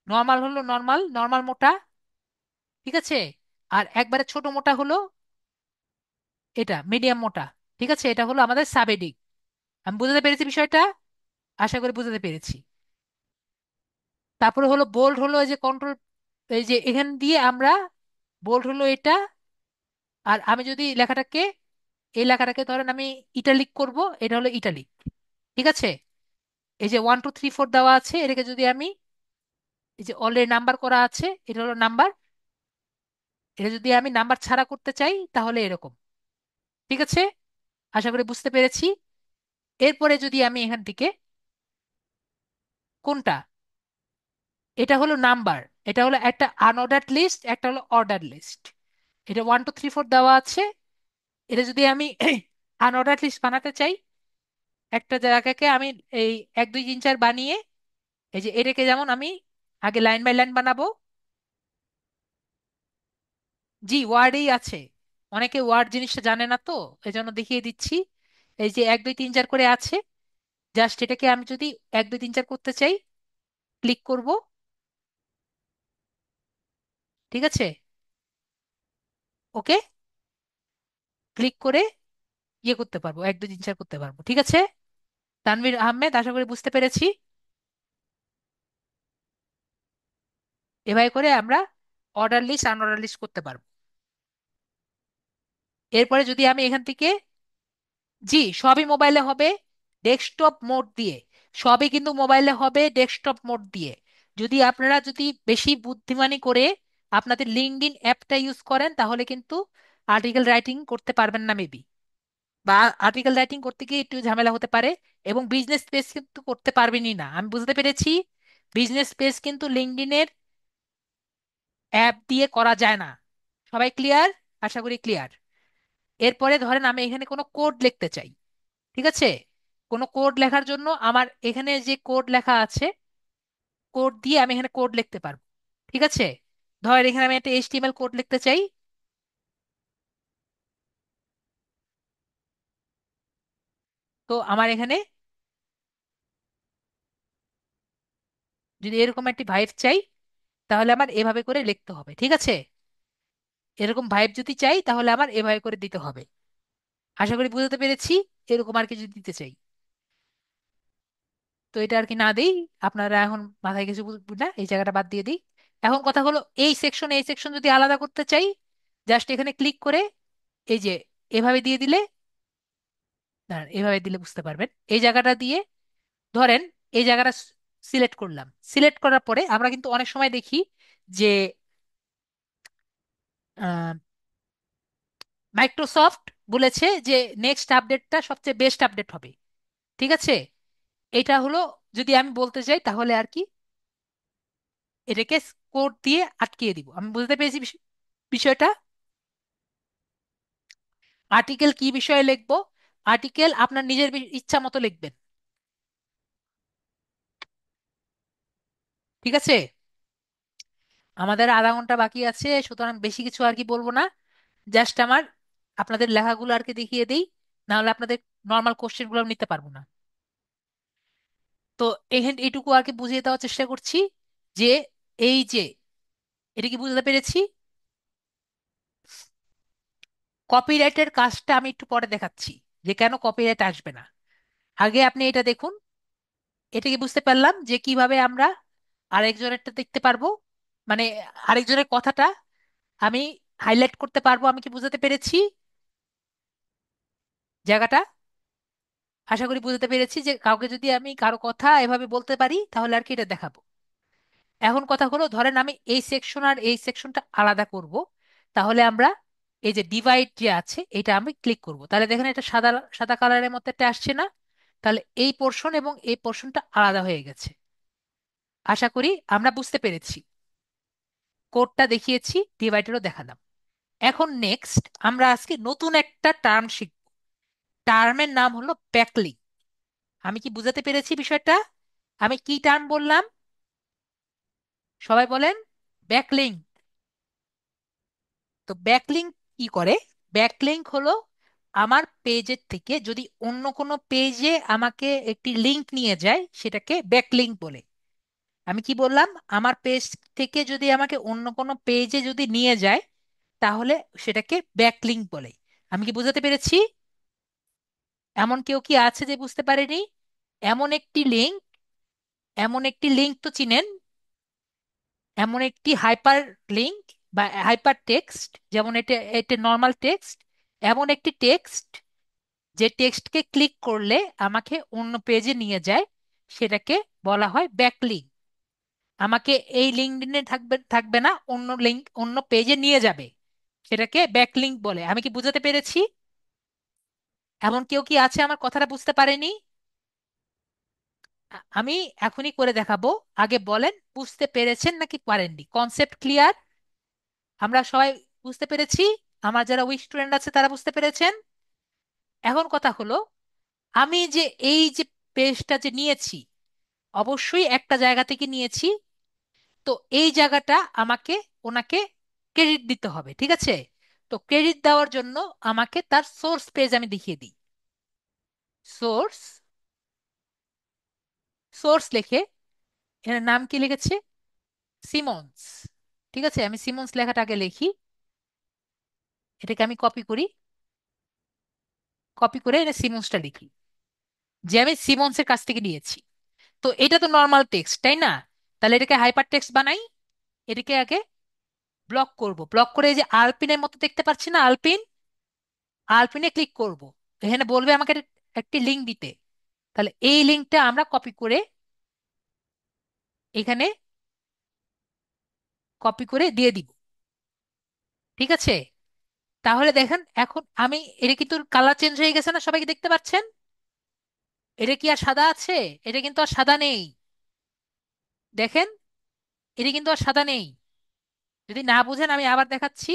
নর্মাল হলো নর্মাল, নর্মাল মোটা, ঠিক আছে। আর একবারে ছোট মোটা হলো এটা মিডিয়াম মোটা, ঠিক আছে। এটা হলো আমাদের সাব হেডিং। আমি বুঝতে পেরেছি বিষয়টা, আশা করি বুঝতে পেরেছি। তারপরে হলো বোল্ড, হলো এই যে কন্ট্রোল, এই যে এখান দিয়ে আমরা, বোল্ড হলো এটা। আর আমি যদি লেখাটাকে, এই লেখাটাকে ধরেন আমি ইটালিক করব, এটা হলো ইটালিক, ঠিক আছে। এই যে 1 2 3 4 দেওয়া আছে, এটাকে যদি আমি, এই যে অলরেডি নাম্বার করা আছে, এটা হলো নাম্বার, এটা যদি আমি নাম্বার ছাড়া করতে চাই তাহলে এরকম, ঠিক আছে। আশা করি বুঝতে পেরেছি। এরপরে যদি আমি এখান থেকে কোনটা, এটা হলো নাম্বার, এটা হলো একটা আনঅর্ডার্ড লিস্ট, একটা হলো অর্ডার লিস্ট। এটা 1 2 3 4 দেওয়া আছে। এটা যদি আমি আনঅর্ডার লিস্ট বানাতে চাই, একটা জায়গাকে আমি এই 1 2 3 4 বানিয়ে, এই যে এটাকে যেমন আমি আগে লাইন বাই লাইন বানাবো। জি, ওয়ার্ডেই আছে। অনেকে ওয়ার্ড জিনিসটা জানে না তো, এই জন্য দেখিয়ে দিচ্ছি। এই যে 1 2 3 4 করে আছে, জাস্ট এটাকে আমি যদি 1 2 3 4 করতে চাই, ক্লিক করব, ঠিক আছে। ওকে, ক্লিক করে ইয়ে করতে পারবো, 1 2 3 4 করতে পারবো, ঠিক আছে। তানভীর আহমেদ, আশা করি বুঝতে পেরেছি। এভাবে করে আমরা অর্ডার লিস্ট আনঅর্ডার লিস্ট করতে পারবো। এরপরে যদি আমি এখান থেকে, জি সবই মোবাইলে হবে ডেস্কটপ মোড দিয়ে, সবই কিন্তু মোবাইলে হবে ডেস্কটপ মোড দিয়ে। যদি আপনারা যদি বেশি বুদ্ধিমানি করে আপনাদের লিঙ্কডইন অ্যাপটা ইউজ করেন, তাহলে কিন্তু আর্টিকেল রাইটিং করতে পারবেন না মেবি, বা আর্টিকেল রাইটিং করতে গিয়ে একটু ঝামেলা হতে পারে। এবং বিজনেস পেজ কিন্তু করতে পারবেনই না, আমি বুঝতে পেরেছি। বিজনেস পেজ কিন্তু লিঙ্কডইনের অ্যাপ দিয়ে করা যায় না। সবাই ক্লিয়ার? আশা করি ক্লিয়ার। এরপরে ধরেন আমি এখানে কোনো কোড লিখতে চাই, ঠিক আছে। কোনো কোড লেখার জন্য আমার এখানে যে কোড লেখা আছে, কোড দিয়ে আমি এখানে কোড লিখতে পারবো, ঠিক আছে। ধর এখানে আমি একটা এইচটিএমএল কোড লিখতে চাই। তো আমার এখানে যদি এরকম একটি ভাইব চাই, তাহলে আমার এভাবে করে লিখতে হবে, ঠিক আছে। এরকম ভাইব যদি চাই তাহলে আমার এভাবে করে দিতে হবে। আশা করি বুঝতে পেরেছি। এরকম আর কি যদি দিতে চাই, তো এটা আর কি না দেই, আপনারা এখন মাথায় কিছু বুঝবেন না, এই জায়গাটা বাদ দিয়ে দিই। এখন কথা হলো, এই সেকশন এই সেকশন যদি আলাদা করতে চাই, জাস্ট এখানে ক্লিক করে এই যে এভাবে দিয়ে দিলে, দাঁড়ান, এভাবে দিলে বুঝতে পারবেন। এই জায়গাটা দিয়ে ধরেন, এই জায়গাটা সিলেক্ট করলাম। সিলেক্ট করার পরে আমরা কিন্তু অনেক সময় দেখি যে মাইক্রোসফট বলেছে যে নেক্সট আপডেটটা সবচেয়ে বেস্ট আপডেট হবে, ঠিক আছে। এটা হলো, যদি আমি বলতে চাই তাহলে আর কি এটাকে কোড দিয়ে আটকিয়ে দিব। আমি বুঝতে পেরেছি বিষয়টা। আর্টিকেল কি বিষয়ে লিখবো? আর্টিকেল আপনার নিজের ইচ্ছা মতো লিখবেন, ঠিক আছে। আমাদের আধা ঘন্টা বাকি আছে, সুতরাং বেশি কিছু আর কি বলবো না। জাস্ট আমার আপনাদের লেখাগুলো আর কি দেখিয়ে দিই, না হলে আপনাদের নর্মাল কোশ্চেন গুলো নিতে পারবো না। তো এখানে এইটুকু আর কি বুঝিয়ে দেওয়ার চেষ্টা করছি যে এই যে, এটা কি বুঝতে পেরেছি। কপিরাইটের কাজটা আমি একটু পরে দেখাচ্ছি, যে কেন কপিরাইট আসবে না। আগে আপনি এটা দেখুন। এটা কি বুঝতে পারলাম যে কিভাবে আমরা আরেকজনেরটা দেখতে পারবো, মানে আরেকজনের কথাটা আমি হাইলাইট করতে পারবো। আমি কি বুঝতে পেরেছি জায়গাটা? আশা করি বুঝতে পেরেছি যে কাউকে যদি আমি কারো কথা এভাবে বলতে পারি তাহলে আর কি এটা দেখাবো। এখন কথা হলো, ধরেন আমি এই সেকশন আর এই সেকশনটা আলাদা করব, তাহলে আমরা এই যে ডিভাইড যে আছে এটা আমি ক্লিক করব, তাহলে দেখেন এটা সাদা সাদা কালারের মধ্যে একটা আসছে না? তাহলে এই পোর্শন এবং এই পোর্শনটা আলাদা হয়ে গেছে। আশা করি আমরা বুঝতে পেরেছি। কোডটা দেখিয়েছি, ডিভাইডেরও দেখালাম। এখন নেক্সট আমরা আজকে নতুন একটা টার্ম শিখব। টার্মের নাম হলো ব্যাকলিং। আমি কি বুঝাতে পেরেছি বিষয়টা? আমি কি টার্ম বললাম? সবাই বলেন, ব্যাকলিং। তো ব্যাকলিঙ্ক কি করে? ব্যাকলিঙ্ক হলো আমার পেজের থেকে যদি অন্য কোনো পেজে আমাকে একটি লিংক নিয়ে যায়, সেটাকে ব্যাকলিঙ্ক বলে। আমি কি বললাম? আমার পেজ থেকে যদি আমাকে অন্য কোনো পেজে যদি নিয়ে যায়, তাহলে সেটাকে ব্যাকলিঙ্ক বলে। আমি কি বুঝাতে পেরেছি? এমন কেউ কি আছে যে বুঝতে পারেনি? এমন একটি লিংক, এমন একটি লিংক তো চিনেন, এমন একটি হাইপার লিংক বা হাইপার টেক্সট, যেমন এটা এটা নর্মাল টেক্সট, এমন একটি টেক্সট যে টেক্সটকে ক্লিক করলে আমাকে অন্য পেজে নিয়ে যায়, সেটাকে বলা হয় ব্যাকলিঙ্ক। আমাকে এই লিঙ্কডইনে থাকবে থাকবে না, অন্য লিঙ্ক অন্য পেজে নিয়ে যাবে, সেটাকে ব্যাকলিঙ্ক বলে। আমি কি বুঝাতে পেরেছি? এমন কেউ কি আছে আমার কথাটা বুঝতে পারেনি? আমি এখনই করে দেখাবো। আগে বলেন বুঝতে পেরেছেন নাকি পারেননি। Concept clear? আমরা সবাই বুঝতে পেরেছি? আমার যারা উইক স্টুডেন্ট আছে তারা বুঝতে পেরেছেন? এখন কথা হলো, আমি যে এই যে পেজটা যে নিয়েছি, অবশ্যই একটা জায়গা থেকে নিয়েছি। তো এই জায়গাটা আমাকে ওনাকে ক্রেডিট দিতে হবে, ঠিক আছে? তো ক্রেডিট দেওয়ার জন্য আমাকে তার সোর্স পেজ আমি দেখিয়ে দিই। সোর্স, সোর্স লিখে এর নাম কি লিখেছে? সিমন্স। ঠিক আছে, আমি সিমন্স লেখাটা আগে লিখি। এটাকে আমি কপি করি, কপি করে এটা সিমন্সটা লিখি, যে আমি সিমন্সের কাছ থেকে নিয়েছি। তো এটা তো নর্মাল টেক্সট, তাই না? তাহলে এটাকে হাইপার টেক্সট বানাই। এটাকে আগে ব্লক করব, ব্লক করে এই যে আলপিনের মতো দেখতে পাচ্ছি না, আলপিন, আলপিনে ক্লিক করব। এখানে বলবে আমাকে একটি লিঙ্ক দিতে। তাহলে এই লিঙ্কটা আমরা কপি করে এখানে কপি করে দিয়ে দিব। ঠিক আছে, তাহলে দেখেন এখন আমি, এটা কিন্তু কালার চেঞ্জ হয়ে গেছে না, সবাইকে দেখতে পাচ্ছেন? এটা কি আর সাদা আছে? এটা কিন্তু আর সাদা নেই। দেখেন, এটা কিন্তু আর সাদা নেই। যদি না বুঝেন আমি আবার দেখাচ্ছি।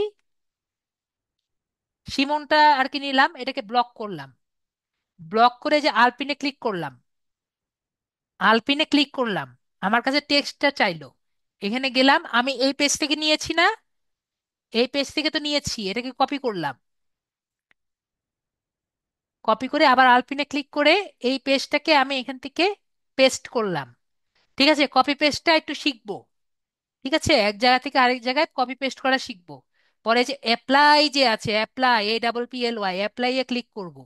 সিমনটা আর কি নিলাম, এটাকে ব্লক করলাম, ব্লক করে যে আলপিনে ক্লিক করলাম, আলপিনে ক্লিক করলাম, আমার কাছে টেক্সটটা চাইলো। এখানে গেলাম, আমি এই পেজ থেকে নিয়েছি না, এই পেজ থেকে তো নিয়েছি, এটাকে কপি করলাম, কপি করে আবার আলপিনে ক্লিক করে এই পেজটাকে আমি এখান থেকে পেস্ট করলাম। ঠিক আছে, কপি পেস্টটা একটু শিখবো। ঠিক আছে, এক জায়গা থেকে আরেক জায়গায় কপি পেস্ট করা শিখবো। পরে যে অ্যাপ্লাই যে আছে, অ্যাপ্লাই, APPLY, অ্যাপ্লাই এ ক্লিক করব।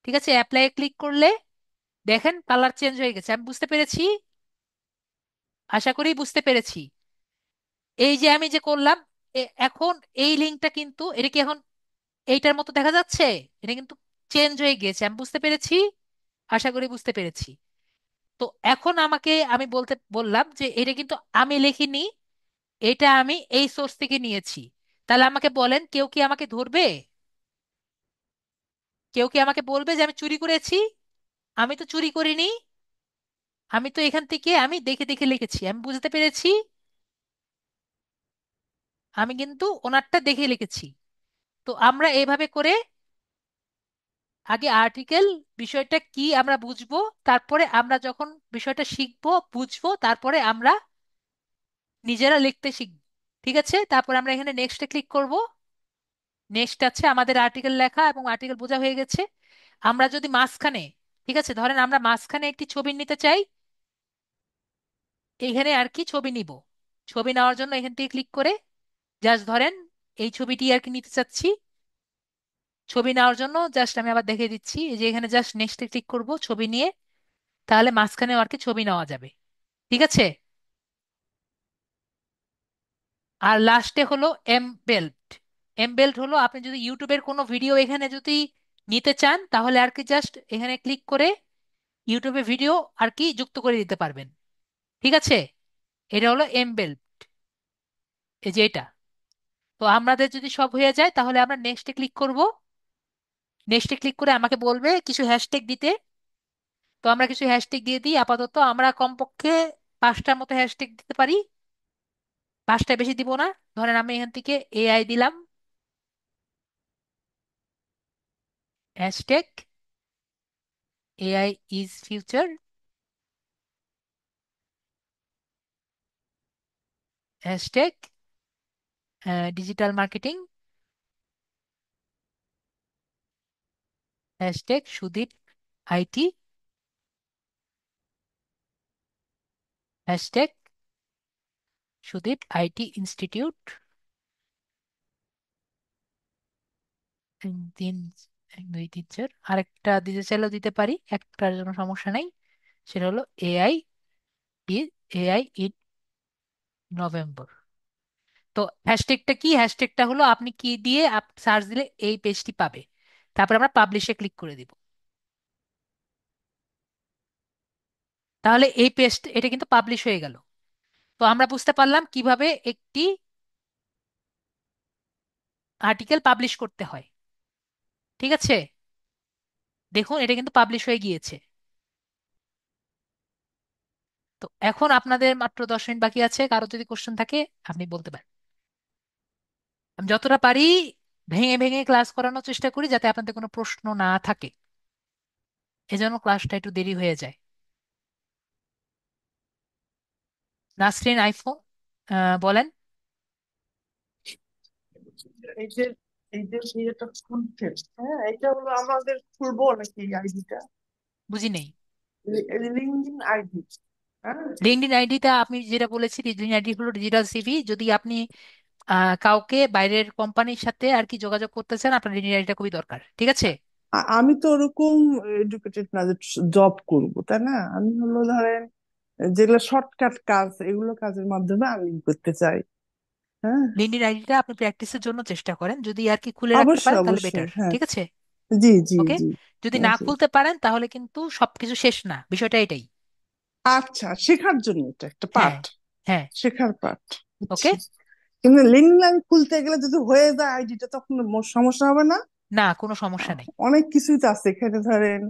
ঠিক আছে, অ্যাপ্লাই এ ক্লিক করলে দেখেন কালার চেঞ্জ হয়ে গেছে। আমি বুঝতে পেরেছি? আশা করি বুঝতে পেরেছি। এই যে আমি যে করলাম, এখন এই লিঙ্কটা কিন্তু, এটা কি এখন এইটার মতো দেখা যাচ্ছে? এটা কিন্তু চেঞ্জ হয়ে গিয়েছে। আমি বুঝতে পেরেছি? আশা করি বুঝতে পেরেছি। তো এখন আমাকে আমি বলতে বললাম যে এটা কিন্তু আমি লিখিনি, এটা আমি এই সোর্স থেকে নিয়েছি। তাহলে আমাকে বলেন, কেউ কি আমাকে ধরবে? কেউ কি আমাকে বলবে যে আমি চুরি করেছি? আমি তো চুরি করিনি। আমি তো এখান থেকে আমি দেখে দেখে লিখেছি। আমি বুঝতে পেরেছি? আমি কিন্তু ওনারটা দেখে লিখেছি। তো আমরা এইভাবে করে আগে আর্টিকেল বিষয়টা কি আমরা বুঝবো, তারপরে আমরা যখন বিষয়টা শিখবো বুঝবো, তারপরে আমরা নিজেরা লিখতে শিখবো। ঠিক আছে, তারপর আমরা এখানে নেক্সটে ক্লিক করব। নেক্সট আছে, আমাদের আর্টিকেল লেখা এবং আর্টিকেল বোঝা হয়ে গেছে। আমরা যদি মাঝখানে, ঠিক আছে, ধরেন আমরা মাঝখানে একটি ছবি নিতে চাই, এখানে আর কি ছবি নিব। ছবি নেওয়ার জন্য এখান থেকে ক্লিক করে জাস্ট ধরেন এই ছবিটি আর কি নিতে চাচ্ছি। ছবি নেওয়ার জন্য জাস্ট আমি আবার দেখে দিচ্ছি, এই যে এখানে জাস্ট নেক্সটে ক্লিক করব ছবি নিয়ে, তাহলে মাঝখানে আর কি ছবি নেওয়া যাবে। ঠিক আছে, আর লাস্টে হলো এমবেল্ড। এমবেল্ড হলো আপনি যদি ইউটিউবের কোনো ভিডিও এখানে যদি নিতে চান, তাহলে আর কি জাস্ট এখানে ক্লিক করে ইউটিউবে ভিডিও আর কি যুক্ত করে দিতে পারবেন। ঠিক আছে, এটা হলো এমবেল্ড, এই যে এটা। তো আমাদের যদি সব হয়ে যায়, তাহলে আমরা নেক্সটে ক্লিক করব। নেক্সটে ক্লিক করে আমাকে বলবে কিছু হ্যাশট্যাগ দিতে। তো আমরা কিছু হ্যাশট্যাগ দিয়ে দিই। আপাতত আমরা কমপক্ষে 5টার মতো হ্যাশট্যাগ দিতে পারি, 5টা বেশি দিব না। ধরেন আমি এখান থেকে AI দিলাম, hashtag AI is future, hashtag digital marketing, hashtag Sudip IT, hashtag Sudip IT institute. তিন, এক দুই তিন চার, আরেকটা দিতে চাইলেও দিতে পারি, একটার জন্য সমস্যা নেই। সেটা হলো AI is, AI in November. তো হ্যাশট্যাগটা কি? হ্যাশট্যাগটা হলো আপনি কি দিয়ে সার্চ দিলে এই পেজটি পাবে, তারপর আমরা পাবলিশে ক্লিক করে দিব। তাহলে এই পেজ, এটা কিন্তু পাবলিশ হয়ে গেল। তো আমরা বুঝতে পারলাম কিভাবে একটি আর্টিকেল পাবলিশ করতে হয়। ঠিক আছে, দেখুন এটা কিন্তু পাবলিশ হয়ে গিয়েছে। তো এখন আপনাদের মাত্র 10 মিনিট বাকি আছে, কারো যদি কোশ্চেন থাকে আপনি বলতে পারেন। আমি যতটা পারি ভেঙে ভেঙে ক্লাস করানোর চেষ্টা করি যাতে আপনাদের কোনো প্রশ্ন না থাকে, এজন্য ক্লাসটা একটু দেরি হয়ে যায়। নাসরিন আইফোন বলেন। এই যে ইয়েটা খুলছে, হ্যাঁ, এটা হলো আমাদের খুলবো নাকি আইডিটা? বুঝি নেই। LinkedIn ID. হ্যাঁ। লিঙ্কডইন আইডিটা আপনি যেটা বলেছি, লিঙ্কডইন আইডি হলো ডিজিটাল সিভি। যদি আপনি কাউকে বাইরের কোম্পানির সাথে আর কি যোগাযোগ করতে চান, আপনার লিঙ্কডইন আইডিটা খুবই দরকার। ঠিক আছে। আমি তো ওরকম এডুকেটেড না যে জব করব, তাই না? আমি হলো ধরেন যেগুলো শর্টকাট কাজ, এগুলো কাজের মাধ্যমে আমি করতে চাই। হ্যাঁ। লিঙ্কডইন আইডিটা আপনি প্র্যাকটিসের জন্য চেষ্টা করেন, যদি আর কি খুলে রাখতে অবশ্যই পারেন তাহলে অবশ্যই, বেটার। হ্যাঁ। ঠিক আছে। জি জি ওকে। জি। যদি না জি। খুলতে পারেন তাহলে কিন্তু সবকিছু শেষ না, বিষয়টা এটাই। আচ্ছা, শেখার জন্য এটা একটা হ্যাঁ, পার্ট। হ্যাঁ। শেখার পার্ট। ওকে। আচ্ছা। কিন্তু লিঙ্কডইন খুলতে গেলে যদি হয়ে যায় আইডিটা, তখন সমস্যা হবে না? না, কোনো সমস্যা নেই। অনেক কিছুই তো আছে এখানে, ধরেন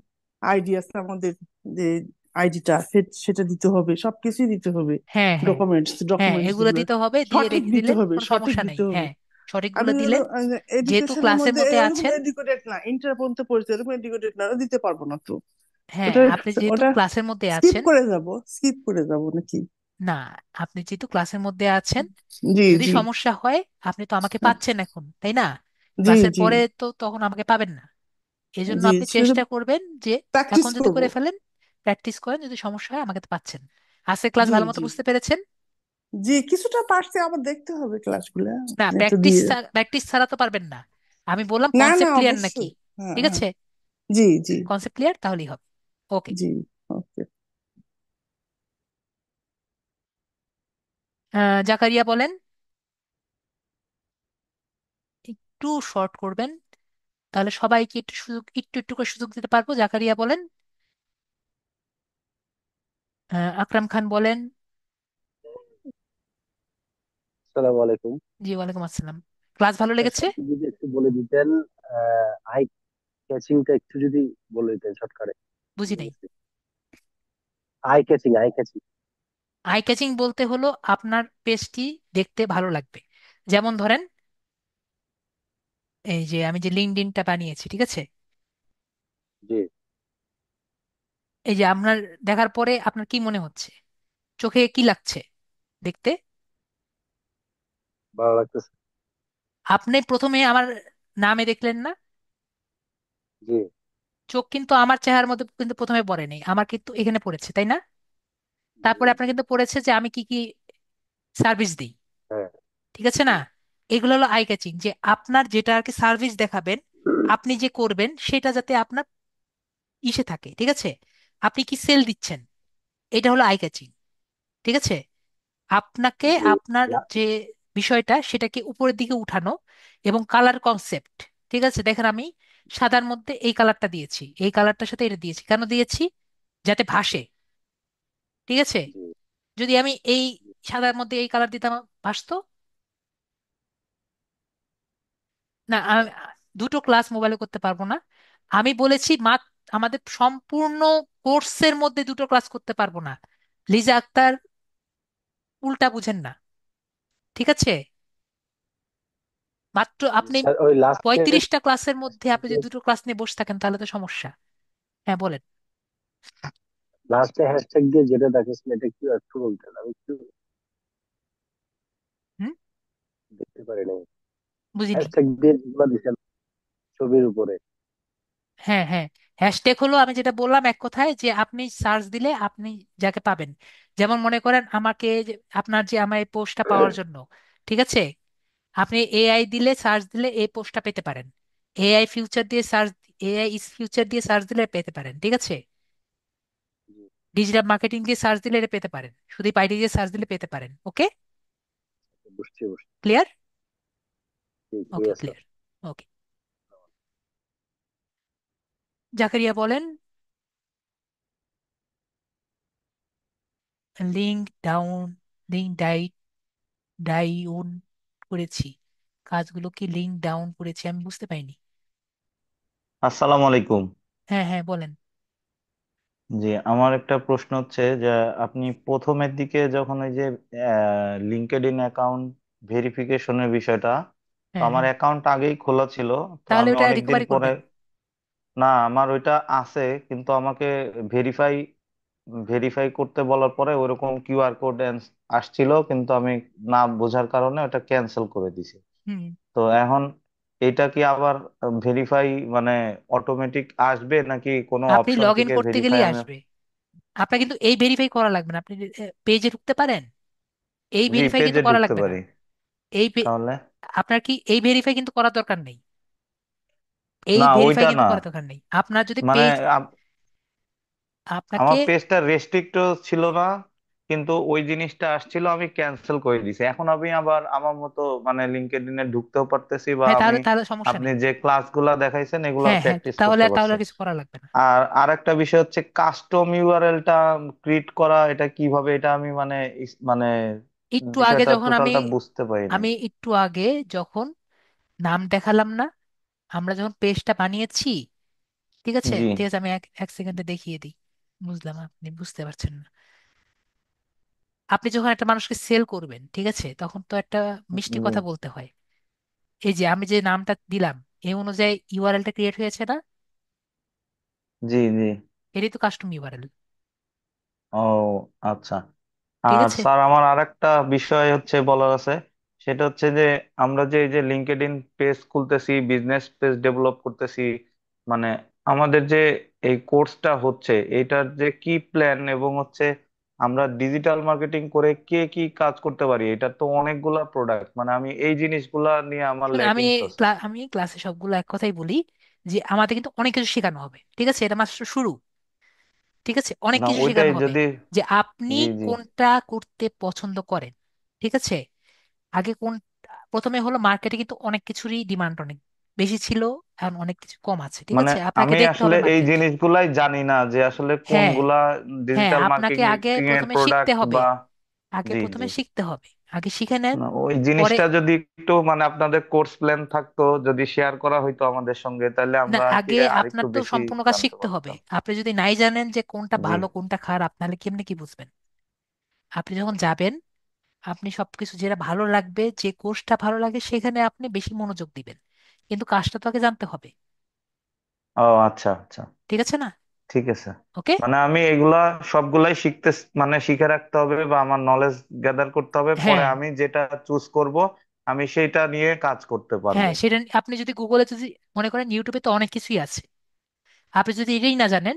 আইডি আছে আমাদের, যে আইডিটা সেটা দিতে হবে, সবকিছুই দিতে হবে। হ্যাঁ, হ্যাঁ, ডকুমেন্টস হ্যাঁ, ডকুমেন্টস এগুলো গুলো দিতে হবে, দিয়ে সঠিক রেখে দিতে দিলেন, হবে, কোনো সঠিক সমস্যা নেই। দিতে হবে। হ্যাঁ, আমি সঠিকগুলো হলো দিলেন। যেহেতু এডুকেশনের ক্লাসের মধ্যে মধ্যে এরকম আছেন। এডুকেটেড না, ইন্টার পর্যন্ত পড়েছে, এরকম এডুকেটেড না, ওটা দিতে পারবো না তো। হ্যাঁ, ওটা আপনি যেহেতু ওটা ক্লাসের মধ্যে স্কিপ আছেন। করে যাব, স্কিপ করে যাব নাকি? না, আপনি যেহেতু ক্লাসের মধ্যে আছেন, জি যদি জি। সমস্যা হয়, আপনি তো আমাকে হ্যাঁ, পাচ্ছেন এখন, তাই না? জি ক্লাসের জি পরে তো তখন আমাকে পাবেন না। এই জন্য জি। আপনি শুধু চেষ্টা করবেন যে প্র্যাকটিস এখন যদি করব। করে ফেলেন, প্র্যাকটিস করেন, যদি সমস্যা হয় আমাকে তো পাচ্ছেন। আজকে ক্লাস জি ভালো মতো জি বুঝতে পেরেছেন? জি, কিছুটা পারছি, আবার দেখতে হবে ক্লাসগুলো না, নেটে দিয়ে। প্র্যাকটিস ছাড়া তো পারবেন না। আমি বললাম না না, কনসেপ্ট ক্লিয়ার নাকি। অবশ্যই। হ্যাঁ ঠিক হ্যাঁ। আছে। জি জি কনসেপ্ট ক্লিয়ার তাহলেই হবে। ওকে। জি। ওকে। জাকারিয়া বলেন। একটু শর্ট করবেন, তাহলে সবাইকে একটু সুযোগ, একটু একটু করে সুযোগ দিতে পারবো। জাকারিয়া বলেন। আকরাম খান বলেন। আসসালামু আলাইকুম। জি, ওয়ালাইকুম আসসালাম। ক্লাস ভালো আচ্ছা, লেগেছে? আপনি যদি একটু বলে দিতেন, আই ক্যাচিংটা একটু যদি বলে দিতেন শর্টকাটে। বুঝি নাই। Eye catching. আই ক্যাচিং বলতে হলো আপনার পেজটি দেখতে ভালো লাগবে। যেমন ধরেন, এই যে আমি যে লিঙ্কডইনটা বানিয়েছি, ঠিক আছে, জি। এই যে আপনার দেখার পরে আপনার কি মনে হচ্ছে, চোখে কি লাগছে দেখতে? ভালো লাগতেছে। আপনি প্রথমে আমার নামে দেখলেন না? জি। চোখ কিন্তু আমার চেহারার মধ্যে কিন্তু প্রথমে পড়ে নেই, আমার কিন্তু এখানে পড়েছে, তাই না? জি তারপরে আপনার জি। কিন্তু পড়েছে যে আমি কি কি সার্ভিস দিই। হ্যাঁ। ঠিক আছে জি না? এগুলো হলো আই ক্যাচিং, যে আপনার যেটা আর কি সার্ভিস দেখাবেন, আপনি যে করবেন সেটা যাতে আপনার ইসে থাকে। ঠিক আছে। আপনি কি সেল দিচ্ছেন, এটা হলো আই ক্যাচিং। ঠিক আছে। আপনাকে জি। আপনার লা- যে বিষয়টা সেটাকে উপরের দিকে উঠানো, এবং কালার কনসেপ্ট। ঠিক আছে, দেখেন আমি সাদার মধ্যে এই কালারটা দিয়েছি, এই কালারটার সাথে এটা দিয়েছি, কেন দিয়েছি? যাতে ভাসে। ঠিক আছে। জি যদি আমি এই সাদার মধ্যে এই কালার দিতাম, ভাসতো না। আমি দুটো ক্লাস মোবাইলে করতে পারবো না। আমি বলেছি আমাদের সম্পূর্ণ কোর্সের মধ্যে দুটো ক্লাস করতে পারবো না। লিজা আক্তার, উল্টা বুঝেন না। ঠিক আছে। মাত্র আপনি স্যার, ওই লাস্টের 35টা ক্লাসের মধ্যে আপনি যদি দুটো ক্লাস নিয়ে বসে থাকেন তাহলে তো সমস্যা। হ্যাঁ, বলেন। লাস্টে হ্যাশট্যাগ দিয়ে যেটা দেখাচ্ছেন এটা কি একটু বলতেন, আমি একটু হুম, দেখতে পারি নাই। বুঝিনি। হ্যাশট্যাগ দিয়ে যেগুলো দিচ্ছেন ছবির উপরে। হ্যাঁ হ্যাঁ, হ্যাশট্যাগ হলো আমি যেটা বললাম এক কথায়, যে আপনি সার্চ দিলে আপনি যাকে পাবেন। যেমন মনে করেন আমাকে আপনার যে আমার এই পোস্টটা পাওয়ার জন্য, ঠিক আছে, আপনি এআই দিলে সার্চ দিলে এই পোস্টটা পেতে পারেন। এআই ফিউচার দিয়ে সার্চ, এআই ইজ ফিউচার দিয়ে সার্চ দিলে পেতে পারেন, ঠিক আছে। জি, ডিজিটাল মার্কেটিং দিয়ে সার্চ দিলে এটা পেতে পারেন, শুধু আইডি দিয়ে সার্চ দিলে পেতে পারেন। ওকে, বুঝছি বুঝছি। ক্লিয়ার? ওকে, ক্লিয়ার স্যার। ক্লিয়ার। ওকে, জাকারিয়া বলেন। লিঙ্ক ডাউন, লিঙ্ক ডাউন করেছি। কাজগুলো কি লিঙ্ক ডাউন করেছি আমি বুঝতে পাইনি। আসসালামু আলাইকুম। হ্যাঁ হ্যাঁ, বলেন। জি, আমার একটা প্রশ্ন হচ্ছে যে আপনি প্রথমের দিকে যখন ওই যে লিঙ্কডইন অ্যাকাউন্ট ভেরিফিকেশনের বিষয়টা, তো হ্যাঁ আমার হ্যাঁ, অ্যাকাউন্ট আগেই খোলা ছিল। তো তাহলে আমি ওটা অনেকদিন রিকভারি পরে, করবেন। না আমার ওইটা আছে কিন্তু আমাকে ভেরিফাই ভেরিফাই করতে বলার পরে ওইরকম কিউআর কোড আসছিল, কিন্তু আমি না বোঝার কারণে ওটা ক্যান্সেল করে দিছি। হুম। তো এখন এটা কি আবার ভেরিফাই মানে অটোমেটিক আসবে নাকি কোনো আপনি অপশন লগ ইন থেকে করতে ভেরিফাই গেলেই আমি? আসবে। আপনার কিন্তু এই ভেরিফাই করা লাগবে না, আপনি পেজে ঢুকতে পারেন। এই জি, ভেরিফাই কিন্তু পেজে করা ঢুকতে লাগবে না। পারি। এই তাহলে আপনার কি এই ভেরিফাই কিন্তু করার দরকার নেই। এই না, ভেরিফাই ওইটা কিন্তু না, করার দরকার নেই আপনার যদি মানে পেজ আপনাকে। আমার পেজটা রেস্ট্রিক্ট ছিল না, কিন্তু ওই জিনিসটা আসছিল, আমি ক্যান্সেল করে দিছি। এখন আমি আবার আমার মতো মানে লিঙ্কডইনে ঢুকতেও পারতেছি, বা হ্যাঁ, আমি তাহলে তাহলে সমস্যা আপনি নেই। যে ক্লাসগুলা দেখাইছেন এগুলা হ্যাঁ হ্যাঁ, প্র্যাকটিস তাহলে করতে তাহলে পারছি। আর কিছু করা লাগবে না। আর আরেকটা বিষয় হচ্ছে কাস্টম ইউআরএলটা ক্রিয়েট করা, এটা কিভাবে, এটা আমি মানে মানে একটু আগে বিষয়টা যখন আমি টোটালটা বুঝতে পারিনি। আমি একটু আগে যখন নাম দেখালাম না, আমরা যখন পেজটা বানিয়েছি, ঠিক আছে জি ঠিক আছে, আমি এক এক সেকেন্ডে দেখিয়ে দিই। বুঝলাম আপনি বুঝতে পারছেন না। আপনি যখন একটা মানুষকে সেল করবেন, ঠিক আছে, তখন তো একটা মিষ্টি জি কথা বলতে হয়। এই যে আমি যে নামটা দিলাম, এই অনুযায়ী ইউআরএলটা ক্রিয়েট হয়েছে না? জি জি। এটাই তো কাস্টম ইউআরএল। ও আচ্ছা। ঠিক আর আছে। স্যার আমার আরেকটা বিষয় হচ্ছে বলার আছে, সেটা হচ্ছে যে আমরা যে এই যে লিঙ্কডইন পেজ খুলতেছি, বিজনেস পেজ ডেভেলপ করতেছি, মানে আমাদের যে এই কোর্সটা হচ্ছে এটার যে কি প্ল্যান, এবং হচ্ছে আমরা ডিজিটাল মার্কেটিং করে কে কি কাজ করতে পারি, এটা তো অনেকগুলা প্রোডাক্ট, মানে আমি এই জিনিসগুলা নিয়ে আমার শুনে আমি ল্যাকিংস আছে। আমি ক্লাসে সবগুলো এক কথাই বলি, যে আমাদের কিন্তু অনেক কিছু শেখানো হবে, ঠিক আছে, এটা মাত্র শুরু। ঠিক আছে, অনেক না কিছু ওইটাই শেখানো হবে। যদি, যে আপনি জি জি, কোনটা করতে পছন্দ করেন, ঠিক আছে। আগে কোন, প্রথমে হলো মার্কেটে কিন্তু অনেক কিছুরই ডিমান্ড অনেক বেশি ছিল, এখন অনেক কিছু কম আছে, ঠিক মানে আছে, আপনাকে আমি দেখতে আসলে হবে এই মার্কেট। জিনিসগুলাই জানি না যে আসলে হ্যাঁ কোনগুলা হ্যাঁ, ডিজিটাল আপনাকে আগে মার্কেটিং এর প্রথমে শিখতে প্রোডাক্ট হবে। বা। আগে জি জি। প্রথমে শিখতে হবে, আগে শিখে নেন। না ওই পরে, জিনিসটা যদি একটু মানে আপনাদের কোর্স প্ল্যান থাকতো, যদি শেয়ার করা হইতো আমাদের সঙ্গে, তাহলে না আমরা আর কি আগে আর একটু আপনার তো বেশি সম্পূর্ণ কাজ জানতে শিখতে হবে। পারতাম। আপনি যদি নাই জানেন যে কোনটা জি। ভালো কোনটা খারাপ, তাহলে কেমনে কি বুঝবেন? আপনি যখন যাবেন, আপনি সবকিছু যেটা ভালো লাগবে, যে কোর্সটা ভালো লাগে সেখানে আপনি বেশি মনোযোগ দিবেন, কিন্তু কাজটা তো আগে জানতে হবে। ও আচ্ছা আচ্ছা, ঠিক আছে না? ঠিক আছে। ওকে। মানে আমি এগুলা সবগুলাই শিখতে, মানে শিখে রাখতে হবে বা আমার নলেজ গ্যাদার করতে হবে, পরে হ্যাঁ আমি যেটা চুজ করব আমি সেটা নিয়ে কাজ করতে পারবো। হ্যাঁ, সেটা আপনি যদি গুগলে যদি মনে করেন, ইউটিউবে তো অনেক কিছুই আছে। আপনি যদি এটাই না জানেন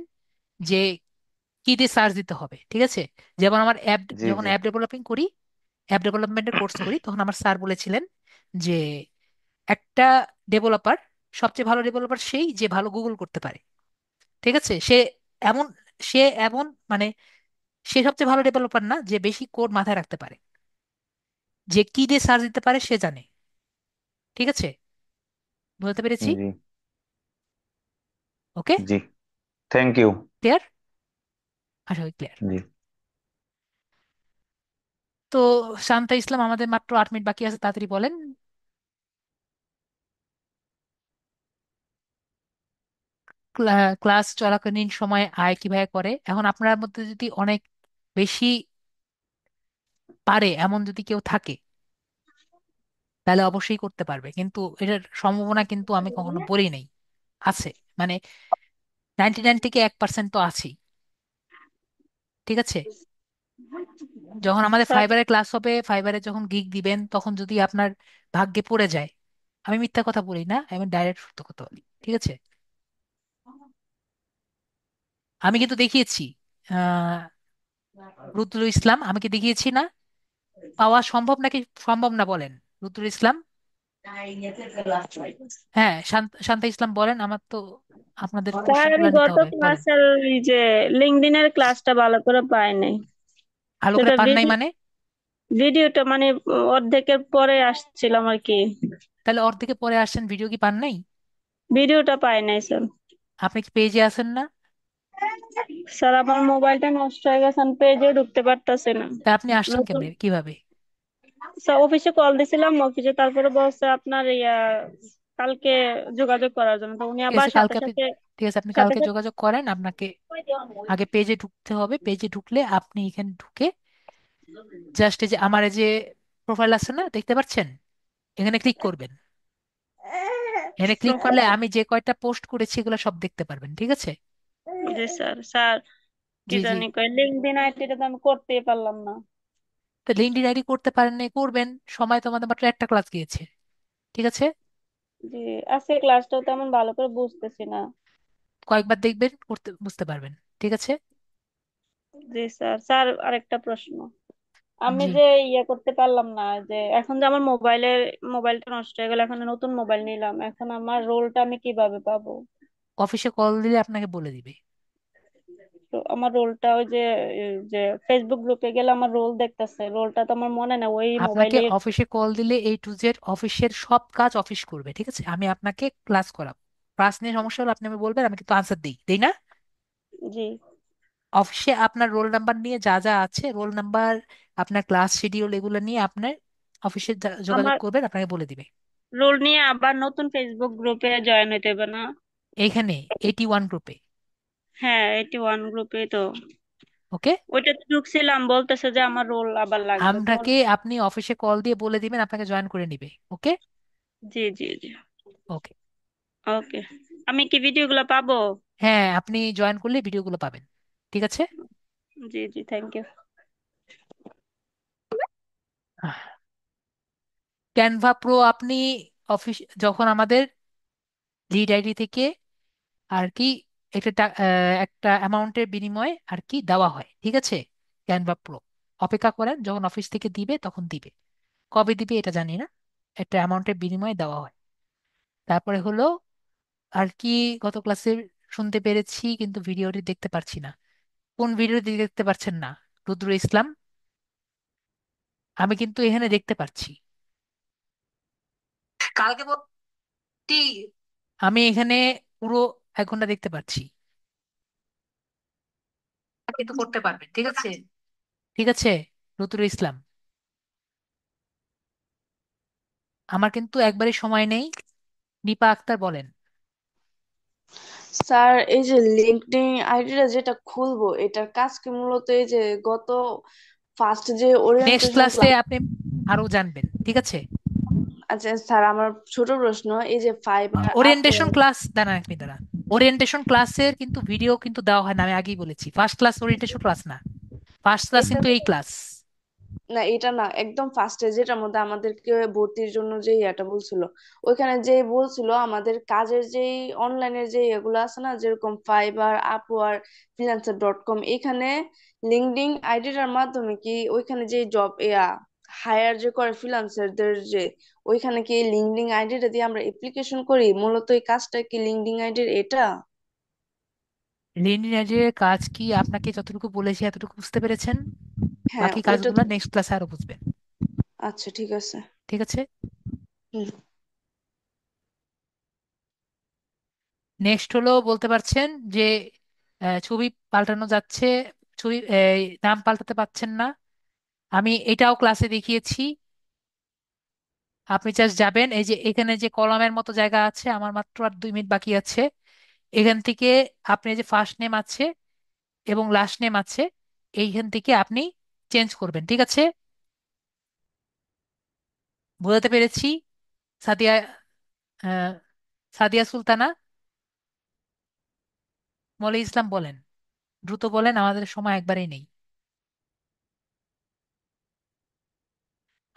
যে কি দিয়ে সার্চ দিতে হবে, ঠিক আছে। যেমন আমার অ্যাপ, জি যখন জি। অ্যাপ ডেভেলপিং করি, অ্যাপ ডেভেলপমেন্টের কোর্স করি, তখন আমার স্যার বলেছিলেন যে একটা ডেভেলপার, সবচেয়ে ভালো ডেভেলপার সেই যে ভালো গুগল করতে পারে। ঠিক আছে, এমন সে এমন মানে সে সবচেয়ে ভালো ডেভেলপার না যে বেশি কোড মাথায় রাখতে পারে, যে কি দিয়ে সার্চ দিতে পারে সে জানে। ঠিক আছে, বলতে পেরেছি? জি ওকে, জি। Thank you. ক্লিয়ার? আশা করি ক্লিয়ার। জি। তো শান্তা ইসলাম, আমাদের মাত্র 8 মিনিট বাকি আছে, তাড়াতাড়ি বলেন। ক্লাস চলাকালীন সময় আয় কিভাবে করে? এখন আপনার মধ্যে যদি অনেক বেশি পারে এমন যদি কেউ থাকে, তাহলে অবশ্যই করতে পারবে, কিন্তু এটার সম্ভাবনা কিন্তু আমি কখনো বলি নাই আছে, মানে 99 থেকে 1% তো আছেই। ঠিক আছে? যখন আমাদের স্যার ফাইবারে ক্লাস হবে, ফাইবারে যখন গিগ দিবেন, তখন যদি আপনার ভাগ্যে পড়ে যায়, আমি মিথ্যা কথা বলি না, আমি ডাইরেক্ট সত্য কথা বলি, ঠিক আছে? আমি কিন্তু দেখিয়েছি, আহ রুদ্র ইসলাম, আমি কি দেখিয়েছি না? পাওয়া সম্ভব নাকি সম্ভব না বলেন, রুদ্র ইসলাম? হ্যাঁ, শান্তা ইসলাম বলেন, আমার তো আপনাদের স্যার আমি কোশ্চেনগুলো নিতে গত হবে, বলেন। ক্লাসের এই যে লিঙ্কডইনের ক্লাসটা ভালো করে পাই নাই। ভালো করে সেটা পান নাই মানে? ভিডিওটা মানে অর্ধেকের পরে আসছিলাম আর কি। তাহলে অর্ধেকে পরে আসছেন, ভিডিও কি পান নাই? ভিডিওটা পাই নাই স্যার। আপনি কি পেজে আছেন না? স্যার আমার মোবাইলটা নষ্ট হয়ে গেছে, আমি পেজে ঢুকতে পারতাছি না। তা আপনি আসছেন নতুন কেমনে, কিভাবে? স্যার অফিসে কল দিছিলাম, অফিসে তারপরে বলছে আপনার কালকে যোগাযোগ করার জন্য, তো উনি ঠিক আবার আছে, সাথে কালকে আপনি, সাথে ঠিক আছে আপনি সাথে কালকে সাথে যোগাযোগ করেন। আপনাকে আগে পেজে ঢুকতে হবে, পেজে ঢুকলে আপনি এখানে ঢুকে জাস্ট এই যে আমার এই যে প্রোফাইল আছে না, দেখতে পাচ্ছেন? এখানে ক্লিক করবেন। এখানে ক্লিক করলে আমি যে কয়টা পোস্ট করেছি এগুলো সব দেখতে পারবেন, ঠিক আছে? জি স্যার। স্যার কি জি জি। জানি কয় লিঙ্কডইন আইডিটা তো আমি করতেই পারলাম না। তো লিঙ্কডইন আইডি করতে পারেন না, করবেন। সময় তোমাদের মাত্র একটা ক্লাস গিয়েছে, ঠিক আছে? জি, আজকে ক্লাসটাও তেমন ভালো করে বুঝতেছি না। কয়েকবার দেখবেন, করতে বুঝতে পারবেন, ঠিক আছে? জি স্যার। স্যার আরেকটা প্রশ্ন, আমি জি। যে করতে পারলাম না, যে এখন যে আমার মোবাইলটা নষ্ট হয়ে গেল, এখন নতুন মোবাইল নিলাম, এখন আমার রোলটা আমি কিভাবে পাবো? অফিসে কল দিলে আপনাকে বলে দিবে। তো আমার রোলটা ওই যে যে ফেসবুক গ্রুপে গেলে আমার রোল দেখতেছে, রোলটা তো আমার মনে না ওই আপনাকে মোবাইলে। অফিসে কল দিলে A to Z অফিসের সব কাজ অফিস করবে, ঠিক আছে? আমি আপনাকে ক্লাস করাবো। ক্লাস নিয়ে সমস্যা হলে আপনি আমাকে বলবেন, আমি কিন্তু আনসার দিই, দেই না? জি। অফিসে আপনার রোল নাম্বার নিয়ে যা যা আছে, রোল নাম্বার, আপনার ক্লাস শিডিউল, এগুলো নিয়ে আপনার অফিসে যোগাযোগ আমার করবেন, আপনাকে বলে দিবে। রোল নিয়ে আবার নতুন ফেসবুক গ্রুপে জয়েন হইতে হবে না? এইখানে 81 গ্রুপে। হ্যাঁ, 81 গ্রুপে তো ওকে। ওইটাতে ঢুকছিলাম, বলতেছে যে আমার রোল আবার লাগবে তো। আপনাকে, আপনি অফিসে কল দিয়ে বলে দিবেন, আপনাকে জয়েন করে নিবে। ওকে। জি জি জি। ওকে। ওকে। আমি কি ভিডিওগুলো পাবো? হ্যাঁ, আপনি জয়েন করলে ভিডিওগুলো পাবেন, ঠিক আছে? জি জি, থ্যাংক ইউ। ক্যানভা প্রো আপনি অফিস, যখন আমাদের লিড আইডি থেকে আর কি একটা একটা অ্যামাউন্টের বিনিময়ে আর কি দেওয়া হয়, ঠিক আছে? ক্যানভা প্রো অপেক্ষা করেন, যখন অফিস থেকে দিবে তখন দিবে। কবে দিবে এটা জানি না, একটা অ্যামাউন্টের বিনিময়ে দেওয়া হয়। তারপরে হলো আর কি, গত ক্লাসে শুনতে পেরেছি কিন্তু ভিডিওটি দেখতে পারছি না। কোন ভিডিওটি দেখতে পাচ্ছেন না, রুদ্র ইসলাম? আমি কিন্তু এখানে দেখতে পাচ্ছি, কালকে ভর্তি, আমি এখানে পুরো 1 ঘন্টা দেখতে পাচ্ছি, কিন্তু করতে পারবেন, ঠিক আছে? ঠিক আছে, রুদ্র ইসলাম, আমার কিন্তু একবারই সময় নেই। নিপা আক্তার বলেন। স্যার এই যে লিঙ্কডইন আইডিটা যেটা খুলবো, এটার কাজ কি মূলত এই যে গত ফার্স্ট যে নেক্সট ওরিয়েন্টেশন ক্লাসে ক্লাস? আপনি আরো জানবেন, ঠিক আছে? আচ্ছা স্যার, আমার ছোট প্রশ্ন, এই যে ফাইবার আপ। ওরিয়েন্টেশন ক্লাস, দাঁড়ান এক মিনিট দাঁড়ান। ওরিয়েন্টেশন ক্লাসের কিন্তু ভিডিও কিন্তু দেওয়া হয় না, আমি আগেই বলেছি। ফার্স্ট ক্লাস ওরিয়েন্টেশন ক্লাস না, ফার্স্ট ক্লাস এটা কিন্তু এই ক্লাস। না, এটা না, একদম ফার্স্টে যেটার মধ্যে আমাদেরকে ভর্তির জন্য যে ইয়াটা বলছিল, ওইখানে যে বলছিল আমাদের কাজের যেই অনলাইনের যে এগুলো আছে না, যেরকম ফাইবার, আপওয়ার, ফ্রিল্যান্সার.কম, এখানে লিঙ্কডইন আইডিটার মাধ্যমে কি ওইখানে যে জব হায়ার যে করে ফ্রিল্যান্সারদের, যে ওইখানে কি লিঙ্কডইন আইডিটা দিয়ে আমরা অ্যাপ্লিকেশন করি, মূলত এই কাজটা কি লিঙ্কডইন আইডির এটা? লিনিয়ারের কাজ কি আপনাকে যতটুকু বলেছি এতটুকু বুঝতে পেরেছেন? হ্যাঁ, বাকি ওইটা কাজগুলো তো। নেক্সট ক্লাসে আরো বুঝবেন, আচ্ছা, ঠিক আছে। ঠিক আছে? হুম। নেক্সট হলো, বলতে পারছেন যে ছবি পাল্টানো যাচ্ছে, ছবি নাম পাল্টাতে পারছেন না। আমি এটাও ক্লাসে দেখিয়েছি। আপনি জাস্ট যাবেন, এই যে এখানে যে কলামের মতো জায়গা আছে, আমার মাত্র আর 2 মিনিট বাকি আছে। এখান থেকে আপনি এই যে ফার্স্ট নেম আছে এবং লাস্ট নেম আছে, এইখান থেকে আপনি চেঞ্জ করবেন, ঠিক আছে? বোঝাতে পেরেছি? সাদিয়া, আহ, সাদিয়া সুলতানা, মলি ইসলাম বলেন, দ্রুত বলেন, আমাদের সময় একবারেই নেই।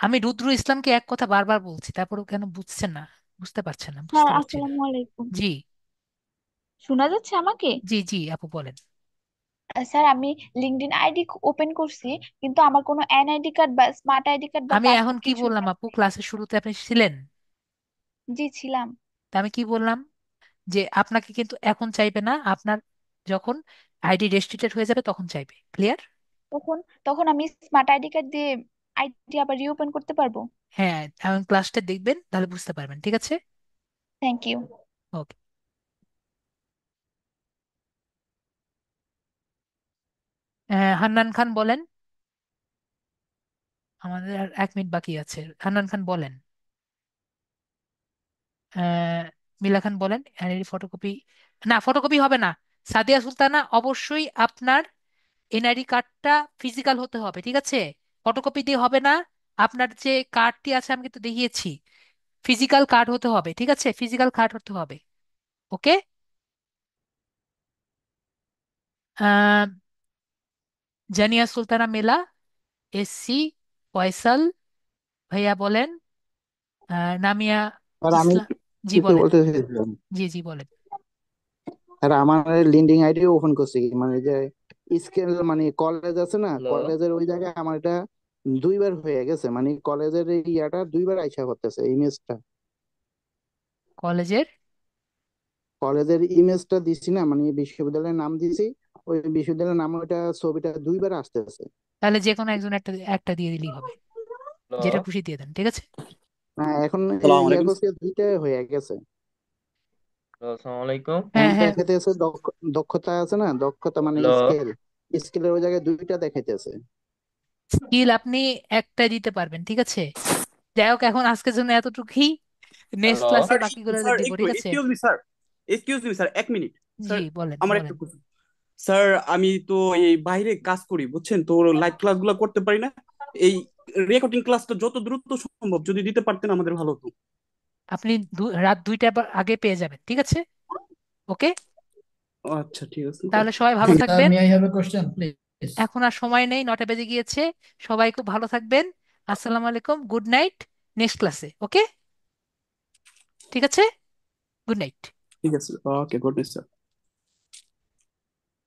আমি রুদ্র ইসলামকে এক কথা বারবার বলছি, তারপরেও কেন বুঝছেন না? বুঝতে পারছেন না, স্যার বুঝতে পারছি না। আসসালামু আলাইকুম। জি। শোনা যাচ্ছে আমাকে? জি জি আপু বলেন। স্যার আমি লিঙ্কডইন আইডি ওপেন করছি, কিন্তু আমার কোনো এনআইডি কার্ড বা স্মার্ট আইডি কার্ড বা আমি এখন পাসপোর্ট কি কিছুই বললাম আপু? আসছে। ক্লাসের শুরুতে আপনি ছিলেন। জি ছিলাম। তা আমি কি বললাম? যে আপনাকে কিন্তু এখন চাইবে না, আপনার যখন আইডি রেস্ট্রিক্টেড হয়ে যাবে তখন চাইবে। ক্লিয়ার? তখন তখন আমি স্মার্ট আইডি কার্ড দিয়ে আইডি আবার রিওপেন করতে পারবো? হ্যাঁ, এখন ক্লাসটা দেখবেন, তাহলে বুঝতে পারবেন। ঠিক আছে? Thank you. Okay. Hannan Khan বলেন। আমাদের আর 1 মিনিট বাকি আছে। হান্নান খান বলেন। আহ, মিলা খান বলেন। ফটোকপি, না ফটোকপি হবে না। সাদিয়া সুলতানা, অবশ্যই আপনার এনআইডি কার্ডটা ফিজিক্যাল হতে হবে, ঠিক আছে? ফটোকপি দিয়ে হবে না। আপনার যে কার্ডটি আছে আমি কিন্তু দেখিয়েছি, ফিজিক্যাল কার্ড হতে হবে, ঠিক আছে? ফিজিক্যাল কার্ড হতে হবে। ওকে। আহ জানিয়া সুলতানা মেলা, এসসি, ফয়সাল ভাইয়া বলেন। নামিয়া আর আমি ইসলাম। জি কিছু বলেন। বলতে চাইছিলাম। জি জি বলেন। আর আমার লিঙ্কডইন আইডি ওপেন করছি, মানে যে স্কেল, মানে কলেজ আছে না, হ্যালো। কলেজের ওই জায়গায় আমার এটা দুইবার হয়ে গেছে, মানে কলেজের এই ইয়াটা দুইবার আইসা করতেছে ইমেজটা। কলেজের? কলেজের ইমেজটা দিছি না, মানে বিশ্ববিদ্যালয়ের নাম দিছি, ওই বিশ্ববিদ্যালয়ের নাম ওইটা ছবিটা দুইবার আসতেছে। তাহলে যে কোনো একজন একটা একটা দিয়ে দিলেই হবে, হ্যালো। যেটা খুশি দিয়ে দেন, ঠিক আছে? এখন সালাম ইয়া আলাইকুম। করছে দুইটা হয়ে গেছে। হ্যালো, আসসালামু আলাইকুম। হ্যাঁ এখন হ্যাঁ। দেখাইতেছে দক্ষতা আছে না, দক্ষতা মানে হ্যালো। স্কেল, স্কেলের ওই জায়গায় দুইটা দেখাইতেছে। স্কিল আপনি একটা দিতে পারবেন, ঠিক আছে? যাই হোক, এখন আজকের জন্য এতটুকুই। Next hello. ক্লাসে স্যার, বাকিগুলো স্যার দিব, একটু ঠিক আছে? Excuse me sir, excuse me sir, 1 minute জি স্যার। বলেন আমার একটা বলেন। কথা স্যার, আমি তো এই বাইরে কাজ করি বুঝছেন, তো লাইভ ক্লাস গুলো করতে পারি না। এই রেকর্ডিং ক্লাসটা যত দ্রুত সম্ভব যদি দিতে পারতেন আমাদের ভালো হতো। আপনি রাত 2টা আগে পেয়ে যাবেন, ঠিক আছে? ওকে। আচ্ছা ঠিক আছে স্যার। তাহলে সবাই ভালো থ্যাংক থাকবেন। May I have a question, please? এখন আর সময় নেই, 9টা বেজে গিয়েছে। সবাই খুব ভালো থাকবেন। আসসালামু আলাইকুম, গুড নাইট। নেক্সট ক্লাসে, ওকে? ঠিক আছে। Good night. ঠিক আছে, ওকে, গুড নাইট স্যার।